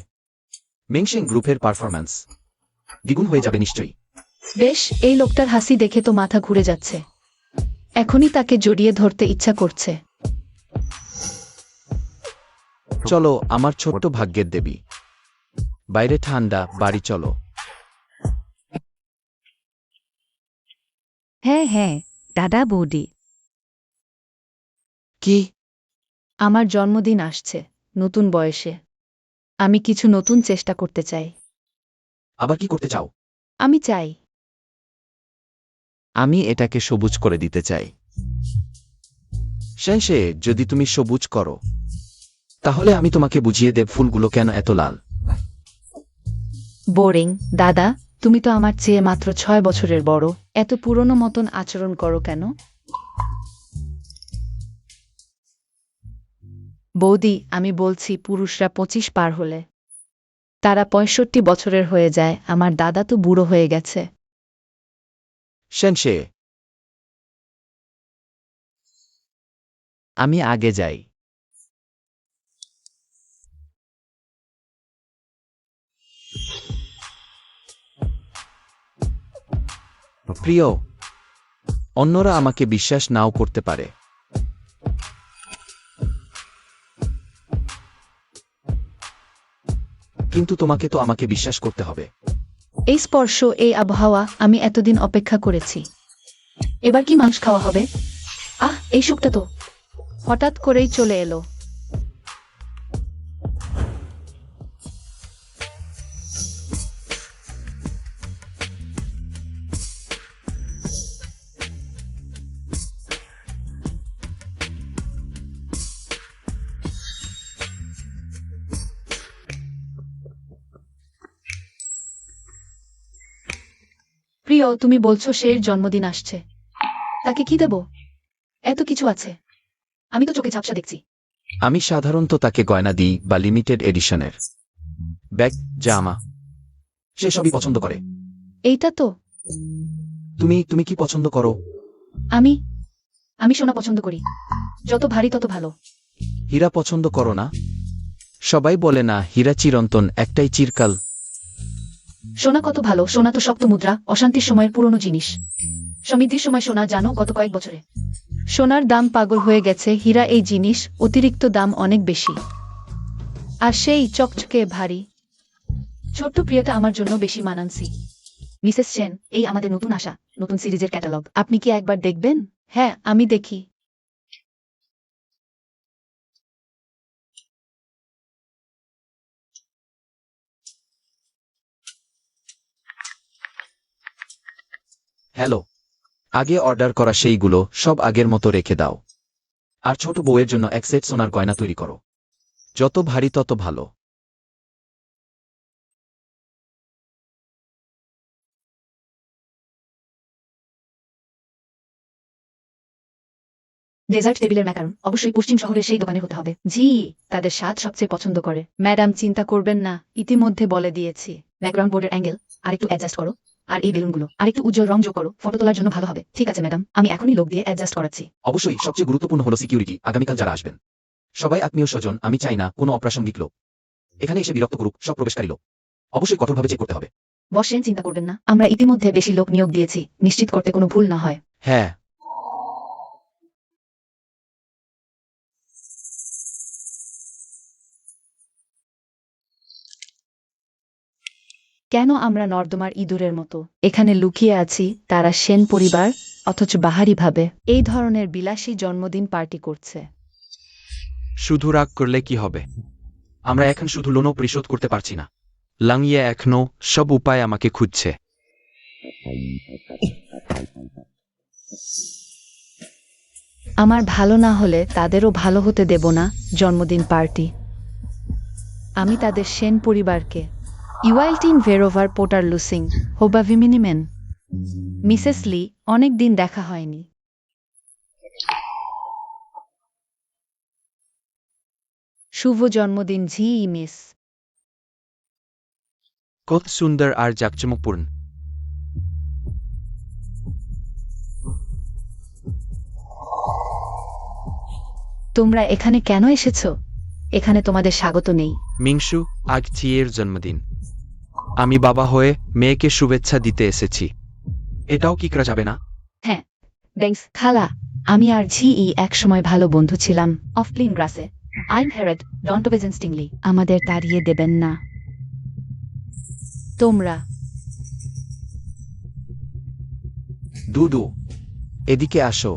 মেংশেং গ্রুপের পারফরম্যান্স দ্বিগুণ হয়ে যাবে নিশ্চয়ই। বেশ, এই লোকটার হাসি দেখে তো মাথা ঘুরে যাচ্ছে। এখনই তাকে জড়িয়ে ধরতে ইচ্ছা করছে। চলো আমার ছোট্ট ভাগ্যের দেবী। বাইরে ঠান্ডা, বাড়ি চলো। হ্যাঁ হ্যাঁ, দাদা বৌদি। কি? আমার জন্মদিন আসছে, নতুন বয়সে আমি কিছু নতুন চেষ্টা করতে চাই। আবার কি করতে চাও? আমি চাই আমি এটাকে সবুজ করে দিতে চাই। শেষে যদি তুমি সবুজ করো, তাহলে আমি তোমাকে বুঝিয়ে দেব ফুলগুলো কেন এত লাল। বোরিং। দাদা, তুমি তো আমার চেয়ে মাত্র 6 বছরের বড়, এত পুরনো মতন আচরণ করো কেন? বৌদি, আমি বলছি পুরুষরা 25 পার হলে তারা 65 বছরের হয়ে যায়। আমার দাদা তো বুড়ো হয়ে গেছে। শেনশে, আমি আগে যাই। প্রিয়, অন্যরা আমাকে বিশ্বাস নাও করতে পারে, কিন্তু তোমাকে তো আমাকে বিশ্বাস করতে হবে। এই স্পর্শ, এই আবহাওয়া আমি এতদিন অপেক্ষা করেছি। এবার কি মাংস খাওয়া হবে? এই সুখটা তো হঠাৎ করেই চলে এলো। প্রিয়, তুমি বলছো সে জন্মদিন আসছে, তাকে কি দেব? এত কিছু আছে, আমি তো চোখে ঝাপসা দেখছি। আমি সাধারণত তাকে গয়না দিই বা লিমিটেড এডিশনের ব্যাগ, জামা। সে সবই পছন্দ করে। এইটা তো তুমি কি পছন্দ করো? আমি সোনা পছন্দ করি, যত ভারী তত ভালো। হীরা পছন্দ করো না? সবাই বলে না হীরা চিরন্তন, একটাই চিরকাল। সোনা কত ভালো, সোনা তো শক্ত মুদ্রা, অশান্তির সময়ের পুরনো জিনিস। সমৃদ্ধির সময় সোনা, জানো গত কয়েক বছরে সোনার দাম পাগল হয়ে গেছে, হীরা এই জিনিস অতিরিক্ত দাম অনেক বেশি। আর সেই চকচকে ভারী। ছোট্ট প্রিয়টা আমার জন্য বেশি মানানসি। মিসেস সেন, এই আমাদের নতুন আসা নতুন সিরিজের ক্যাটালগ, আপনি কি একবার দেখবেন? হ্যাঁ, আমি দেখি। হ্যালো, আগে অর্ডার করা সেইগুলো সব আগের মতো রেখে দাও। আর ছোট বউয়ের জন্য এক সেট সোনার গয়না তৈরি করো। যত ভারী তত ভালো। ডেজার্ট টেবিলের ম্যাকারন অবশ্যই পশ্চিম শহরের সেই দোকানে হতে হবে। জি, তাদের স্বাদ সবচেয়ে পছন্দ করে। ম্যাডাম চিন্তা করবেন না, ইতিমধ্যে বলে দিয়েছি। ব্যাকগ্রাউন্ড বোর্ডের অ্যাঙ্গেল আরেকটু অ্যাডজাস্ট করো, আর এই বেলুনগুলো আরেকটু উজ্জ্বল রং যোগ করো, ফটো তোলার জন্য ভালো হবে। ঠিক আছে ম্যাডাম, আমি এখনই লোক দিয়ে অ্যাডজাস্ট করাচ্ছি। অবশ্যই সবচেয়ে গুরুত্বপূর্ণ হলো সিকিউরিটি। আগামীকাল যারা আসবেন সবাই আত্মীয় স্বজন, আমি চাই না কোনো অপ্রাসঙ্গিক লোক এখানে এসে বিরক্ত করুক সব প্রবেশকারী লোক। অবশ্যই কঠোরভাবে চেক করতে হবে। বসেন, চিন্তা করবেন না, আমরা ইতিমধ্যে বেশি লোক নিয়োগ দিয়েছি, নিশ্চিত করতে কোনো ভুল না হয়। হ্যাঁ, কেন আমরা নর্দমার ইঁদুরের মতো এখানে লুকিয়ে আছি? তারা সেন পরিবার, অথচ বাহারিভাবে এই ধরনের বিলাসী জন্মদিন পার্টি করছে। শুধু রাগ করলে কি হবে? আমরা এখন শুধু লোনও পরিশোধ করতে পারছি না। লাংইয়ে এখনো সব উপায় আমাকে খুঁজছে। আমার ভালো না হলে তাদেরও ভালো হতে দেব না। জন্মদিন পার্টি আমি তাদের সেন পরিবারকে ইওয়াইলটিন ভেরোভার পোটার লুসিং হোবা ভিমিনিমেন। মিসেস লি, অনেক দিন দেখা হয়নি। শুভ জন্মদিন ঝি মিস। কত সুন্দর আর জাঁকজমকপূর্ণ। তোমরা এখানে কেন এসেছো? এখানে তোমাদের স্বাগত নেই। মিংশু, আজ চিয়ের জন্মদিন। আমি বাবা হয়ে মেয়েকে শুভেচ্ছা দিতে এসেছি। এটাও কি করা যাবে না? হ্যাঁ, ব্যাংস খালা, আমি আর ঝি এক সময় ভালো বন্ধু ছিলাম। অফ প্লিন গ্রাসে আইন হেরেড ডন্টোভেজেন স্টিংলি। আমাদের তাড়িয়ে দেবেন না। তোমরা দুদু, এদিকে আসো।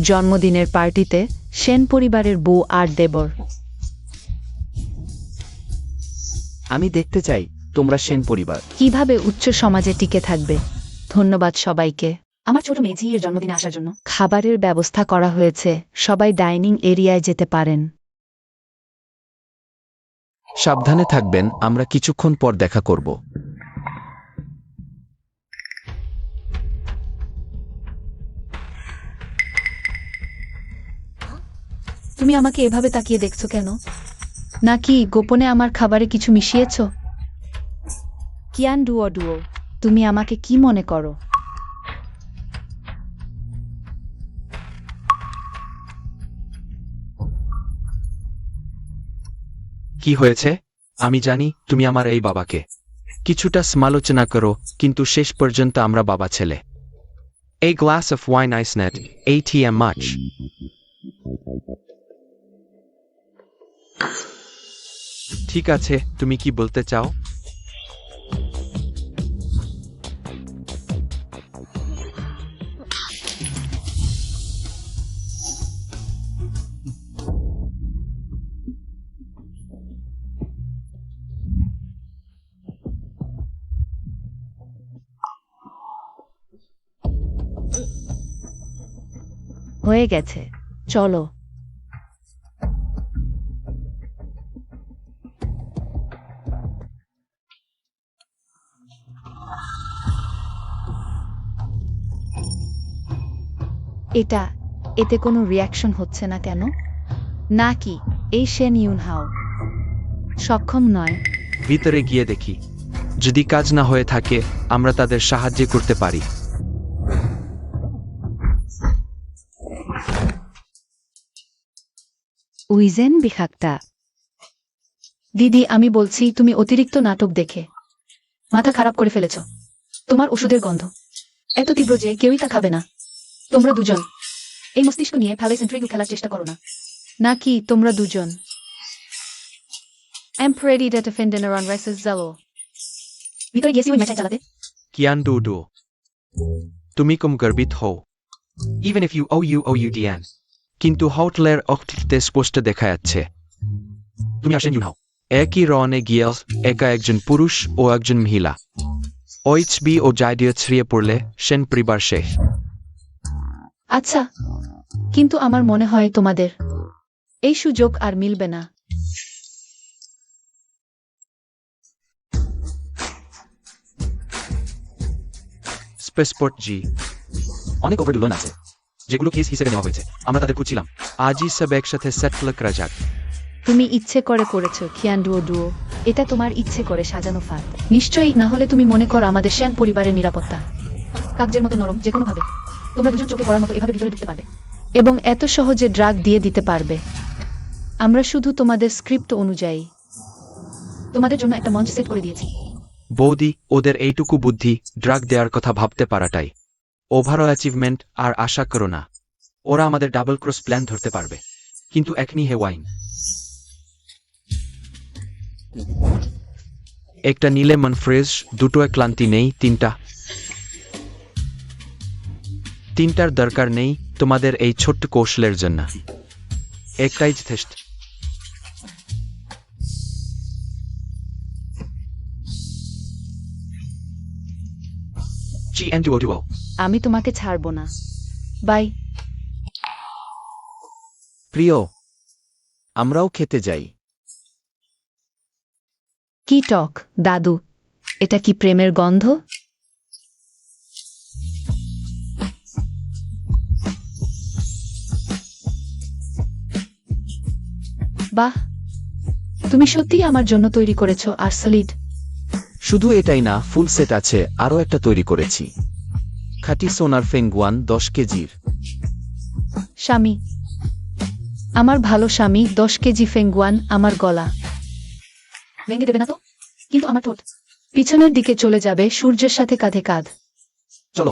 জন্মদিনের পার্টিতে সেন পরিবারের বউ আর দেবর। আমি দেখতে চাই তোমরা সেন পরিবার কিভাবে উচ্চ সমাজে টিকে থাকবে। ধন্যবাদ সবাইকে। আমার ছোট মেয়ে জি এর জন্মদিনে আসার জন্য। খাবারের ব্যবস্থা করা হয়েছে, সবাই ডাইনিং এরিয়ায় যেতে পারেন। সাবধানে থাকবেন, আমরা কিছুক্ষণ পর দেখা করব। তুমি আমাকে এভাবে তাকিয়ে দেখছো কেন? নাকি গোপনে আমার খাবারে কিছু মিশিয়েছ? কিয়ান ডুও ডুও, তুমি আমাকে কি মনে করো? কি হয়েছে? আমি জানি তুমি আমার এই বাবাকে কিছুটা সমালোচনা করো, কিন্তু শেষ পর্যন্ত আমরা বাবা ছেলে। A glass of wine ice net, ATM much. ঠিক আছে, তুমি কি বলতে চাও? হয়ে গেছে, চলো। এতে কোনো রিয়াকশন হচ্ছে না কেন? নাকি এই সেন ইউনহাও সক্ষম নয়? ভিতরে গিয়ে দেখি। যদি কাজ না হয়ে থাকে আমরা তাদের সাহায্য করতে পারি। উইজেন বিষাক্তা। দিদি আমি বলছি তুমি অতিরিক্ত নাটক দেখে মাথা খারাপ করে ফেলেছ। তোমার ওষুধের গন্ধ এত তীব্র যে কেউই তা খাবে না। তোমরা দুজন এই মস্তিষ্ক নিয়ে প্যালেস ইন্ট্রিগ খেলার চেষ্টা করো না। নাকি তোমরা দুজন এম্পারেরি ডেটা ফেন্ডেনার অন রাইসেস জালো। ভিতরে গেছি ওই ম্যাচাই চালাতে। কিয়ান ডুডু, তুমি কম গর্বিত হও। ইভেন ইফ ইউ ডিয়ান, কিন্তু হাউটলের অক্তিতে স্পষ্ট দেখা যাচ্ছে তুমি আসেন ইউ নাও। একই রনে গিয়াস একা একজন পুরুষ ও একজন মহিলা। ওইচবি ও জাইডিও ছড়িয়ে পড়লে সেন পরিবার শেষ। আচ্ছা, কিন্তু আমার মনে হয় তোমাদের এই সুযোগ আর মিলবে না। স্পেসপোর্ট জি, অনেক ওভারডুলন আছে যেগুলো কেস হিসেবে নেওয়া হয়েছে, আমরা তাদের খুঁজছিলাম। আজই সব একসাথে সেটল করা যাক। তুমি ইচ্ছে করে করেছো খিয়ান ডুও। এটা তোমার ইচ্ছে করে সাজানো ফাঁদ। নিশ্চয়ই, না হলে তুমি মনে করো আমাদের শ্যান পরিবারের নিরাপত্তা কাগজের মতো নরম, যে কোনো ভাবে তোমরা দুজন চোখে পড়ার মতো এভাবে ভিতরে ঢুকতে পারবে। এবং এত সহজে ড্রাগ দিয়ে দিতে পারবে। আমরা শুধু তোমাদের স্ক্রিপ্ট অনুযায়ী। তোমাদের জন্য একটা মঞ্চ সেট করে দিয়েছি। বৌদি, ওদের এইটুকু বুদ্ধি ড্রাগ দেওয়ার কথা ভাবতে পারাটাই ওভারঅল অ্যাচিভমেন্ট। আর আশা করো না ওরা আমাদের ডাবল ক্রস প্ল্যান ধরতে পারবে। কিন্তু এখনই হে ওয়াইন একটা নিলে মন ফ্রেশ, দুটোয় ক্লান্তি নেই, তিনটার দরকার নেই তোমাদের এই ছোট্ট কৌশলের জন্য। একটাই যথেষ্ট। GNDO আমি তোমাকে ছাড়বো না। বাই। প্রিয়, আমরাও খেতে যাই। কি টক দাদু, এটা কি প্রেমের গন্ধ? বাহ, তুমি সত্যিই আমার জন্য তৈরি করেছো আর্সলিড। শুধু এটাই না, ফুল সেট আছে, আরও একটা তৈরি করেছি। খাঁটি সোনার ফেঙ্গুয়ান 10 কেজির। স্বামী, আমার ভালো স্বামী, 10 কেজি ফেঙ্গুয়ান আমার গলা ভেঙে দেবে না তো? কিন্তু আমার ঠোঁট পিছনের দিকে চলে যাবে, সূর্যের সাথে কাঁধে কাঁধ। চলো।